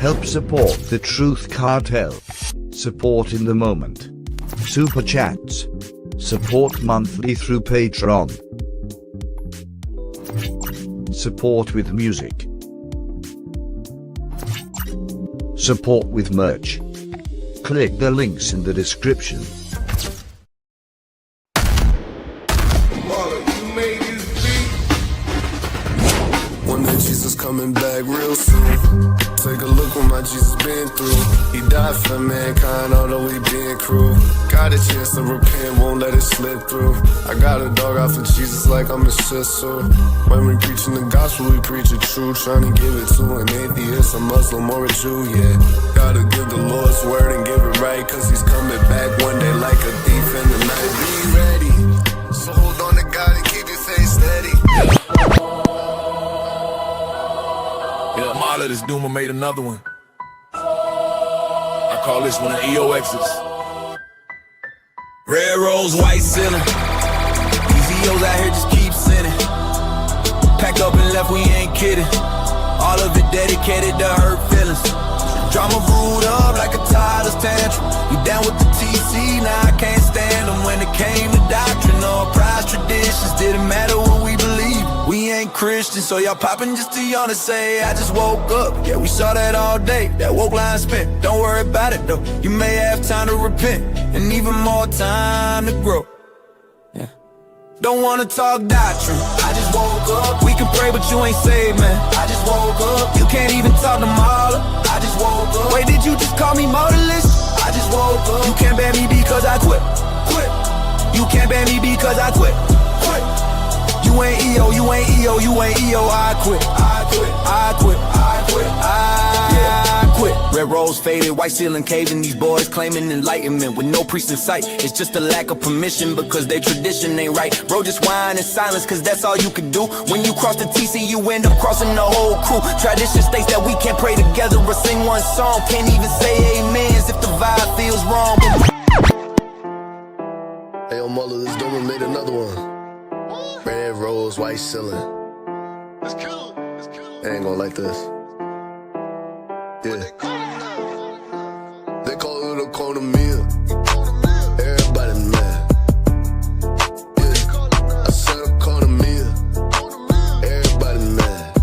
Help support the Truth Cartel. Support in the moment. Super Chats. Support monthly through Patreon. Support with music. Support with merch. Click the links in the description. Mauler, you made this beat. One day Jesus coming back real soon. Take a look what my Jesus been through. He died for mankind, although we been cruel. Got a chance to repent, won't let it slip through. I got a dog out for Jesus like I'm his sister. When we preaching the gospel, we preach it true. Trying to give it to an atheist, a Muslim, or a Jew, yeah. Gotta give the Lord's word and give it right, cause he's coming back one day like a thief in the night. Be ready, so hold on to God and keep your faith steady. Yeah, Mauler, this Duma made another one. I call this one an EOX's. Red rose, white ceiling. These EOs out here just keep sinning. Packed up and left, we ain't kidding. All of it dedicated to hurt feelings. Drama brewed up like a toddler's tantrum. You down with the TC, now I can't stand them. When it came to doctrine or prize traditions, didn't matter what we believe. We ain't Christians, so y'all popping just to yawn and say, I just woke up. Yeah, we saw that all day, that woke line spent. Don't worry about it though, you may have time to repent, and even more time to grow. Yeah. Don't wanna talk doctrine, I just woke up. We can pray but you ain't saved, man. I just woke up. You can't even talk to Mauler. I just woke up. Wait, did you just call me modalist? I just woke up. You can't ban me because I quit. You can't ban me because I quit. You ain't EO, you ain't EO, you ain't EO. I quit. I quit. Red rose faded, white ceiling caving. These boys claiming enlightenment with no priest in sight. It's just a lack of permission because their tradition ain't right. Bro, just whine in silence cause that's all you can do. When you cross the TC, you end up crossing the whole crew. Tradition states that we can't pray together or sing one song. Can't even say amens if the vibe feels wrong. Hey, yo, Mauler, this Duma made another one. Red rose, white ceiling. It's cool. I ain't gonna like this. Yeah. They call it a corner meal. Everybody mad. Yeah. I said a corner meal. Everybody mad.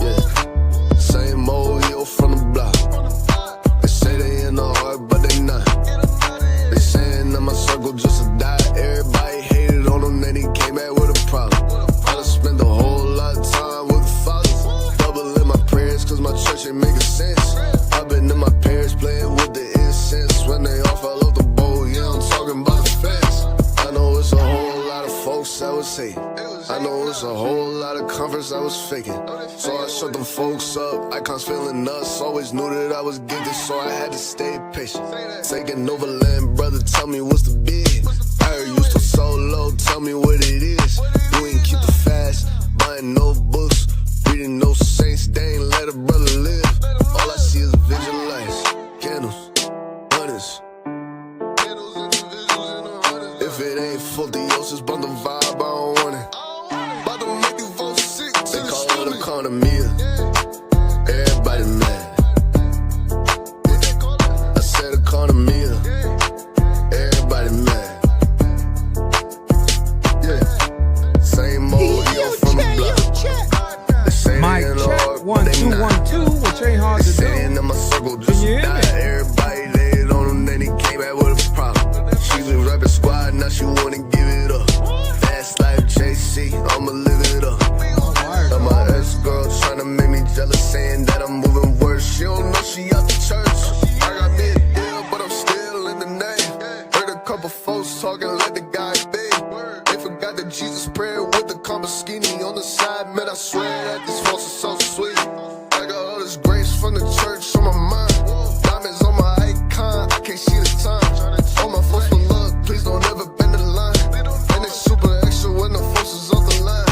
Yeah. Same old yo from the block. They say they in the heart, but they not. They saying that my circle just a die. Everybody hated on him, then he came back with a problem. I done spent a whole lot of time with the father. Doubling my prayers cause my church ain't making sense. I've been in my parents playing with the incense. When they all fell off the boat, yeah, I'm talking about the fence. I know it's a whole lot of folks that was hating. I know it's a whole lot of conference I was faking. So I shut them folks up, icons feeling nuts. Always knew that I was gifted, so I had to stay patient. Taking over land, brother, tell me what's the bid. I heard you still solo, tell me what it is. You ain't keep the fast, buying no books, reading no saints, they ain't let a brother live. All I see is visual lights, candles, hunters. If it ain't full theosis, bump the vibe, I don't want it. About to make you vote sick. They call it a corner meal. Everybody mad. I said a corner meal. Everybody mad. Yeah. Same old yo from the block. They say Mic they in the check, heart, but 1 they 2 not. 1 2, which ain't hard They to do. saying that my circle just Can you hear died. me? Everybody laid on him, then he came back with a problem. She was rapping squad, now she wanna give it up. Fast life JC, I'ma live it up. And my ex-girl tryna make me jealous, saying that I'm moving worse. She don't know she out the church. I got me a deal, but I'm still in the name. Heard a couple folks talking like the guy big. They forgot that Jesus prayer with the Combaskini on the side. Man, I swear that these folks are so sweet. I got all this grace from the church on my mind. Diamonds on my icon, I can't see the time. All my folks for love, please don't ever bend the line. And it's super extra when the folks is off the line.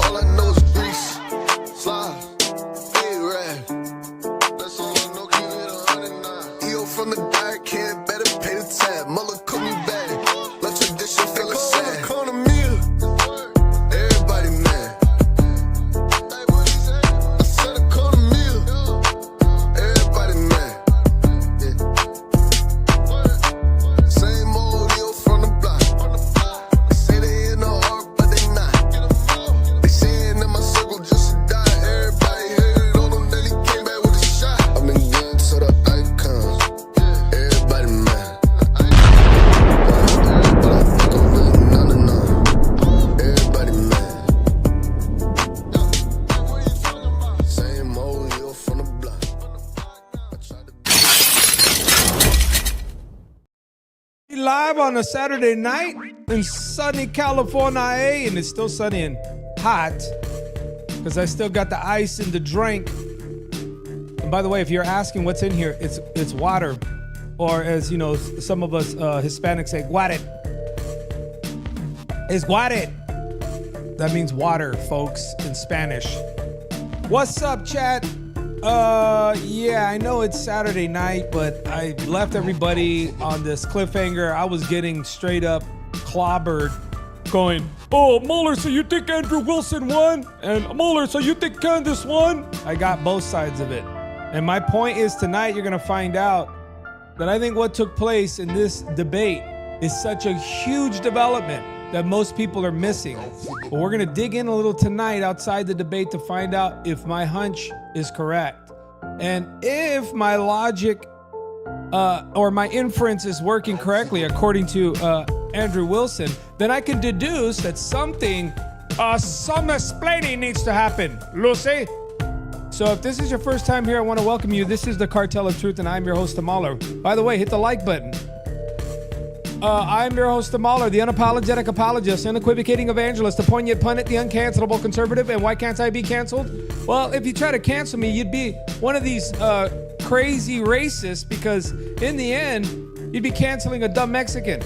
All I know is grease, slide, A-Rad. That's all I know, keep it 109. EO from the guy, can't better pay the tab. Mauler cook me back, let tradition feel like sad. Everybody mad. live on a Saturday night in sunny California, and it's still sunny and hot because I still got the ice in the drink. And by the way, if you're asking what's in here, it's water, or as you know, some of us Hispanics say, guare. It's guare. That means water, folks, in Spanish. What's up, chat? Yeah, I know it's Saturday night, but I left everybody on this cliffhanger. I was getting straight up clobbered, going, oh, Mauler, so you think Andrew Wilson won? And Mauler, so you think Candace won? I got both sides of it. And my point is tonight you're going to find out that I think what took place in this debate is such a huge development that most people are missing. But we're going to dig in a little tonight outside the debate to find out if my hunch is correct. And if my logic or my inference is working correctly according to Andrew Wilson, then I can deduce that some explaining needs to happen. Lucy? So if this is your first time here, I want to welcome you. This is the Cartel of Truth, and I'm your host, Mauler. By the way, hit the like button. I'm your host, Mauler, the unapologetic apologist, unequivocating evangelist, the poignant pundit, the uncancelable conservative, and why can't I be canceled? Well, if you try to cancel me, you'd be one of these crazy racists, because in the end, you'd be canceling a dumb Mexican.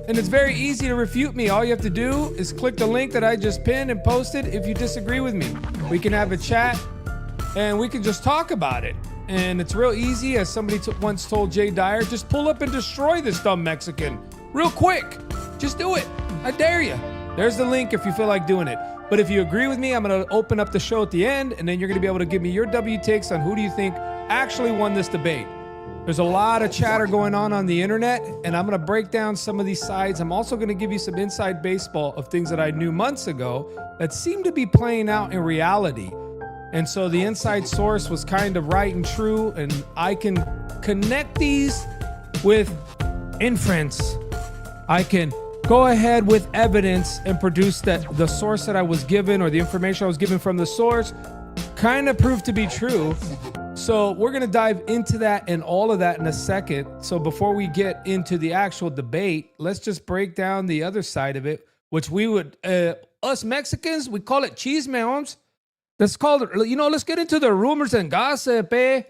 And it's very easy to refute me. All you have to do is click the link that I just pinned and posted if you disagree with me. We can have a chat, and we can just talk about it. And it's real easy, as somebody once told Jay Dyer, just pull up and destroy this dumb Mexican. Real quick. Just do it. I dare you. There's the link if you feel like doing it. But if you agree with me, I'm going to open up the show at the end, and then you're going to be able to give me your W takes on who do you think actually won this debate. There's a lot of chatter going on the internet, and I'm going to break down some of these sides. I'm also going to give you some inside baseball of things that I knew months ago that seem to be playing out in reality. And so the inside source was kind of right and true, and I can connect these with inference. I can go ahead with evidence and produce that the source that I was given, or the information I was given from the source, kind of proved to be true. So we're going to dive into that and all of that in a second. So before we get into the actual debate, let's just break down the other side of it, which we would, us Mexicans, we call it chismeons. Let's call it, let's get into the rumors and gossip, eh?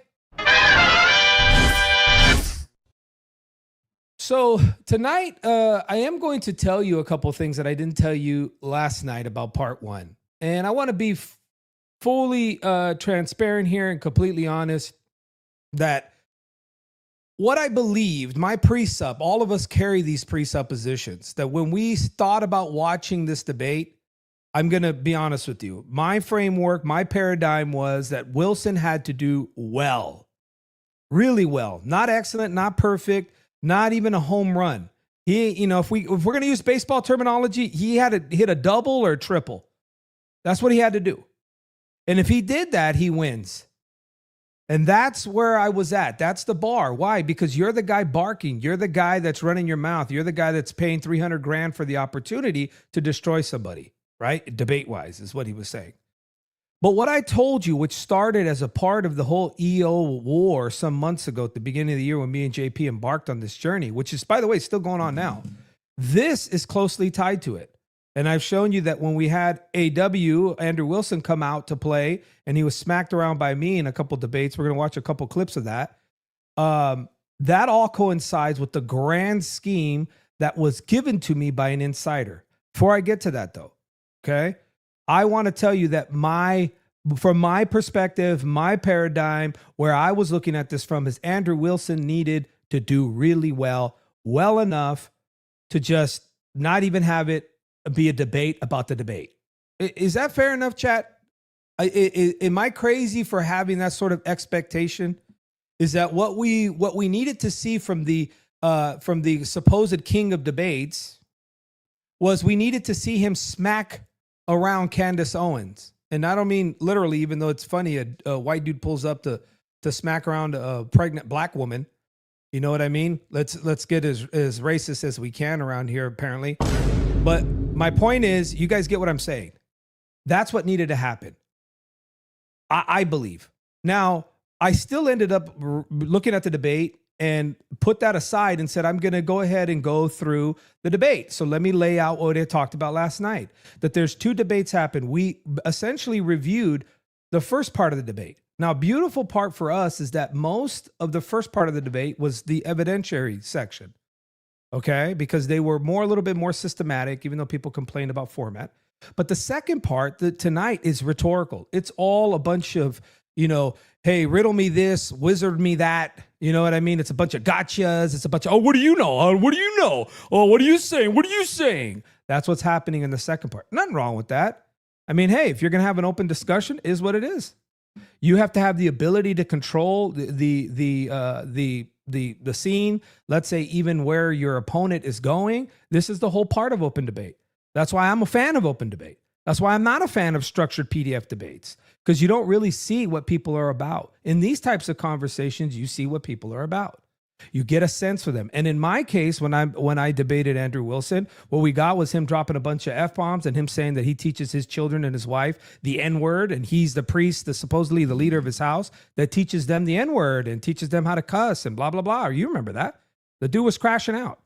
So tonight, I am going to tell you a couple things that I didn't tell you last night about part one. And I want to be fully transparent here and completely honest that what I believed, my presup, all of us carry these presuppositions, that when we thought about watching this debate, I'm going to be honest with you. My framework, my paradigm was that Wilson had to do well, really well, not excellent, not perfect, not even a home run. He, if we're going to use baseball terminology, he had to hit a double or a triple. That's what he had to do. And if he did that, he wins. And that's where I was at. That's the bar. Why? Because you're the guy barking. You're the guy that's running your mouth. You're the guy that's paying $300,000 for the opportunity to destroy somebody. Right? Debate-wise is what he was saying. But what I told you, which started as a part of the whole EO war some months ago at the beginning of the year when me and JP embarked on this journey, which is, by the way, still going on now, this is closely tied to it. And I've shown you that when we had Andrew Wilson, come out to play, and he was smacked around by me in a couple debates, we're going to watch a couple clips of that. That all coincides with the grand scheme that was given to me by an insider. Before I get to that, though, okay, I want to tell you that from my perspective, my paradigm, where I was looking at this from, is Andrew Wilson needed to do really well enough to just not even have it be a debate about the debate. Is that fair enough, chat? Am I crazy for having that sort of expectation? Is that what we needed to see from the supposed king of debates? Was we needed to see him smack around Candace Owens. And I don't mean literally, even though it's funny, a white dude pulls up to smack around a pregnant black woman. You know what I mean? Let's get as racist as we can around here, apparently. But my point is, you guys get what I'm saying. That's what needed to happen. I believe. Now, I still ended up looking at the debate, and put that aside and said, I'm going to go ahead and go through the debate. So let me lay out what I talked about last night, that there's 2 debates happen. We essentially reviewed the first part of the debate. Now, beautiful part for us is that most of the first part of the debate was the evidentiary section. Okay, because they were a little bit more systematic, even though people complained about format. But the second part, tonight, is rhetorical. It's all a bunch of, hey, riddle me this, wizard me that. You know what I mean? It's a bunch of gotchas. It's a bunch of, oh, what do you know? Oh, what do you know? Oh, what are you saying? What are you saying? That's what's happening in the second part. Nothing wrong with that. I mean, hey, if you're going to have an open discussion, is what it is. You have to have the ability to control the scene. Let's say even where your opponent is going. This is the whole part of open debate. That's why I'm a fan of open debate. That's why I'm not a fan of structured PDF debates, because you don't really see what people are about. In these types of conversations, you see what people are about. You get a sense for them. And in my case, when I debated Andrew Wilson, what we got was him dropping a bunch of F-bombs and him saying that he teaches his children and his wife the N-word, and he's the priest, supposedly the leader of his house, that teaches them the N-word and teaches them how to cuss and blah, blah, blah. You remember that. The dude was crashing out.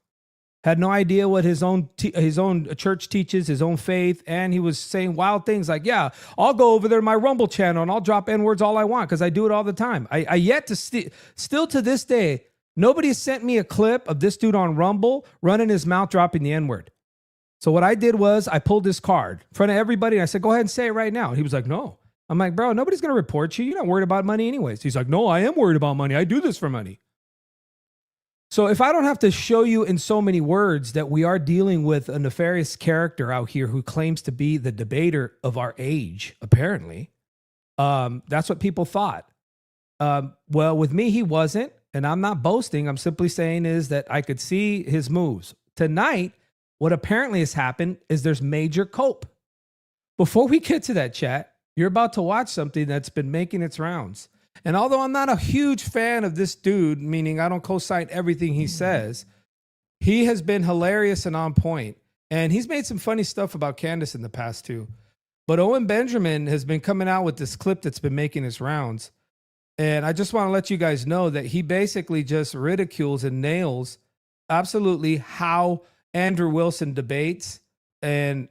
Had no idea what his own church teaches, his own faith, and he was saying wild things like, yeah, I'll go over there to my Rumble channel and I'll drop N-words all I want because I do it all the time. I yet to still to this day, nobody has sent me a clip of this dude on Rumble running his mouth, dropping the N-word. So what I did was I pulled this card in front of everybody and I said, go ahead and say it right now. And he was like, no. I'm like, bro, nobody's going to report you. You're not worried about money anyways. He's like, no, I am worried about money. I do this for money. So if I don't have to show you in so many words that we are dealing with a nefarious character out here who claims to be the debater of our age, apparently, that's what people thought. Well, with me, he wasn't. And I'm not boasting. I'm simply saying is that I could see his moves. Tonight, what apparently has happened is there's major cope. Before we get to that, chat, you're about to watch something that's been making its rounds. And although I'm not a huge fan of this dude, meaning I don't co-sign everything he says, he has been hilarious and on point. And he's made some funny stuff about Candace in the past too. But Owen Benjamin has been coming out with this clip that's been making its rounds. And I just want to let you guys know that he basically just ridicules and nails absolutely how Andrew Wilson debates. And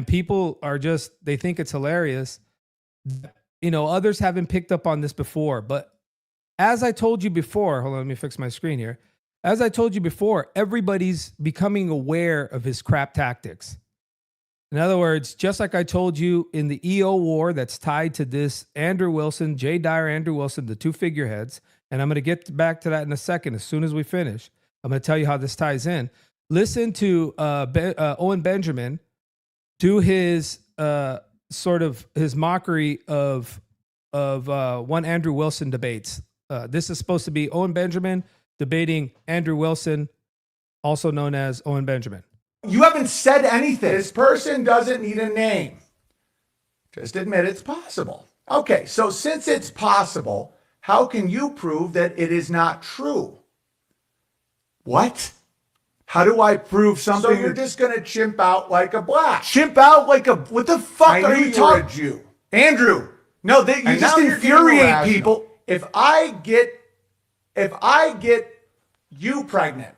people are just, they think it's hilarious. Others haven't picked up on this before, but as I told you before, hold on, let me fix my screen here. As I told you before, everybody's becoming aware of his crap tactics. In other words, just like I told you in the EO war that's tied to this Andrew Wilson, Jay Dyer, Andrew Wilson, the 2 figureheads, and I'm going to get back to that in a second as soon as we finish. I'm going to tell you how this ties in. Listen to Owen Benjamin do his sort of his mockery of one Andrew Wilson debates. This is supposed to be Owen Benjamin debating Andrew Wilson, also known as Owen Benjamin. You haven't said anything. This person doesn't need a name. Just admit it's possible. Okay, so since it's possible, how can you prove that it is not true? What? How do I prove something? So you're just going to chimp out like a black. Chimp out like a... What the fuck are you talking? A Jew. Andrew. No, you just infuriate people. If I get you pregnant,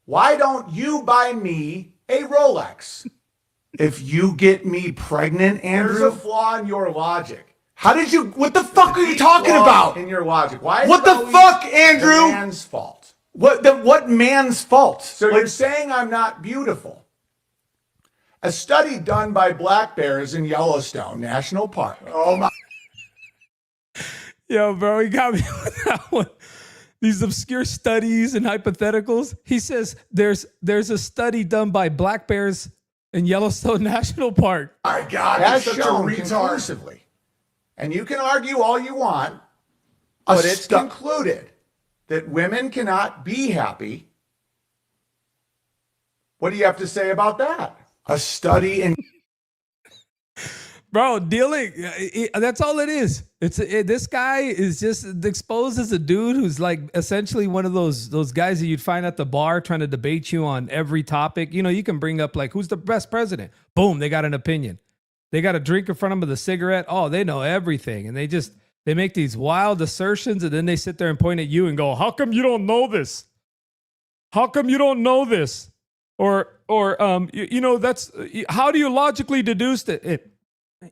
why don't you buy me a Rolex? If you get me pregnant, Andrew, there's a flaw in your logic. How did you? What the fuck are you talking about? In your logic, why? What the fuck, Andrew? The man's fault. What man's fault? So you're saying I'm not beautiful? A study done by black bears in Yellowstone National Park. Oh my! Yo, bro, he got me with that one. These obscure studies and hypotheticals. He says there's a study done by black bears in Yellowstone National Park. My God, that's shown conclusively. And you can argue all you want, but it's concluded that women cannot be happy. What do you have to say about that? A study in... Bro, that's all it is. This guy is just exposed as a dude who's like essentially one of those guys that you'd find at the bar trying to debate you on every topic. You can bring up like, who's the best president? Boom, they got an opinion. They got a drink in front of them with a cigarette. Oh, they know everything. And they just They make these wild assertions and then they sit there and point at you and go, how come you don't know this? How come you don't know this? Or that's, how do you logically deduce that?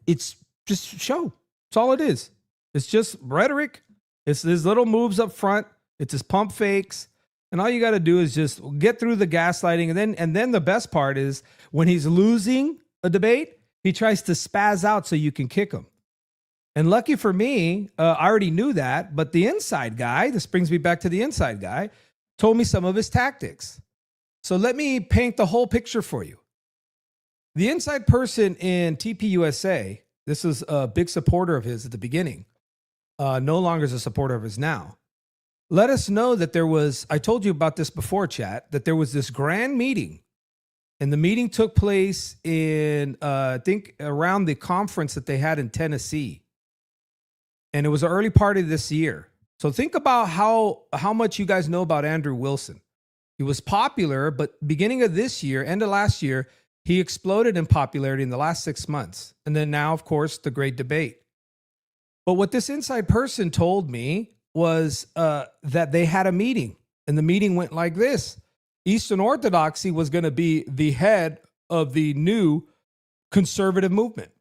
It's just show. That's all it is. It's just rhetoric. It's these little moves up front. It's just pump fakes. And all you got to do is just get through the gaslighting. And then the best part is when he's losing a debate, he tries to spaz out so you can kick him. And lucky for me, I already knew that. But the inside guy, this brings me back to the inside guy, told me some of his tactics. So let me paint the whole picture for you. The inside person in TPUSA, this is a big supporter of his at the beginning, no longer is a supporter of his now. Let us know that there was, I told you about this before, chat, that there was this grand meeting. And the meeting took place in, I think, around the conference that they had in Tennessee. And it was an early part of this year. So think about how much you guys know about Andrew Wilson. He was popular, but beginning of this year, end of last year, he exploded in popularity in the last 6 months. And then now, of course, the great debate. But what this inside person told me was that they had a meeting. And the meeting went like this. Eastern Orthodoxy was going to be the head of the new conservative movement.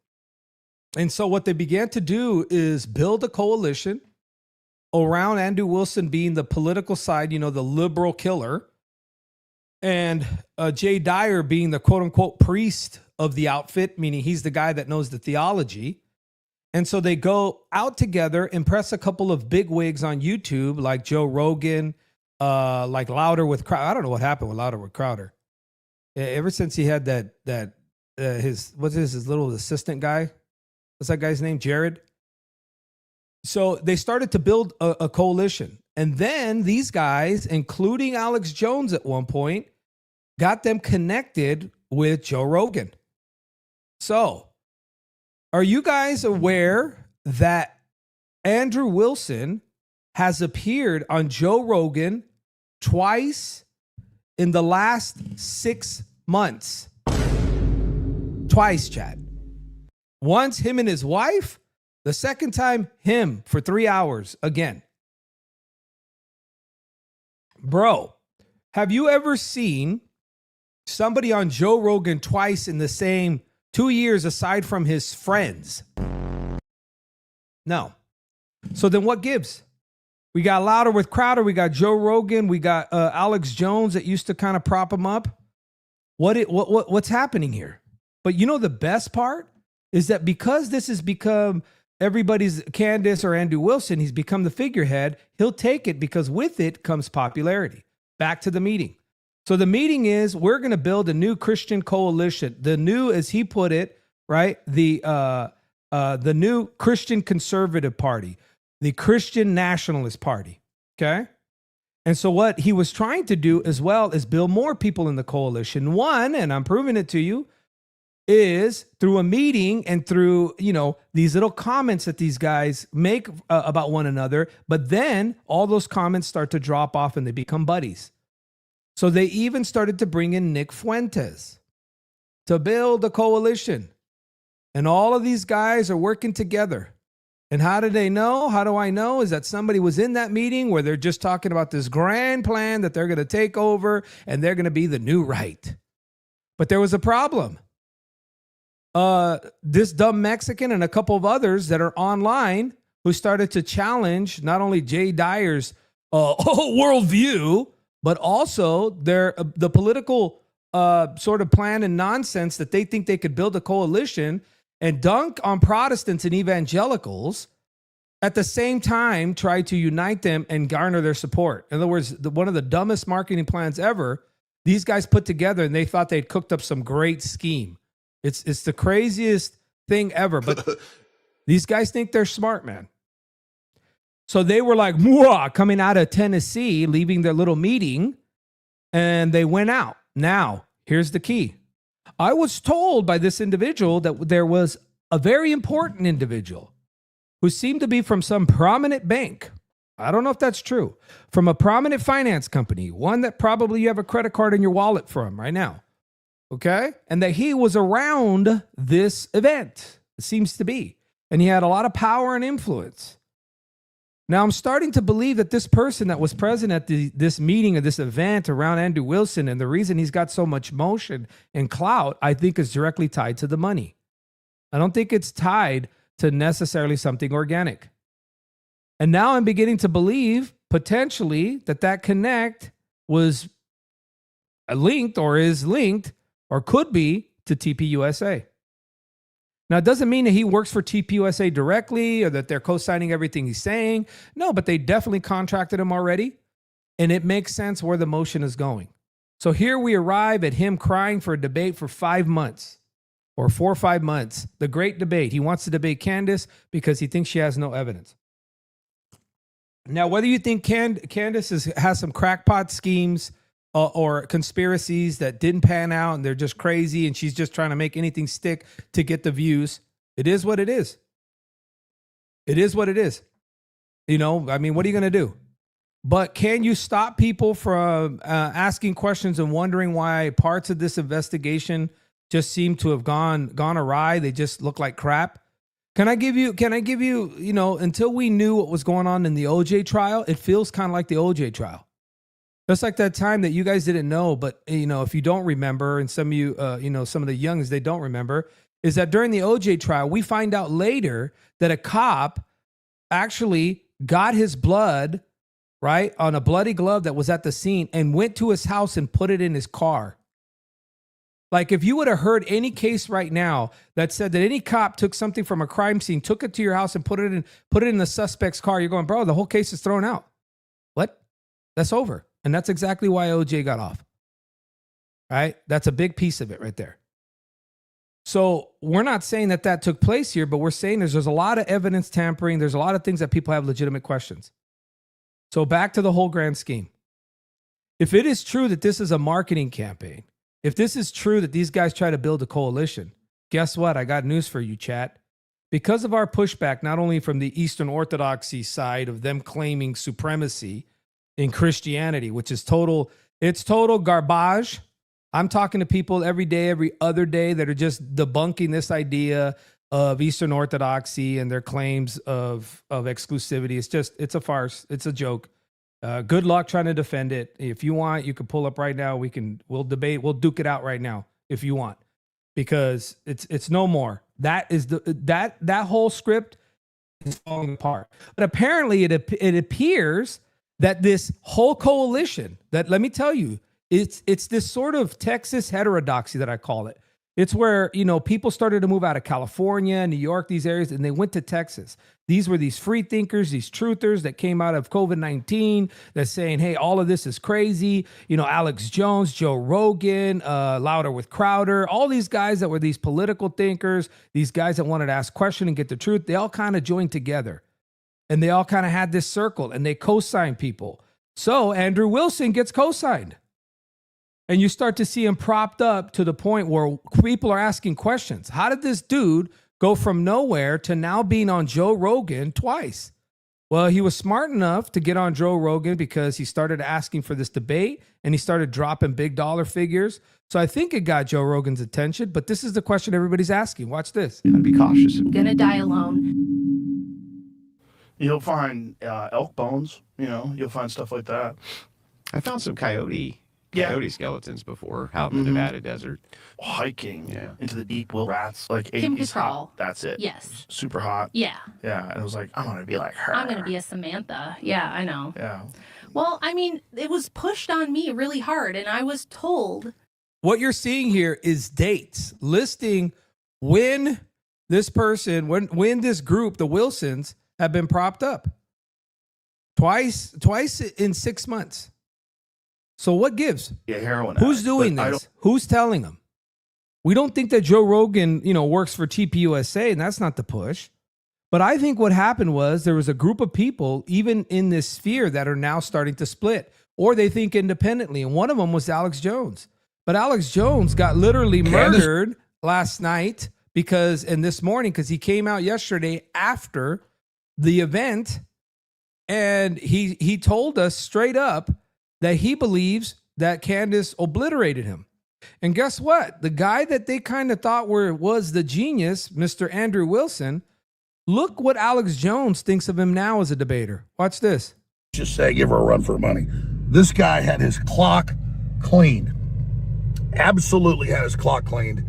And so what they began to do is build a coalition around Andrew Wilson being the political side, the liberal killer, and Jay Dyer being the quote unquote priest of the outfit, meaning he's the guy that knows the theology. And so they go out together, impress a couple of big wigs on YouTube, like Joe Rogan, like Louder with Crowder. I don't know what happened with Louder with Crowder. Ever since he had his little assistant guy. What's that guy's name? Jared. So they started to build a coalition. And then these guys, including Alex Jones at one point, got them connected with Joe Rogan. So are you guys aware that Andrew Wilson has appeared on Joe Rogan twice in the last 6 months? Twice, chat. Once him and his wife, the second time him for 3 hours again. Bro, have you ever seen somebody on Joe Rogan twice in the same 2 years aside from his friends? No. So then what gives? We got Louder with Crowder. We got Joe Rogan. We got Alex Jones that used to kind of prop him up. What's happening here? But you know the best part is that because this has become everybody's Candace or Andrew Wilson, he's become the figurehead. He'll take it because with it comes popularity. Back to the meeting. So the meeting is we're going to build a new Christian coalition. The new, as he put it, right? The new Christian Conservative Party, the Christian Nationalist Party. Okay. And so what he was trying to do as well is build more people in the coalition. One, and I'm proving it to you, is through a meeting and through, these little comments that these guys make about one another. But then all those comments start to drop off and they become buddies. So they even started to bring in Nick Fuentes to build a coalition. And all of these guys are working together. And how did they know? How do I know? Is that somebody was in that meeting where they're just talking about this grand plan that they're going to take over and they're going to be the new right. But there was a problem. This dumb Mexican and a couple of others that are online who started to challenge not only Jay Dyer's worldview, but also the political sort of plan and nonsense that they think they could build a coalition and dunk on Protestants and evangelicals, at the same time try to unite them and garner their support. In other words, one of the dumbest marketing plans ever, these guys put together and they thought they'd cooked up some great scheme. It's the craziest thing ever, but these guys think they're smart, man. So they were like, Mwah, coming out of Tennessee, leaving their little meeting, and they went out. Now, here's the key. I was told by this individual that there was a very important individual who seemed to be from some prominent bank. I don't know if that's true. From a prominent finance company, one that probably you have a credit card in your wallet from right now. Okay? And that he was around this event. It seems to be. And he had a lot of power and influence. Now, I'm starting to believe that this person that was present at this meeting or this event around Andrew Wilson, and the reason he's got so much motion and clout, I think is directly tied to the money. I don't think it's tied to necessarily something organic. And now I'm beginning to believe potentially that connect was linked or is linked or could be to TPUSA. Now, it doesn't mean that he works for TPUSA directly or that they're co-signing everything he's saying. No, but they definitely contracted him already. And it makes sense where the motion is going. So here we arrive at him crying for a debate for 5 months or 4 or 5 months. The great debate. He wants to debate Candace because he thinks she has no evidence. Now, whether you think Candace has some crackpot schemes or conspiracies that didn't pan out and they're just crazy and she's just trying to make anything stick to get the views, it is what it is. It is what it is. You know, I mean, what are you going to do? But can you stop people from asking questions and wondering why parts of this investigation just seem to have gone awry? They just look like crap. Can I give you, you know, until we knew what was going on in the OJ trial, it feels kind of like the OJ trial. Just like that time that you guys didn't know, but, you know, if you don't remember, and some of you, you know, some of the youngs, they don't remember, is that during the OJ trial, we find out later that a cop actually got his blood, right, on a bloody glove that was at the scene and went to his house and put it in his car. Like, if you would have heard any case right now that said that any cop took something from a crime scene, took it to your house and put it in the suspect's car, you're going, bro, the whole case is thrown out. What? That's over. And that's exactly why OJ got off. Right? That's a big piece of it right there. So we're not saying that took place here, but we're saying there's a lot of evidence tampering. There's a lot of things that people have legitimate questions. So back to the whole grand scheme. If it is true that this is a marketing campaign, if this is true that these guys try to build a coalition, guess what? I got news for you, chat. Because of our pushback, not only from the Eastern Orthodoxy side of them claiming supremacy in Christianity, which is total garbage. I'm talking to people every day, every other day that are just debunking this idea of Eastern Orthodoxy and their claims of exclusivity. It's a farce. It's a joke. Good luck trying to defend it. If you want, you can pull up right now. We'll debate. We'll duke it out right now if you want, because it's no more. That is that whole script is falling apart. But apparently it appears that this whole coalition, that, let me tell you, it's this sort of Texas heterodoxy that I call it. It's where, you know, people started to move out of California, New York, these areas, and they went to Texas. These were these free thinkers, these truthers that came out of COVID-19 that's saying, hey, all of this is crazy. You know, Alex Jones, Joe Rogan, Louder with Crowder, all these guys that were these political thinkers, these guys that wanted to ask questions and get the truth, they all kind of joined together. And they all kind of had this circle and they co-signed people. So Andrew Wilson gets co-signed. And you start to see him propped up to the point where people are asking questions. How did this dude go from nowhere to now being on Joe Rogan twice? Well, he was smart enough to get on Joe Rogan because he started asking for this debate and he started dropping big dollar figures. So I think it got Joe Rogan's attention. But this is the question everybody's asking. Watch this. And be cautious. I'm gonna die alone. You'll find elk bones, you know, you'll find stuff like that. I found some coyote skeletons before out in the Nevada desert. Hiking into the deep will rats, like 80s Kim Cattrall. hot. That's it. Yes. Super hot. Yeah. Yeah. And it was like, I'm going to be like her. I'm going to be a Samantha. Yeah, I know. Yeah. Well, I mean, it was pushed on me really hard, and I was told. What you're seeing here is dates listing when this person, when this group, the Wilsons, have been propped up. Twice in 6 months. So what gives? Yeah, heroin. Who's doing this? Who's telling them? We don't think that Joe Rogan, you know, works for TPUSA, and that's not the push. But I think what happened was there was a group of people, even in this sphere, that are now starting to split, or they think independently. And one of them was Alex Jones. But Alex Jones got literally murdered last night and this morning, because he came out yesterday after the event, and he told us straight up that he believes that Candace obliterated him. And guess what? The guy that they kind of thought was the genius, Mr. Andrew Wilson, Look what Alex Jones thinks of him now as a debater. Watch this. Just say, give her a run for her money. This guy had his clock cleaned. Absolutely had his clock cleaned.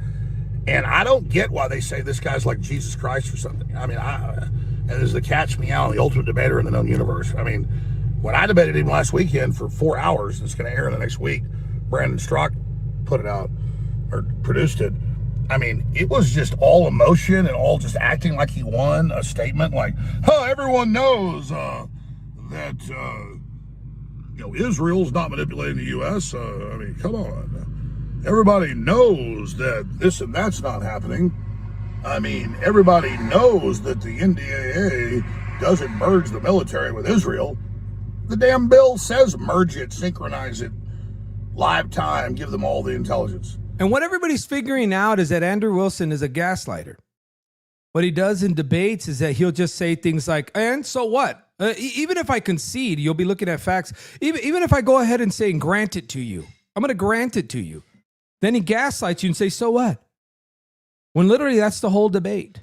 And I don't get why they say this guy's like Jesus Christ or something. I mean, and is the catch me out, the ultimate debater in the known universe. I mean, when I debated him last weekend for 4 hours, and it's going to air in the next week, Brandon Strock put it out, or produced it. I mean, it was just all emotion and all just acting like he won a statement like, oh, everyone knows that, Israel's not manipulating the U.S. I mean, come on. Everybody knows that this and that's not happening. I mean, everybody knows that the NDAA doesn't merge the military with Israel. The damn bill says merge it, synchronize it, live time, give them all the intelligence. And what everybody's figuring out is that Andrew Wilson is a gaslighter. What he does in debates is that he'll just say things like, and so what? Even if I concede, you'll be looking at facts. Even if I go ahead and say, grant it to you, I'm going to grant it to you. Then he gaslights you and say, so what? When literally that's the whole debate.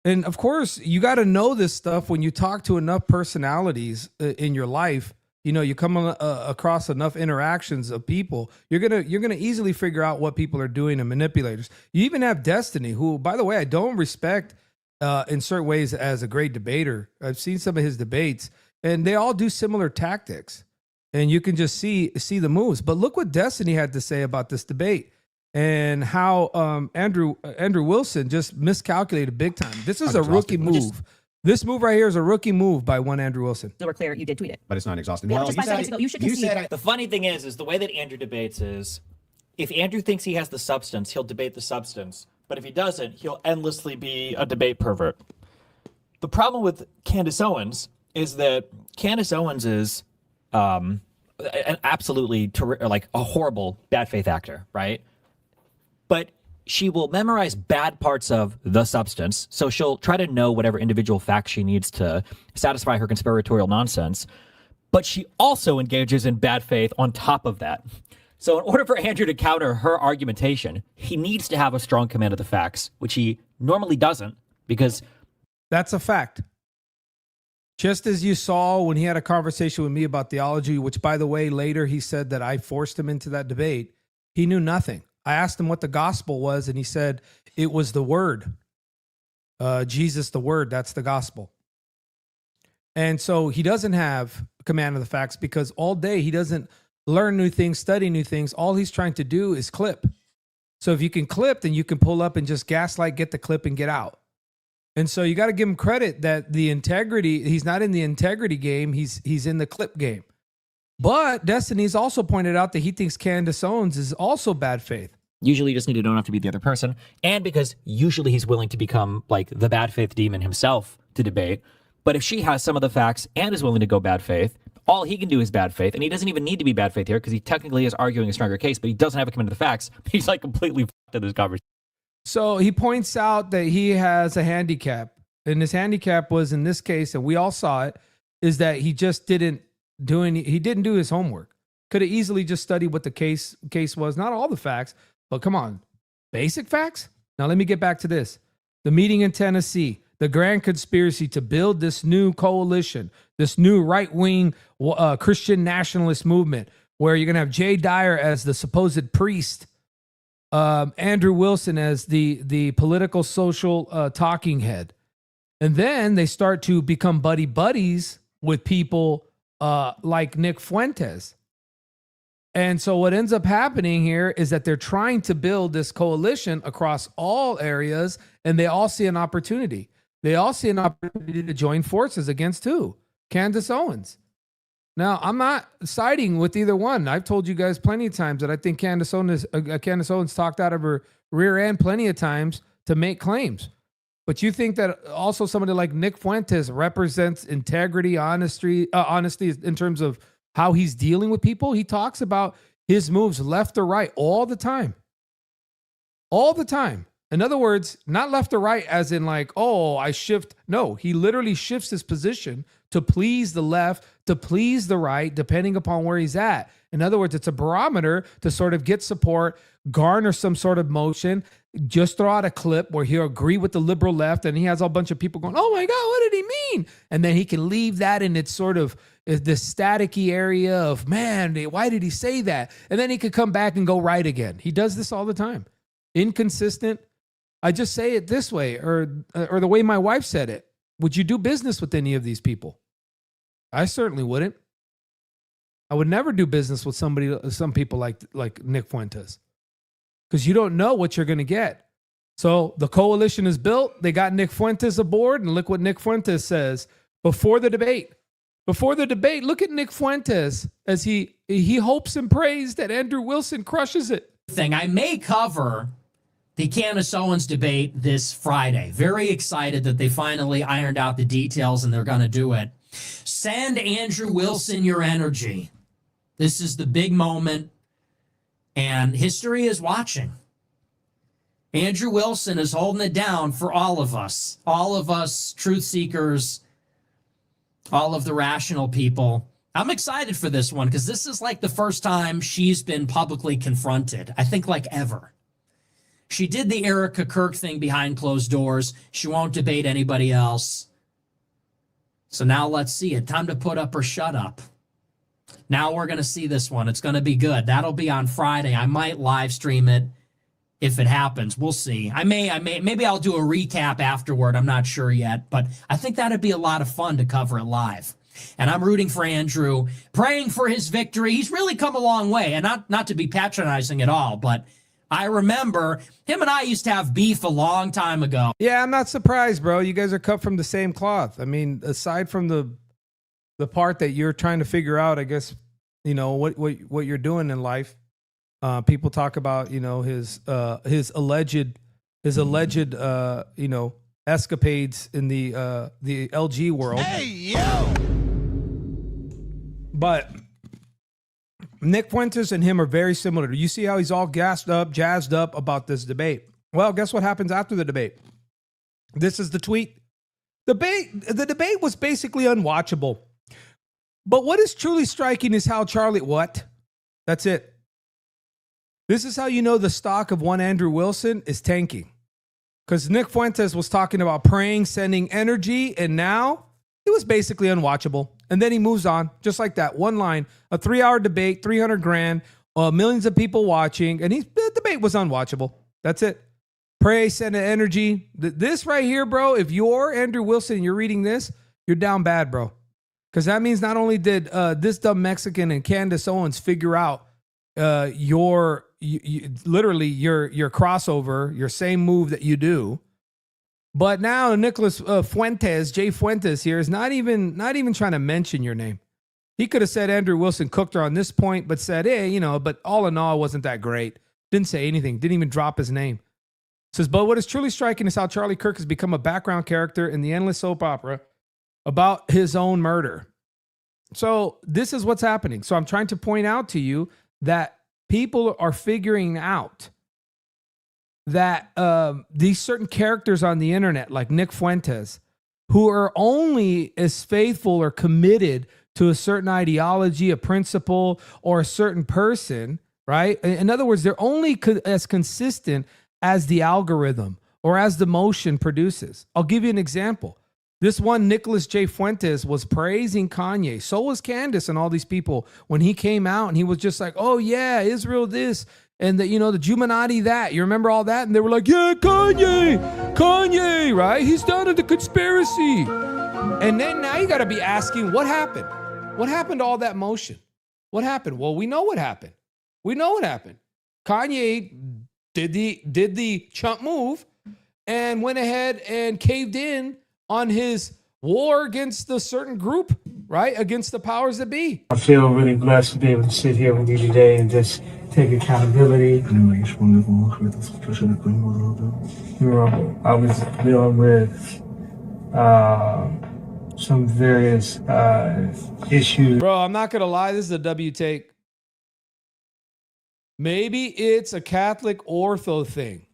And of course, you got to know this stuff when you talk to enough personalities in your life. You come across enough interactions of people, you're gonna easily figure out what people are doing and manipulators. You even have Destiny, who, by the way, I don't respect in certain ways as a great debater. I've seen some of his debates, and they all do similar tactics, and you can just see the moves. But look what Destiny had to say about this debate and how Andrew Wilson just miscalculated big time. This is a rookie move. This move right here is a rookie move by one Andrew Wilson. So we're clear, you did tweet it. But it's not exhaustive. Yeah, just 5 seconds ago, you should concede. The funny thing is the way that Andrew debates is, if Andrew thinks he has the substance, he'll debate the substance. But if he doesn't, he'll endlessly be a debate pervert. The problem with Candace Owens is that Candace Owens is an absolutely like a horrible bad faith actor, right? But she will memorize bad parts of the substance, so she'll try to know whatever individual facts she needs to satisfy her conspiratorial nonsense, but she also engages in bad faith on top of that. So in order for Andrew to counter her argumentation, he needs to have a strong command of the facts, which he normally doesn't, because... That's a fact. Just as you saw when he had a conversation with me about theology, which, by the way, later he said that I forced him into that debate, he knew nothing. I asked him what the gospel was, and he said it was the word. Jesus, the word, that's the gospel. And so he doesn't have command of the facts because all day he doesn't learn new things, study new things. All he's trying to do is clip. So if you can clip, then you can pull up and just gaslight, get the clip, and get out. And so you got to give him credit that the integrity, he's not in the integrity game, he's in the clip game. But Destiny's also pointed out that he thinks Candace Owens is also bad faith. Usually you just need to know enough to be the other person. And because usually he's willing to become like the bad faith demon himself to debate. But if she has some of the facts and is willing to go bad faith, all he can do is bad faith. And he doesn't even need to be bad faith here because he technically is arguing a stronger case, but he doesn't have a command of the facts. He's like completely f***ed in this conversation. So he points out that he has a handicap. And his handicap was in this case, and we all saw it, is that he just didn't do his homework. Could have easily just studied what the case was, not all the facts, but come on, basic facts? Now let me get back to this. The meeting in Tennessee, the grand conspiracy to build this new coalition, this new right-wing Christian nationalist movement, where you're going to have Jay Dyer as the supposed priest, Andrew Wilson as the political social talking head. And then they start to become buddies with people like Nick Fuentes. And so what ends up happening here is that they're trying to build this coalition across all areas, and they all see an opportunity. They all see an opportunity to join forces against who? Candace Owens. Now, I'm not siding with either one. I've told you guys plenty of times that I think Candace Owens talked out of her rear end plenty of times to make claims. But you think that also somebody like Nick Fuentes represents integrity, honesty in terms of how he's dealing with people? He talks about his moves left or right all the time. All the time. In other words, not left or right as in like, oh, I shift. No, he literally shifts his position to please the left, to please the right, depending upon where he's at. In other words, it's a barometer to sort of get support, garner some sort of motion, just throw out a clip where he'll agree with the liberal left and he has a bunch of people going, oh my God, what did he mean? And then he can leave that in its sort of this staticky area of, man, why did he say that? And then he could come back and go right again. He does this all the time. Inconsistent. I just say it this way, or the way my wife said it. Would you do business with any of these people? I certainly wouldn't. I would never do business with some people like Nick Fuentes, because you don't know what you're going to get. So the coalition is built. They got Nick Fuentes aboard, and look what Nick Fuentes says before the debate. Before the debate, look at Nick Fuentes as he hopes and prays that Andrew Wilson crushes it. I may cover the Candace Owens debate this Friday. Very excited that they finally ironed out the details and they're going to do it. Send Andrew Wilson your energy. This is the big moment, and history is watching. Andrew Wilson is holding it down for all of us truth seekers, all of the rational people. I'm excited for this one because this is like the first time she's been publicly confronted, I think like ever. She did the Erica Kirk thing behind closed doors. She won't debate anybody else. So now let's see it. Time to put up or shut up. Now we're going to see this one. It's going to be good. That'll be on Friday. I might live stream it if it happens. We'll see. Maybe I'll do a recap afterward. I'm not sure yet, but I think that'd be a lot of fun to cover it live. And I'm rooting for Andrew, praying for his victory. He's really come a long way, and not to be patronizing at all, but I remember him and I used to have beef a long time ago. Yeah, I'm not surprised, bro. You guys are cut from the same cloth. I mean, aside from the part that you're trying to figure out, I guess, you know, what you're doing in life. People talk about, you know, his alleged you know, escapades in the LG world. Hey, yo! But Nick Fuentes and him are very similar. You see how he's all gassed up, jazzed up about this debate. Well, guess what happens after the debate? This is the tweet. The debate was basically unwatchable. But what is truly striking is how Charlie... What? That's it. This is how you know the stock of one Andrew Wilson is tanking. Because Nick Fuentes was talking about praying, sending energy, and now it was basically unwatchable. And then he moves on, just like that. One line, a 3-hour debate, 300 grand, millions of people watching, and the debate was unwatchable. That's it. Pray, send energy. This right here, bro, if you're Andrew Wilson and you're reading this, you're down bad, bro. Because that means not only did this dumb Mexican and Candace Owens figure out literally your crossover, your same move that you do, but now Nicholas Jay Fuentes here is not even trying to mention your name. He could have said Andrew Wilson cooked her on this point, but said, hey, you know, but all in all, it wasn't that great. Didn't say anything. Didn't even drop his name. Says, but what is truly striking is how Charlie Kirk has become a background character in the endless soap opera about his own murder. So this is what's happening. So I'm trying to point out to you that people are figuring out that these certain characters on the internet, like Nick Fuentes, who are only as faithful or committed to a certain ideology, a principle, or a certain person, right? In other words, they're only as consistent as the algorithm or as the motion produces. I'll give you an example. This one, Nicholas J. Fuentes, was praising Kanye. So was Candace and all these people when he came out, and he was just like, oh yeah, Israel this, and the Jumanati that. You remember all that? And they were like, yeah, Kanye, right? He's done in the conspiracy. And then now you got to be asking, what happened? What happened to all that motion? What happened? Well, we know what happened. Kanye did the chump move and went ahead and caved in on his war against a certain group, right? Against the powers that be. I feel really blessed to be able to sit here with you today and just take accountability. I was dealing with some various issues. Bro, I'm not going to lie. This is a W take. Maybe it's a Catholic ortho thing.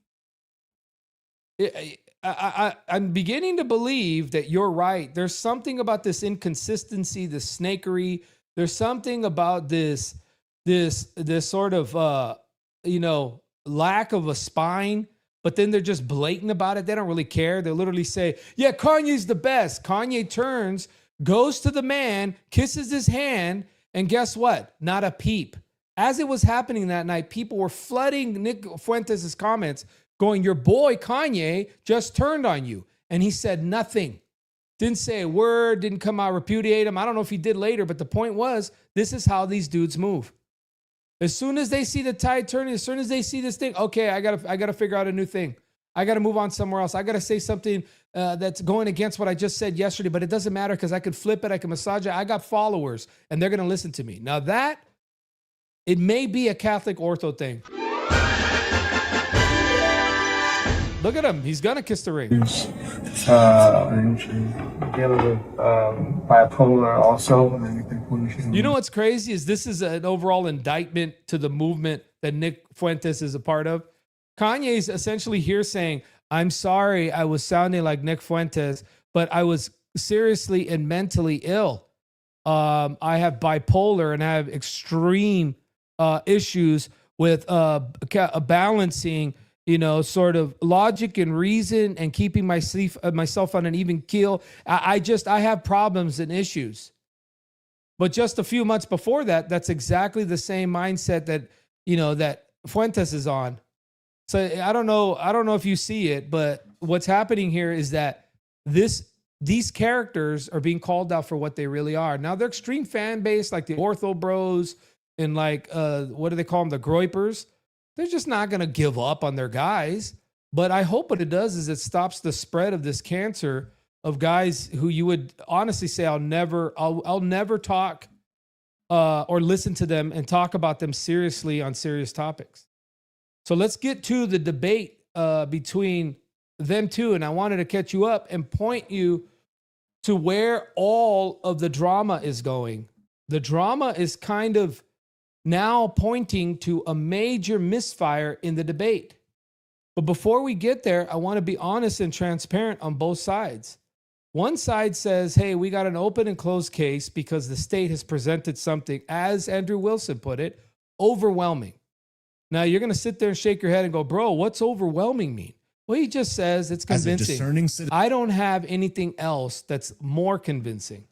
I'm beginning to believe that you're right. There's something about this inconsistency, this snakery. There's something about this this sort of lack of a spine, but then they're just blatant about it. They don't really care. They literally say, yeah, Kanye's the best. Kanye turns, goes to the man, kisses his hand, and guess what? Not a peep. As it was happening that night, people were flooding Nick Fuentes' comments going, your boy Kanye just turned on you. And he said nothing. Didn't say a word, didn't come out, repudiate him. I don't know if he did later, but the point was, this is how these dudes move. As soon as they see the tide turning, as soon as they see this thing, okay, I gotta figure out a new thing. I gotta move on somewhere else. I gotta say something that's going against what I just said yesterday, but it doesn't matter because I could flip it, I can massage it. I got followers, and they're gonna listen to me. Now that, it may be a Catholic ortho thing. Look at him. He's gonna kiss the ring. And dealing with bipolar also. You know what's crazy is this is an overall indictment to the movement that Nick Fuentes is a part of. Kanye's essentially here saying, I'm sorry I was sounding like Nick Fuentes, but I was seriously and mentally ill. I have bipolar and I have extreme issues with balancing, sort of logic and reason and keeping myself on an even keel. I have problems and issues. But just a few months before that, that's exactly the same mindset that, that Fuentes is on. So I don't know if you see it, but what's happening here is that these characters are being called out for what they really are. Now they're extreme fan base, like the Ortho Bros and like, what do they call them? The Groypers. They're just not going to give up on their guys. But I hope what it does is it stops the spread of this cancer of guys who you would honestly say, I'll never talk or listen to them and talk about them seriously on serious topics. So let's get to the debate between them two. And I wanted to catch you up and point you to where all of the drama is going. The drama is kind of now pointing to a major misfire in the debate. But before we get there, I want to be honest and transparent on both sides. One side says, hey, we got an open and closed case because the state has presented something, as Andrew Wilson put it, overwhelming. Now, you're going to sit there and shake your head and go, bro, what's overwhelming mean? Well, he just says it's convincing. I don't have anything else that's more convincing.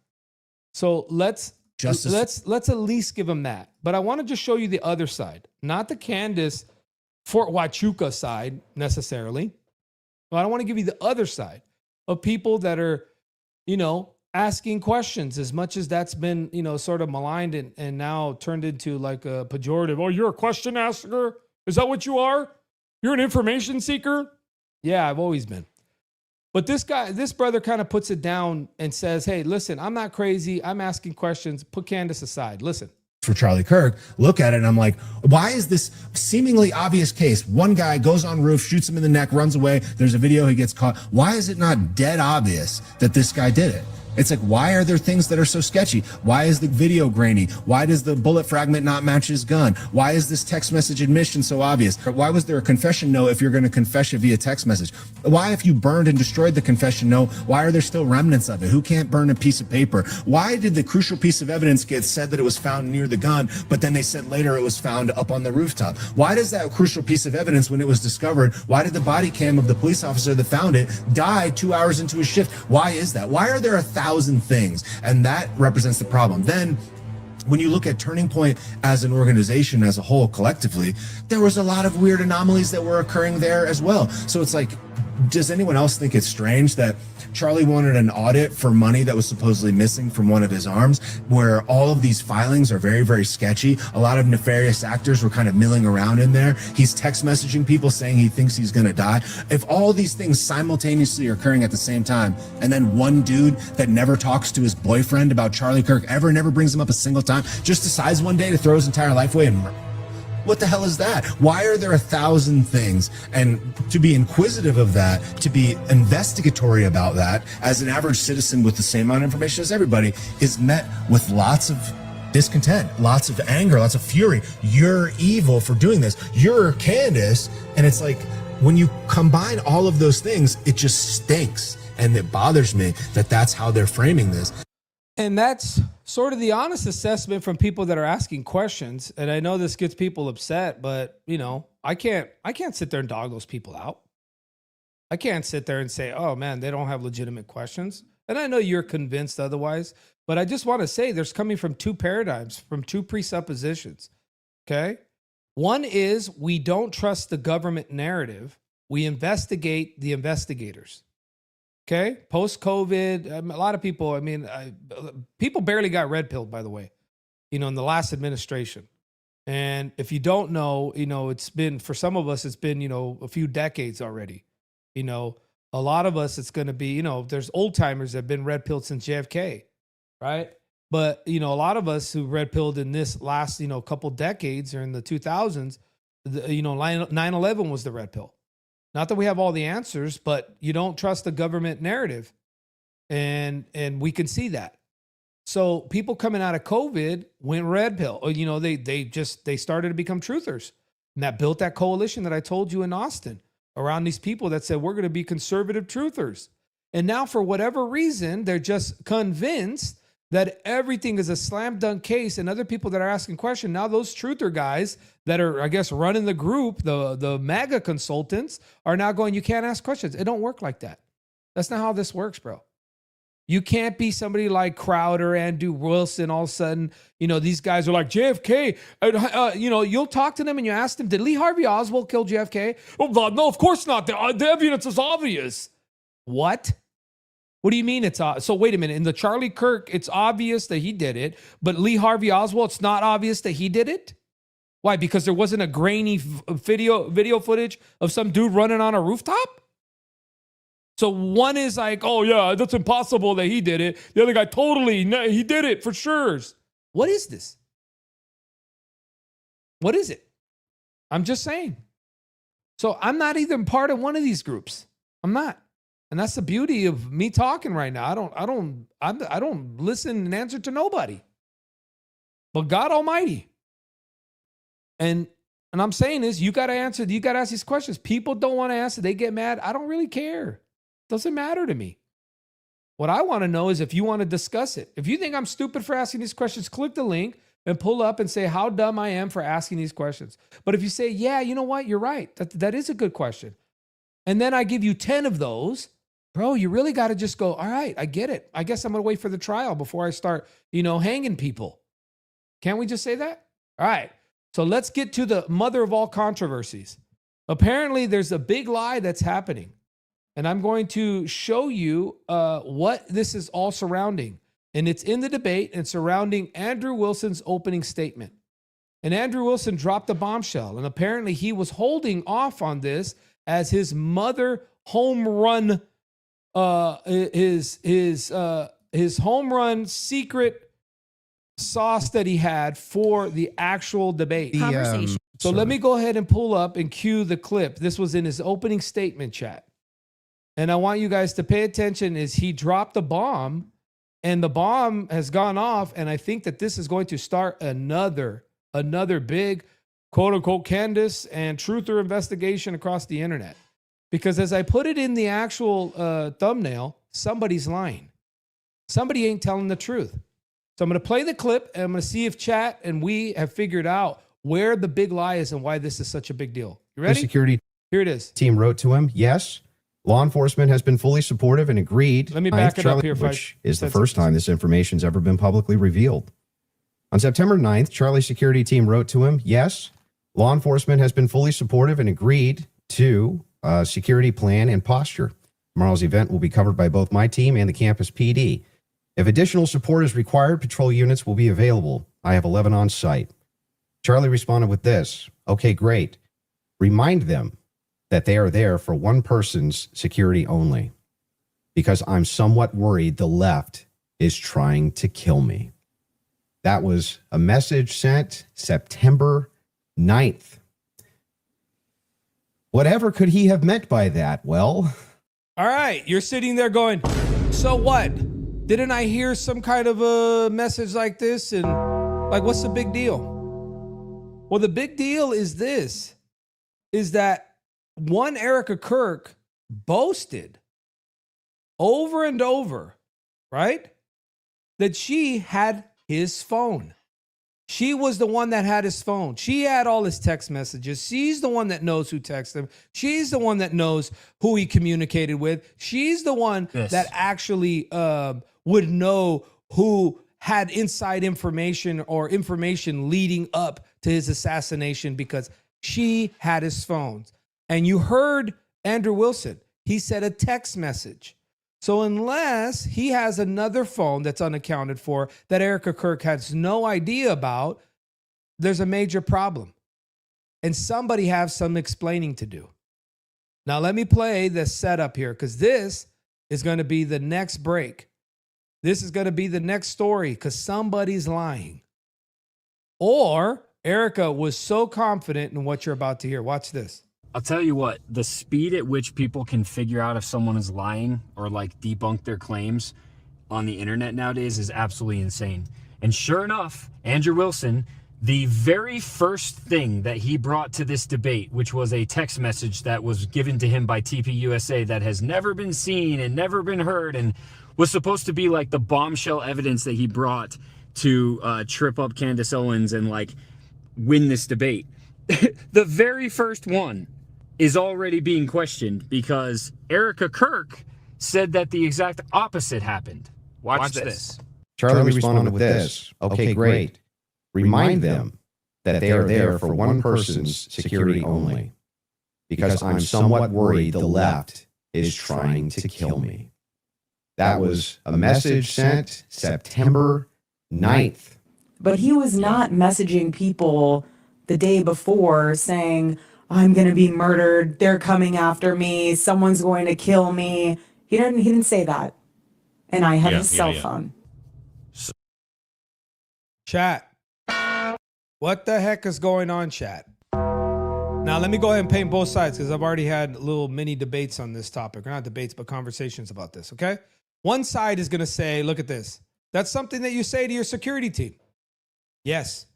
So let's at least give him that. But I want to just show you the other side, not the Candace Fort Huachuca side necessarily. But I want to give you the other side of people that are, asking questions, as much as that's been, sort of maligned and now turned into like a pejorative. Oh, you're a question asker? Is that what you are? You're an information seeker? Yeah, I've always been. But this brother kind of puts it down and says, hey, listen, I'm not crazy. I'm asking questions. Put Candace aside. Listen. For Charlie Kirk, look at it and I'm like, why is this seemingly obvious case? One guy goes on roof, shoots him in the neck, runs away. There's a video, he gets caught. Why is it not dead obvious that this guy did it? It's like, why are there things that are so sketchy? Why is the video grainy? Why does the bullet fragment not match his gun? Why is this text message admission so obvious? Why was there a confession note if you're going to confess it via text message? Why, if you burned and destroyed the confession note, why are there still remnants of it? Who can't burn a piece of paper? Why did the crucial piece of evidence get said that it was found near the gun, but then they said later it was found up on the rooftop? Why does that crucial piece of evidence, when it was discovered, why did the body cam of the police officer that found it die 2 hours into his shift? Why is that? Why are there 1,000 things? And that represents the problem. Then when you look at Turning Point as an organization as a whole, collectively, there was a lot of weird anomalies that were occurring there as well. So it's like, does anyone else think it's strange that Charlie wanted an audit for money that was supposedly missing from one of his arms, where all of these filings are very, very sketchy? A lot of nefarious actors were kind of milling around in there. He's text messaging people saying he thinks he's going to die. If all these things simultaneously are occurring at the same time, and then one dude that never talks to his boyfriend about Charlie Kirk ever, never brings him up a single time, just decides one day to throw his entire life away and what the hell is that? Why are there 1,000 things? And to be inquisitive of that, to be investigatory about that, as an average citizen with the same amount of information as everybody, is met with lots of discontent, lots of anger, lots of fury. You're evil for doing this. You're Candace. And it's like, when you combine all of those things, it just stinks. And it bothers me that that's how they're framing this. And that's sort of the honest assessment from people that are asking questions. And I know this gets people upset, but you know, I can't sit there and dog those people out. I can't sit there and say, oh man, they don't have legitimate questions. And I know you're convinced otherwise, but I just want to say there's coming from two paradigms, from two presuppositions. Okay. One is we don't trust the government narrative. We investigate the investigators. Okay. Post-COVID, a lot of people, I mean, people barely got red pilled, by the way, you know, in the last administration. And if you don't know, you know, it's been, for some of us, it's been, you know, a few decades already. You know, a lot of us, it's going to be, you know, there's old timers that have been red pilled since JFK, right? But, you know, a lot of us who red pilled in this last, you know, couple decades or in the 2000s, you know, 9/11 was the red pill. Not that we have all the answers, but you don't trust the government narrative. And we can see that. So people coming out of COVID went red pill. Or, you know, they started to become truthers. And that built that coalition that I told you in Austin around these people that said, we're going to be conservative truthers. And now for whatever reason, they're just convinced that everything is a slam dunk case, and other people that are asking questions, now those truther guys that are, I guess, running the group, the MAGA consultants, are now going, you can't ask questions. It don't work like that. That's not how this works, bro. You can't be somebody like Crowder, Andrew Wilson, all of a sudden, you know, these guys are like, JFK, you know, you'll talk to them and you ask them, did Lee Harvey Oswald kill JFK? Oh, no, of course not. The evidence is obvious. What? What do you mean it's so wait a minute, in the Charlie Kirk, it's obvious that he did it, but Lee Harvey Oswald, it's not obvious that he did it? Why? Because there wasn't a grainy video footage of some dude running on a rooftop? So one is like, oh yeah, that's impossible that he did it. The other guy, totally, no, he did it for sure. What is this? What is it? I'm just saying. So I'm not even part of one of these groups. I'm not. And that's the beauty of me talking right now. I don't listen and answer to nobody but God Almighty. And I'm saying this, you got to answer, you got to ask these questions. People don't want to answer. They get mad. I don't really care. Doesn't matter to me. What I want to know is if you want to discuss it. If you think I'm stupid for asking these questions, click the link and pull up and say how dumb I am for asking these questions. But if you say, yeah, you know what? You're right. That is a good question. And then I give you 10 of those, bro, you really got to just go, all right, I get it. I guess I'm going to wait for the trial before I start, you know, hanging people. Can't we just say that? All right. So let's get to the mother of all controversies. Apparently, there's a big lie that's happening. And I'm going to show you what this is all surrounding. And it's in the debate and surrounding Andrew Wilson's opening statement. And Andrew Wilson dropped a bombshell. And apparently he was holding off on this as his mother home run, his home run secret sauce that he had for the actual debate. So let me go ahead and pull up and cue the clip. This was in his opening statement, chat. And I want you guys to pay attention as he dropped the bomb and the bomb has gone off. And I think that this is going to start another big quote unquote Candace and truther investigation across the internet. Because as I put it in the actual thumbnail, somebody's lying. Somebody ain't telling the truth. So I'm going to play the clip and I'm going to see if chat and we have figured out where the big lie is and why this is such a big deal. You ready? The security Here it is. team wrote to him, yes, law enforcement has been fully supportive and agreed. Let me back it up here, which is the first time this information's ever been publicly revealed. On September 9th, Charlie's security team wrote to him, yes, law enforcement has been fully supportive and agreed to a security plan and posture. Tomorrow's event will be covered by both my team and the campus PD. If additional support is required, patrol units will be available. I have 11 on site. Charlie responded with this, okay, great. Remind them that they are there for one person's security only, because I'm somewhat worried the left is trying to kill me. That was a message sent September 9th. Whatever could he have meant by that? Well, all right, you're sitting there going, so what? Didn't I hear some kind of a message like this? And like, what's the big deal? Well, the big deal is this, is that one Erica Kirk boasted over and over, right? that she had his phone. She was the one that had his phone. She had all his text messages. She's the one that knows who texted him. She's the one that knows who he communicated with. She's the one that actually would know who had inside information or information leading up to his assassination because she had his phones. And you heard Andrew Wilson. He said a text message. So unless he has another phone that's unaccounted for that Erica Kirk has no idea about, there's a major problem. And somebody has some explaining to do. Now let me play the setup here because this is going to be the next break. This is going to be the next story because somebody's lying. Or Erica was so confident in what you're about to hear. Watch this. I'll tell you what, the speed at which people can figure out if someone is lying or like debunk their claims on the internet nowadays is absolutely insane. And sure enough, Andrew Wilson, the very first thing that he brought to this debate, which was a text message that was given to him by TPUSA that has never been seen and never been heard and was supposed to be like the bombshell evidence that he brought to trip up Candace Owens and like win this debate. The very first one is already being questioned because Erica Kirk said that the exact opposite happened. Watch this. Charlie responded with this. Okay, great. Remind them that they are there for one person's security only, because I'm somewhat worried the left is trying to kill me. That was a message sent September 9th. But he was not messaging people the day before saying, I'm going to be murdered. They're coming after me. Someone's going to kill me. He didn't say that. And I have his cell phone. Chat. What the heck is going on, chat? Now, let me go ahead and paint both sides because I've already had little mini debates on this topic. Or not debates, but conversations about this, okay? One side is going to say, look at this. That's something that you say to your security team. Yes.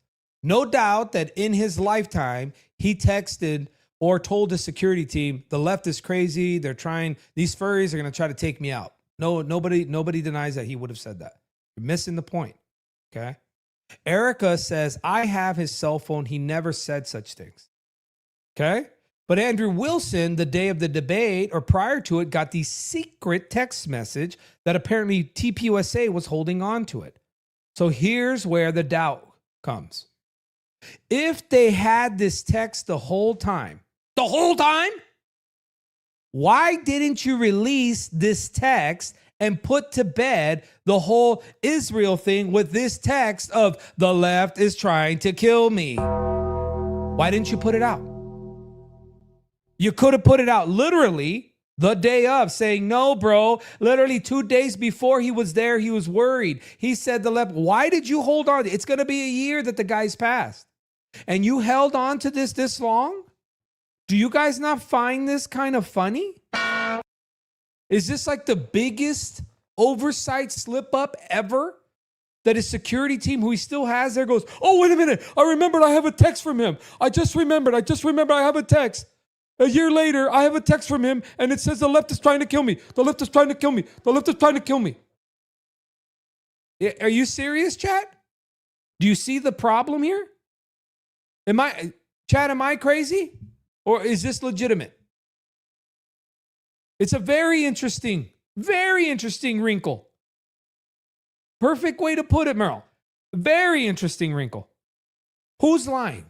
No doubt that in his lifetime, he texted or told the security team, the left is crazy. They're trying, these furries are going to try to take me out. No, nobody denies that he would have said that. You're missing the point, okay? Erica says, I have his cell phone. He never said such things, okay? But Andrew Wilson, the day of the debate or prior to it, got the secret text message that apparently TPUSA was holding on to it. So here's where the doubt comes. If they had this text the whole time, why didn't you release this text and put to bed the whole Israel thing with this text of the left is trying to kill me? Why didn't you put it out? You could have put it out literally the day of, saying, no, bro, literally 2 days before he was there, he was worried. He said the left, why did you hold on? It's going to be a year that the guy's passed. And you held on to this long? Do you guys not find this kind of funny? Is this like the biggest oversight slip up ever? That his security team, who he still has there, goes, oh, wait a minute. I remembered I have a text from him. I just remembered I have a text. A year later, I have a text from him, and it says the left is trying to kill me. The left is trying to kill me. The left is trying to kill me. Are you serious, chat? Do you see the problem here? Am I crazy? Or is this legitimate? It's a very interesting wrinkle. Perfect way to put it, Merle. Very interesting wrinkle. Who's lying?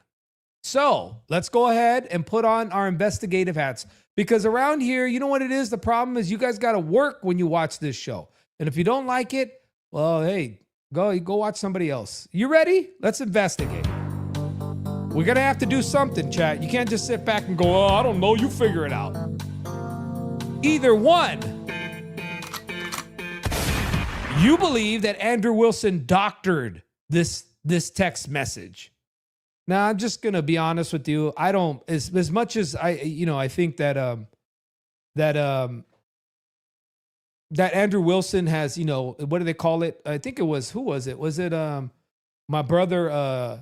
So let's go ahead and put on our investigative hats, because around here, you know what it is? The problem is you guys got to work when you watch this show. And if you don't like it, well, hey, go watch somebody else. You ready? Let's investigate. We're going to have to do something, chat. You can't just sit back and go, oh, I don't know. You figure it out. Either one, you believe that Andrew Wilson doctored this text message. Now, I'm just going to be honest with you. I don't, as much as I think that Andrew Wilson has, what do they call it? I think it was, who was it? Was it my brother,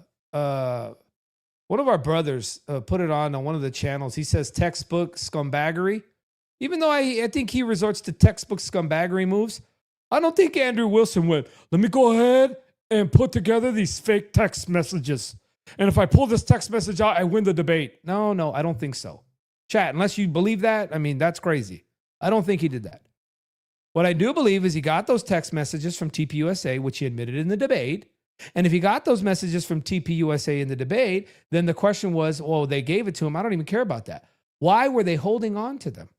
one of our brothers put it on one of the channels. He says textbook scumbaggery. Even though I think he resorts to textbook scumbaggery moves, I don't think Andrew Wilson went, let me go ahead and put together these fake text messages. And if I pull this text message out, I win the debate. No, I don't think so. Chat, unless you believe that, I mean, that's crazy. I don't think he did that. What I do believe is he got those text messages from TPUSA, which he admitted in the debate. And if he got those messages from TPUSA in the debate, then the question was, well, they gave it to him. I don't even care about that. Why were they holding on to them?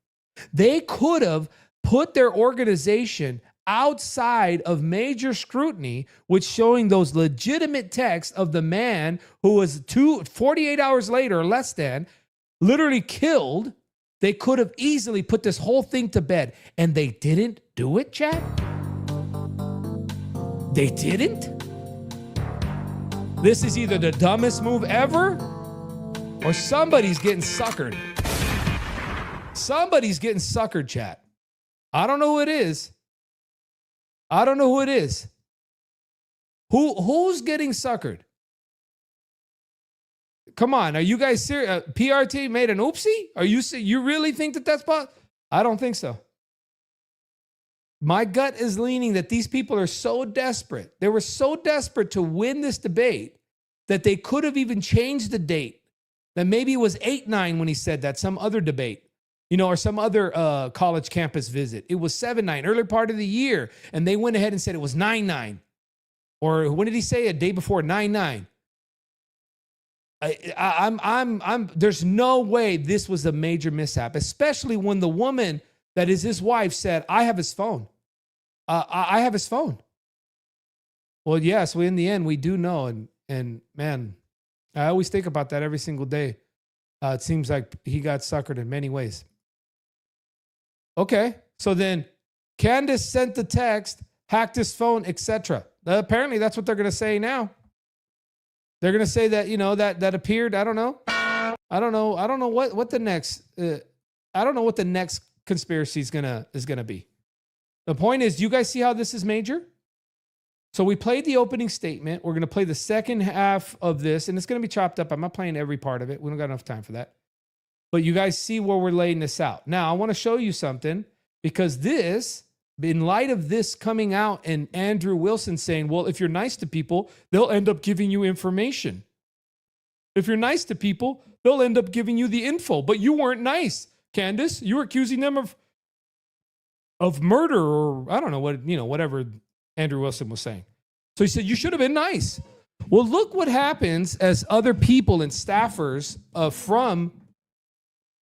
They could have put their organization outside of major scrutiny, with showing those legitimate texts of the man who was 48 hours later, or less than, literally killed. They could have easily put this whole thing to bed, and they didn't do it, Chad. They didn't. This is either the dumbest move ever, or somebody's getting suckered. Somebody's getting suckered, chat. I don't know who it is. I don't know who it is. Who's getting suckered? Come on, are you guys serious? PRT made an oopsie? Are you really think that that's possible? I don't think so. My gut is leaning that these people are so desperate. They were so desperate to win this debate that they could have even changed the date. That maybe it was 8-9 when he said that, some other debate, or some other college campus visit. It was 7-9, early part of the year, and they went ahead and said it was 9-9. Or when did he say? A day before, 9-9. There's no way this was a major mishap, especially when the woman that is his wife said, I have his phone. I have his phone. Well, yes, in the end, we do know. And man, I always think about that every single day. It seems like he got suckered in many ways. Okay, so then Candace sent the text, hacked his phone, etc. Apparently, that's what they're going to say now. They're going to say that, that appeared. I don't know. I don't know what the next. I don't know what the next conspiracy is gonna be. The point is, you guys see how this is major? So we played the opening statement. We're going to play the second half of this, and it's going to be chopped up. I'm not playing every part of it. We don't got enough time for that. But you guys see where we're laying this out. Now, I want to show you something, because this, in light of this coming out and Andrew Wilson saying, well, if you're nice to people, they'll end up giving you information. If you're nice to people, they'll end up giving you the info. But you weren't nice, Candace. You were accusing them of murder, or I don't know what, whatever Andrew Wilson was saying. So he said, you should have been nice. Well, look what happens as other people and staffers from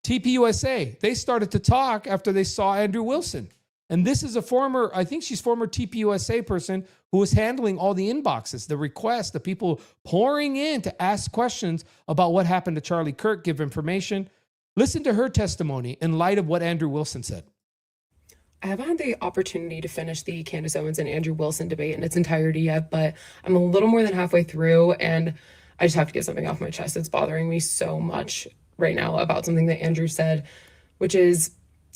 TPUSA, they started to talk after they saw Andrew Wilson. And this is I think she's former TPUSA person who was handling all the inboxes, the requests, the people pouring in to ask questions about what happened to Charlie Kirk, give information. Listen to her testimony in light of what Andrew Wilson said. I haven't had the opportunity to finish the Candace Owens and Andrew Wilson debate in its entirety yet, but I'm a little more than halfway through, and I just have to get something off my chest. It's bothering me so much right now about something that Andrew said, which is,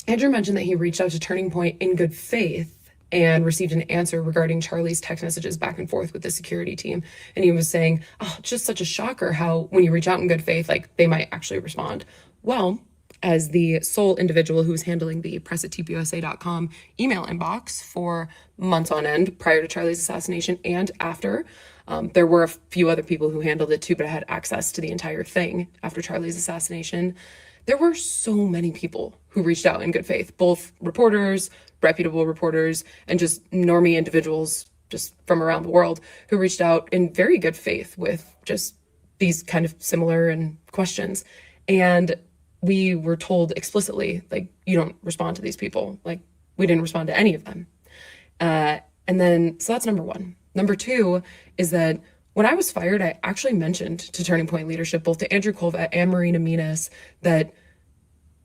Andrew mentioned that he reached out to Turning Point in good faith and received an answer regarding Charlie's text messages back and forth with the security team. And he was saying, oh, it's just such a shocker how when you reach out in good faith, they might actually respond. Well, as the sole individual who was handling the press@tpusa.com email inbox for months on end prior to Charlie's assassination and after, there were a few other people who handled it too, but I had access to the entire thing after Charlie's assassination. There were so many people who reached out in good faith, both reporters, reputable reporters, and just normie individuals just from around the world who reached out in very good faith with just these kind of similar and questions. And we were told explicitly, you don't respond to these people. We didn't respond to any of them. So that's number one. Number two is that when I was fired, I actually mentioned to Turning Point leadership, both to Andrew Colvett and Marina Minas, that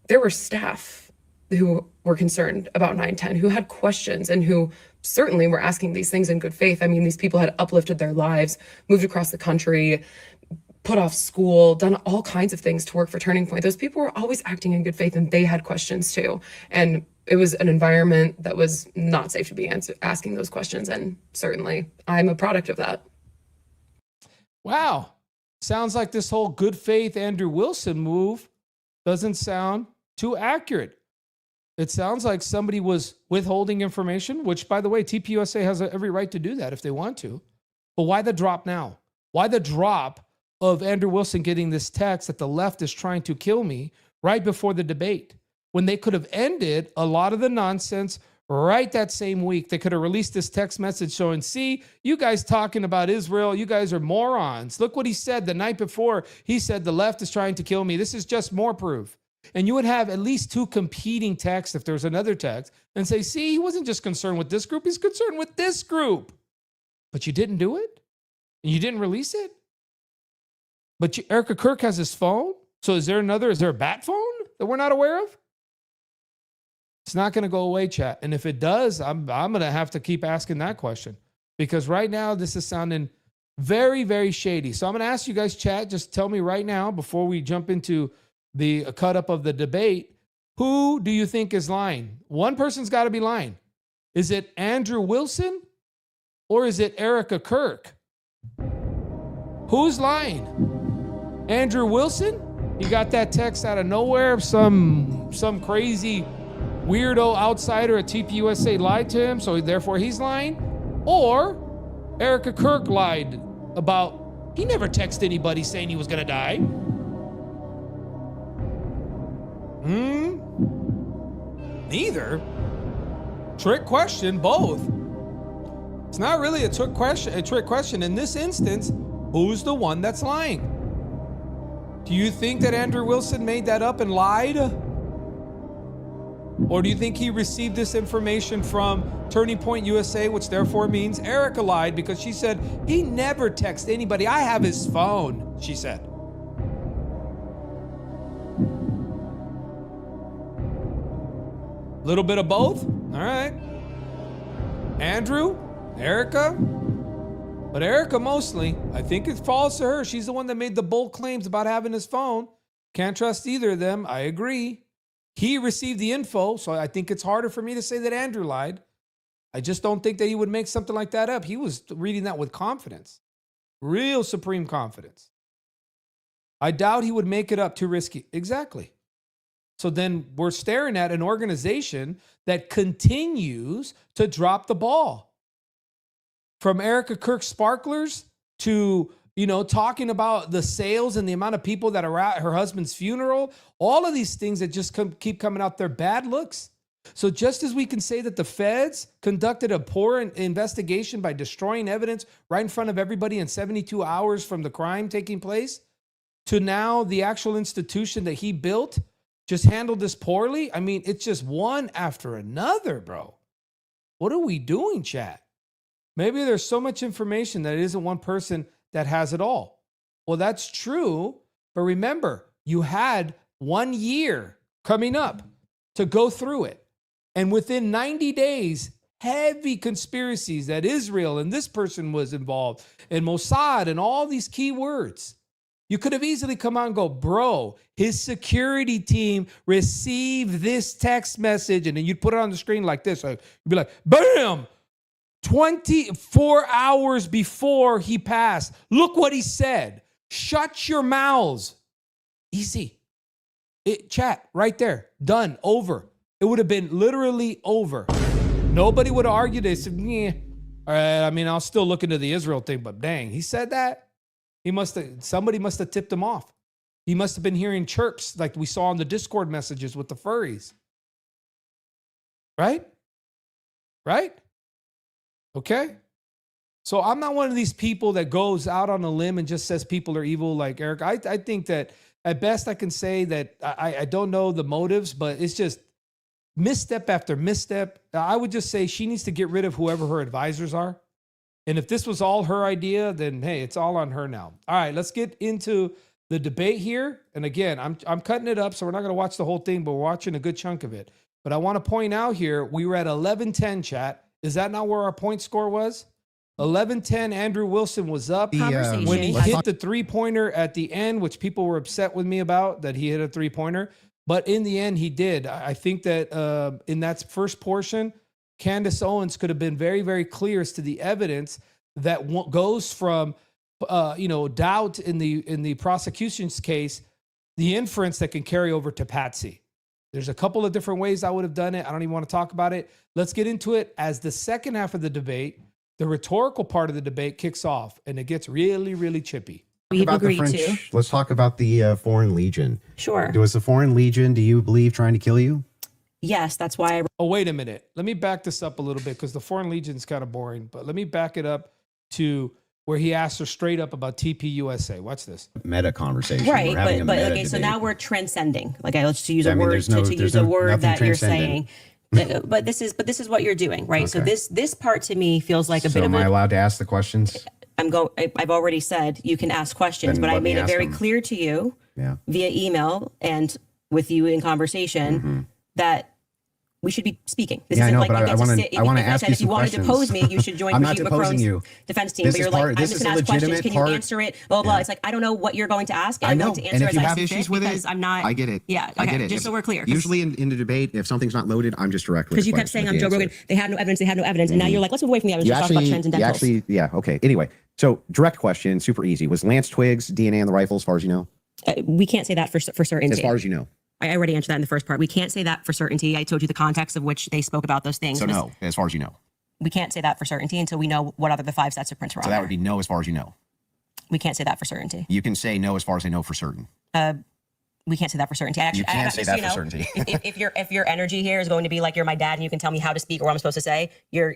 there were staff who were concerned about 9/10, who had questions and who certainly were asking these things in good faith. I mean, these people had uplifted their lives, moved across the country, put off school, done all kinds of things to work for Turning Point. Those people were always acting in good faith, and they had questions too. And it was an environment that was not safe to be asking those questions. And certainly I'm a product of that. Wow. Sounds like this whole good faith Andrew Wilson move doesn't sound too accurate. It sounds like somebody was withholding information, which, by the way, TPUSA has every right to do that if they want to. But why the drop now? Why the drop of Andrew Wilson getting this text that the left is trying to kill me right before the debate, when they could have ended a lot of the nonsense right that same week? They could have released this text message showing, see, you guys talking about Israel, you guys are morons. Look what he said the night before. He said the left is trying to kill me. This is just more proof. And you would have at least two competing texts if there's another text and say, see, he wasn't just concerned with this group, he's concerned with this group. But you didn't do it? And you didn't release it? But Erica Kirk has his phone? So is there a bat phone that we're not aware of? It's not going to go away, chat. And if it does, I'm going to have to keep asking that question. Because right now, this is sounding very, very shady. So I'm going to ask you guys, chat, just tell me right now, before we jump into the cut up of the debate, who do you think is lying? One person's got to be lying. Is it Andrew Wilson or is it Erica Kirk? Who's lying? Andrew Wilson? He got that text out of nowhere. Some crazy weirdo outsider at TPUSA lied to him, so therefore he's lying. Or Erica Kirk lied about, he never texted anybody saying he was going to die. Neither. Trick question, both. It's not really a trick question. In this instance, who's the one that's lying? Do you think that Andrew Wilson made that up and lied? Or do you think he received this information from Turning Point USA, which therefore means Erica lied because she said he never texted anybody. I have his phone, she said. Little bit of both? All right. Andrew, Erica, but Erica mostly. I think it falls to her. She's the one that made the bold claims about having his phone. Can't trust either of them. I agree. He received the info, so I think it's harder for me to say that Andrew lied. I just don't think that he would make something like that up. He was reading that with confidence, real supreme confidence. I doubt he would make it up. Too risky. Exactly. So then we're staring at an organization that continues to drop the ball. From Erica Kirk sparklers to, talking about the sales and the amount of people that are at her husband's funeral, all of these things that just keep coming out, they're bad looks. So just as we can say that the feds conducted a poor investigation by destroying evidence right in front of everybody in 72 hours from the crime taking place, to now the actual institution that he built just handled this poorly. I mean, it's just one after another, bro. What are we doing, chat? Maybe there's so much information that it isn't one person that has it all. Well, that's true. But remember, you had 1 year coming up to go through it. And within 90 days, heavy conspiracies that Israel and this person was involved, and Mossad and all these key words. You could have easily come out and go, bro, his security team received this text message. And then you'd put it on the screen like this. You'd be like, bam, 24 hours before he passed. Look what he said. Shut your mouths. Easy. Chat, right there. Done. Over. It would have been literally over. Nobody would have argued this. Yeah. All right, I mean, I'll still look into the Israel thing, but dang, he said that? Somebody must have tipped him off. He must have been hearing chirps like we saw in the Discord messages with the furries. Right? Okay. So I'm not one of these people that goes out on a limb and just says people are evil like Eric. I think that at best I can say that I don't know the motives, but it's just misstep after misstep. I would just say she needs to get rid of whoever her advisors are. And if this was all her idea, then hey, it's all on her now. All right, let's get into the debate here. And again, I'm cutting it up, so we're not going to watch the whole thing, but we're watching a good chunk of it. But I want to point out here, we were at 11-10, chat. Is that not where our point score was? 11-10, Andrew Wilson was up. When he hit the three-pointer at the end, which people were upset with me about, that he hit a three-pointer. But in the end, he did. I think that in that first portion, Candace Owens could have been very, very clear as to the evidence that goes from, doubt in the prosecution's case, the inference that can carry over to Patsy. There's a couple of different ways I would have done it. I don't even want to talk about it. Let's get into it as the second half of the debate, the rhetorical part of the debate kicks off and it gets really, really chippy. Let's talk about the Foreign Legion. Sure. Was the Foreign Legion, do you believe, trying to kill you? Yes, that's why I. Oh, wait a minute. Let me back this up a little bit because the Foreign Legion is kind of boring, but let me back it up to where he asked her straight up about TPUSA. Watch this. Meta conversation. Right, We're having a but meta okay, so debate. now we're transcending. Like, let's use I a mean, word there's no- to there's use a no- word nothing that you're transcendent. saying. But this is what you're doing, right? So Okay. this part to me feels like a So bit of am I a. allowed to ask the questions? I've already said you can ask questions, Then but I let me made it ask very them. clear to you Yeah. via email and with you in conversation Mm-hmm. that we should be speaking. This Yeah, I isn't know, like but you I get to wanna- sit. I wanna like ask said, you if you some wanted to questions. depose me, you should join I'm not Brigitte deposing Macron's you. defense team. This But is you're part- like, I'm this just is a going to ask questions. legitimate Can part- you answer it? Blah, blah, Yeah. blah. It's like, I don't know what you're going to ask. And I I'm know, going to and answer if as you I have see issues fit with because it, I'm not. I get it. Yeah, I okay, get it. just so we're clear. Usually in the debate, if something's not loaded, I'm just direct with Because the you kept question saying at I'm the Joe answer. Rogan. They had no evidence. And now you're like, let's move away from the evidence. Let's talk about trends and dentals. Yeah, okay. Anyway, so direct question, super easy. Was Lance Twiggs DNA on the rifle as far as you know? We can't say that for certainty. As far as you know. I already answered that in the first part. We can't say that for certainty. I told you the context of which they spoke about those things. So no, as far as you know. We can't say that for certainty until we know what other the 5 sets of prints were So on that there. would be no as far as you know. We can't say that for certainty. You can say no as far as I know for certain. We can't say that for certainty. Actually, You can't say just so that for certainty. if your energy here is going to be like you're my dad and you can tell me how to speak or what I'm supposed to say, you're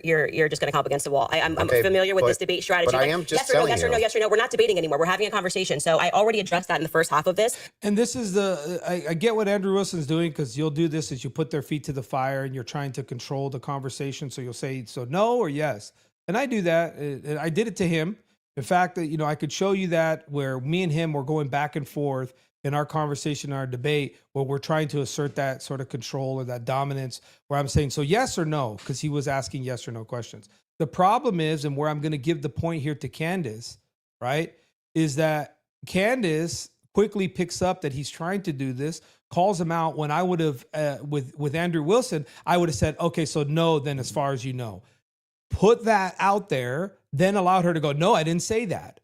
just going to come up against the wall. I'm Okay, familiar with but- this debate strategy. but I Like, am just yes or no, telling yes or no, you. yes or no. We're not debating anymore. We're having a conversation. So I already addressed that in the first half of this. And this is I get what Andrew Wilson's doing because you'll do this as you put their feet to the fire and you're trying to control the conversation. So you'll say, so no or yes. And I do that. And I did it to him. In fact, I could show you that where me and him were going back and forth in our conversation, our debate, where we're trying to assert that sort of control or that dominance, where I'm saying, so yes or no, because he was asking yes or no questions. The problem is, and where I'm going to give the point here to Candace, right, is that Candace quickly picks up that he's trying to do this, calls him out when I would have, with Andrew Wilson, I would have said, okay, so no, then as far as you know. Put that out there, then allowed her to go, no, I didn't say that.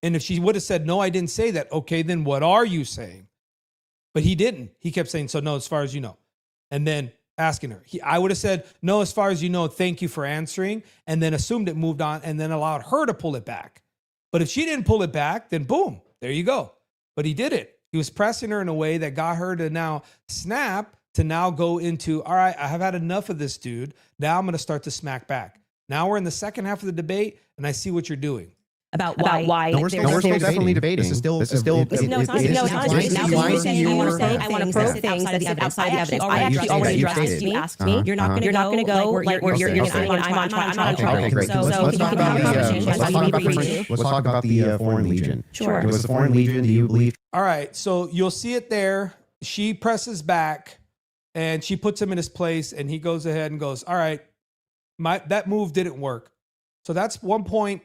And if she would have said, no, I didn't say that, okay, then what are you saying? But he didn't. He kept saying, so no, as far as you know. And then asking her. I would have said, no, as far as you know, thank you for answering, and then assumed it moved on and then allowed her to pull it back. But if she didn't pull it back, then boom, there you go. But he did it. He was pressing her in a way that got her to now snap, to now go into, all right, I have had enough of this dude. Now I'm going to start to smack back. Now we're in the second half of the debate, and I see what you're doing. About why No, we're still definitely debating. This is still. No, it's not. No, it's not. Now you're saying I want to probe things that sit outside the evidence. I actually already addressed this. You asked me. You're not going to go. Like you're saying I'm on trial. Okay, great. So Let's you talk can have a conversation. let's talk about the Foreign Legion. Sure. Was the Foreign Legion, do you believe? All right, so you'll see it there. She presses back, and she puts him in his place, and he goes ahead and goes, all right, that move didn't work. So that's 1 point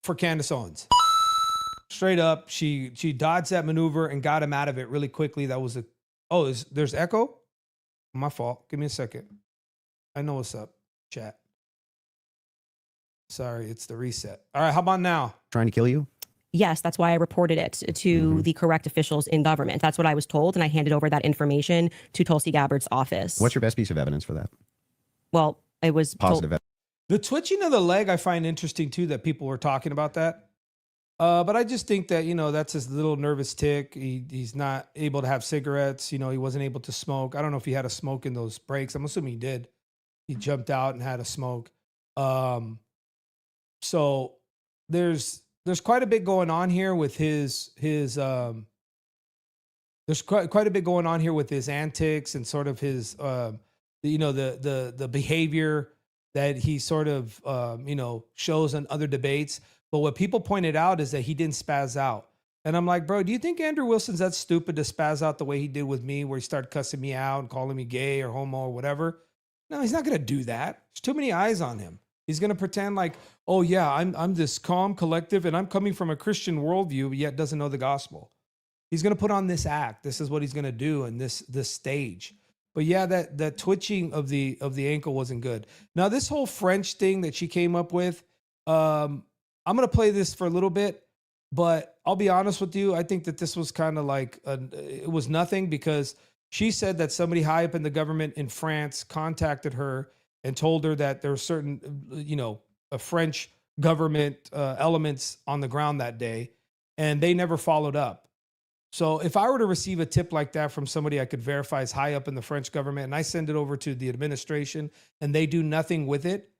for Candace Owens. Straight up, she dodged that maneuver and got him out of it really quickly. That was there's echo? My fault. Give me a second. I know what's up, chat. Sorry, it's the reset. All right, how about now? Trying to kill you? Yes, that's why I reported it to the correct officials in government. That's what I was told, and I handed over that information to Tulsi Gabbard's office. What's your best piece of evidence for that? Well, it was Positive evidence. The twitching of the leg I find interesting too, that people were talking about that. But I just think that, that's his little nervous tick. He's not able to have cigarettes. He wasn't able to smoke. I don't know if he had a smoke in those breaks. I'm assuming he did. He jumped out and had a smoke. So there's quite a bit going on here with his there's quite a bit going on here with his antics and sort of his the behavior that he sort of shows in other debates. But what people pointed out is that he didn't spaz out. And I'm like, bro, do you think Andrew Wilson's that stupid to spaz out the way he did with me, where he started cussing me out and calling me gay or homo or whatever? No, he's not going to do that. There's too many eyes on him. He's going to pretend like, oh yeah, I'm this calm, collective, and I'm coming from a Christian worldview, yet doesn't know the gospel. He's going to put on this act. This is what he's going to do in this stage. But yeah, that twitching of the ankle wasn't good. Now this whole French thing that she came up with, I'm going to play this for a little bit, but I'll be honest with you. I think that this was kind of like, it was nothing, because She said that somebody high up in the government in France contacted her and told her that there were certain, French government elements on the ground that day, and they never followed up. So if I were to receive a tip like that from somebody I could verify is high up in the French government, and I send it over to the administration and they do nothing with it,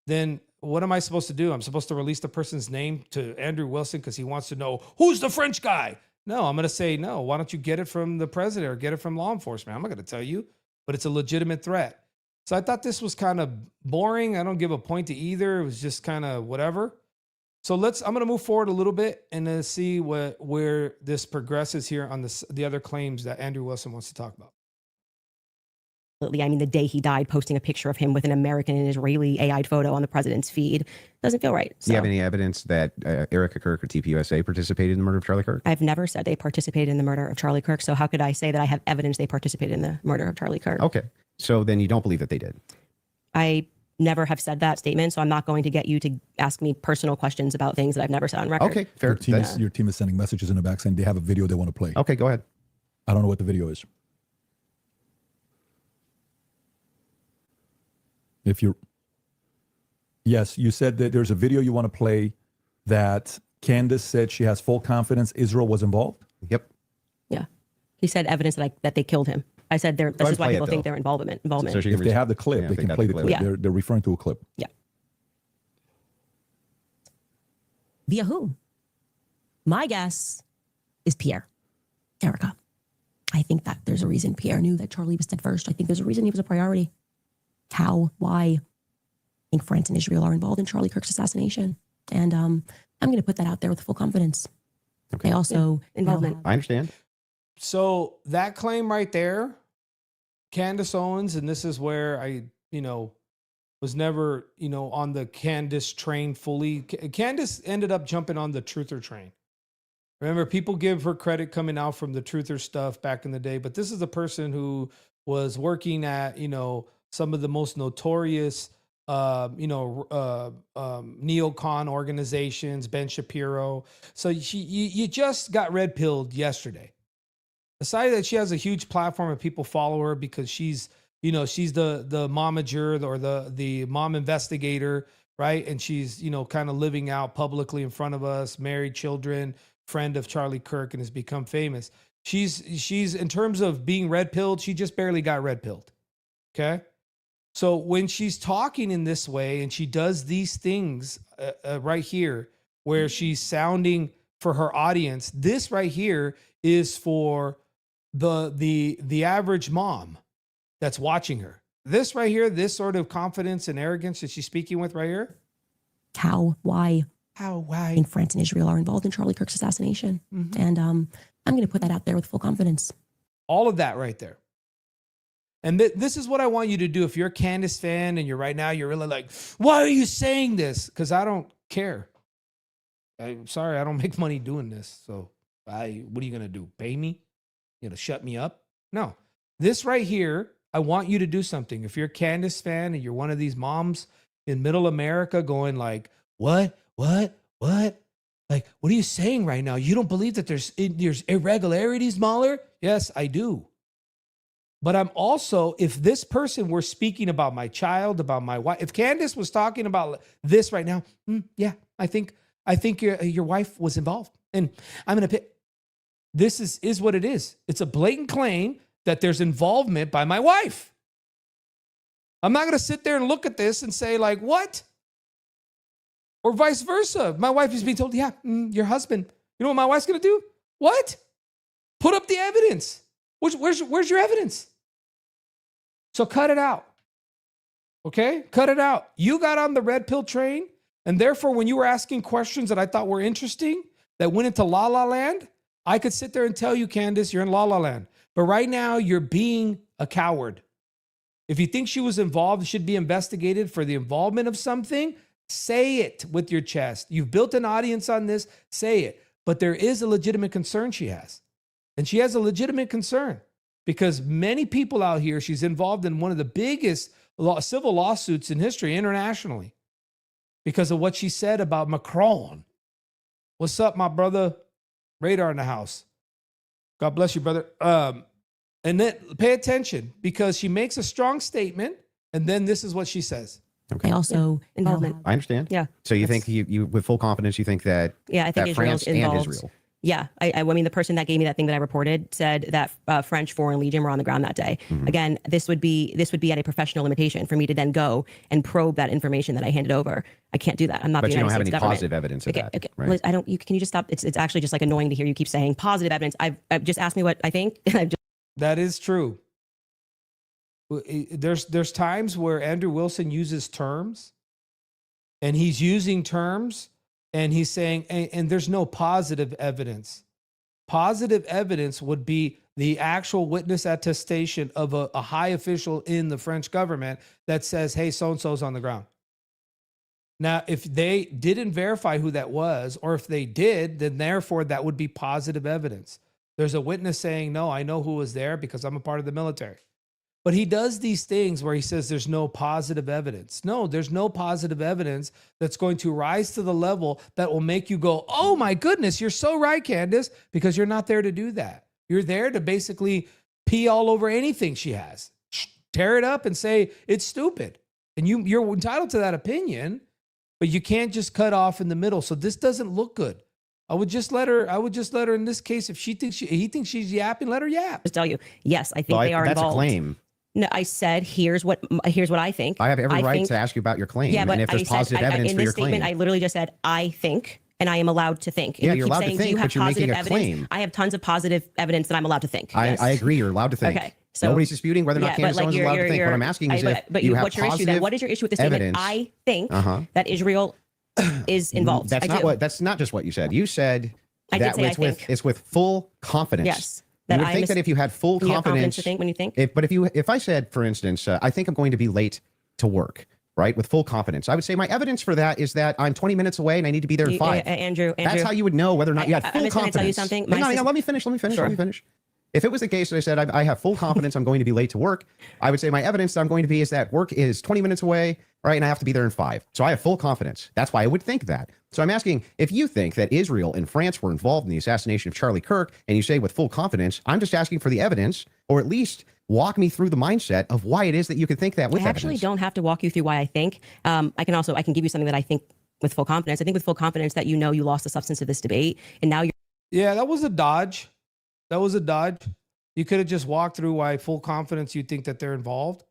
then what am I supposed to do? I'm supposed to release the person's name to Andrew Wilson because he wants to know who's the French guy. No, I'm going to say, no, why don't you get it from the president or get it from law enforcement? I'm not going to tell you, but it's a legitimate threat. So I thought this was kind of boring. I don't give a point to either. It was just kind of whatever. So I'm going to move forward a little bit and then see where this progresses here on the other claims that Andrew Wilson wants to talk about. I mean, the day he died, posting a picture of him with an American and Israeli AI'd photo on the president's feed doesn't feel right. Do you have any evidence that Erica Kirk or TPUSA participated in the murder of Charlie Kirk? I've never said they participated in the murder of Charlie Kirk. So how could I say that I have evidence they participated in the murder of Charlie Kirk? Okay. So then you don't believe that they did? I never have said that statement, so I'm not going to get you to ask me personal questions about things that I've never said on record. Okay, fair. Your team is sending messages in the back saying they have a video they want to play. Okay, go ahead. I don't know what the video is. Yes, you said that there's a video you want to play that Candace said she has full confidence Israel was involved? Yep. Yeah. He said evidence that they killed him. I said this is why people think they're involvement. So if they have the clip, they can play the clip. Yeah. They're referring to a clip. Yeah. Via who? My guess is Pierre. Erica. I think that there's a reason Pierre knew that Charlie was dead first. I think there's a reason he was a priority. How? Why? I think France and Israel are involved in Charlie Kirk's assassination. And I'm going to put that out there with full confidence. Okay. They also involvement. I understand. So that claim right there, Candace Owens, and this is where I, was never, on the Candace train fully. Candace ended up jumping on the truther train. Remember, people give her credit coming out from the truther stuff back in the day, but this is the person who was working at, some of the most notorious, neocon organizations, Ben Shapiro. So you just got red pilled yesterday. Aside that she has a huge platform and people follow her because she's the momager or the mom investigator, right? And she's, kind of living out publicly in front of us, married, children, friend of Charlie Kirk, and has become famous. She's in terms of being red pilled, she just barely got red pilled. Okay. So when she's talking in this way and she does these things right here, where she's sounding for her audience, this right here is for the average mom that's watching her. This right here, this sort of confidence and arrogance that she's speaking with right here. How? Why? Why? I think France and Israel are involved in Charlie Kirk's assassination. Mm-hmm. And I'm going to put that out there with full confidence. All of that right there. And this is what I want you to do. If you're a Candace fan and you're really like, why are you saying this? Because I don't care. I'm sorry, I don't make money doing this. So what are you going to do? Pay me? You know, shut me up? No. This right here, I want you to do something. If you're a Candace fan and you're one of these moms in middle America going like, what? Like, what are you saying right now? You don't believe that there's irregularities, Mauler? Yes, I do. But I'm also, if this person were speaking about my child, about my wife, if Candace was talking about this right now, yeah, I think your wife was involved. And I'm going to pick, this is what it is. It's a blatant claim that there's involvement by my wife. I'm not going to sit there and look at this and say like, what? Or vice versa. My wife is being told, yeah, your husband. You know what my wife's going to do? What? Put up the evidence. Where's your evidence? So cut it out. Okay? Cut it out. You got on the red pill train, and therefore when you were asking questions that I thought were interesting, that went into la la land, I could sit there and tell you, Candace, you're in la la land. But right now, you're being a coward. If you think she was involved, should be investigated for the involvement of something, say it with your chest. You've built an audience on this, say it. But there is a legitimate concern she has. And she has a legitimate concern because many people out here, she's involved in one of the biggest civil lawsuits in history internationally because of what she said about Macron. What's up, my brother? Radar in the house. God bless you, brother. And then pay attention because she makes a strong statement and then this is what she says. I also involvement. I understand. Yeah. So you think you with full confidence, you think that Yeah, I think that Israel's France involved. and Israel. Yeah, I mean, the person that gave me that thing that I reported said that French Foreign Legion were on the ground that day. Again, this would be at a professional limitation for me to then go and probe that information that I handed over. I can't do that. I'm not. But the you don't United have States any government. positive evidence of that, Okay. right? Liz, I don't. Can you just stop? It's actually just like annoying to hear you keep saying positive evidence. I've just asked me what I think. That is true. There's times where Andrew Wilson uses terms, and he's using terms, and he's saying, and there's no positive evidence. Positive evidence would be the actual witness attestation of a high official in the French government that says, hey, so-and-so's on the ground. Now, if they didn't verify who that was, or if they did, then therefore that would be positive evidence. There's a witness saying, no, I know who was there because I'm a part of the military. But he does these things where he says there's no positive evidence. No, there's no positive evidence that's going to rise to the level that will make you go, oh my goodness, you're so right, Candace, because you're not there to do that. You're there to basically pee all over anything she has, tear it up and say it's stupid. And you're entitled to that opinion, but you can't just cut off in the middle. So this doesn't look good. I would just let her in this case, if he thinks she's yapping, let her yap. Just tell you, yes, I think they are that's involved. a claim. No, I said, here's what I think. I have every right think, to ask you about your claim. Yeah, but and if there's positive evidence in for this your statement, claim. I literally just said, I think, and I am allowed to think. And Yeah, you you're keep allowed to saying, think, do you have but you're making positive a evidence? claim. I have tons of positive evidence that I'm allowed to think. Yes. I agree. You're allowed to think. Okay. So, nobody's disputing whether or not Candace Owens is allowed to think. What I'm asking is but you have what's your issue then? What is your issue with the statement? evidence. I think that Israel is involved. That's not just what you said. You said I did that say it's with full confidence. Yes. You would think that if you had full you have confidence confidence to think when you think. If I said, for instance, I think I'm going to be late to work, right, with full confidence, I would say my evidence for that is that I'm 20 minutes away and I need to be there in 5. Andrew, that's how you would know whether or not you had full I'm just confidence. Tell you something. Hang on, let me finish. Sure. If it was the case that I said I have full confidence I'm going to be late to work, I would say my evidence that I'm going to be is that work is 20 minutes away, right, and I have to be there in 5. So I have full confidence. That's why I would think that. So I'm asking, if you think that Israel and France were involved in the assassination of Charlie Kirk, and you say with full confidence, I'm just asking for the evidence, or at least walk me through the mindset of why it is that you could think that with I actually evidence. don't have to walk you through why I think. I can give you something that I think with full confidence. I think with full confidence that you lost the substance of this debate, and now you're. Yeah, that was a dodge. You could have just walked through why full confidence you think that they're involved.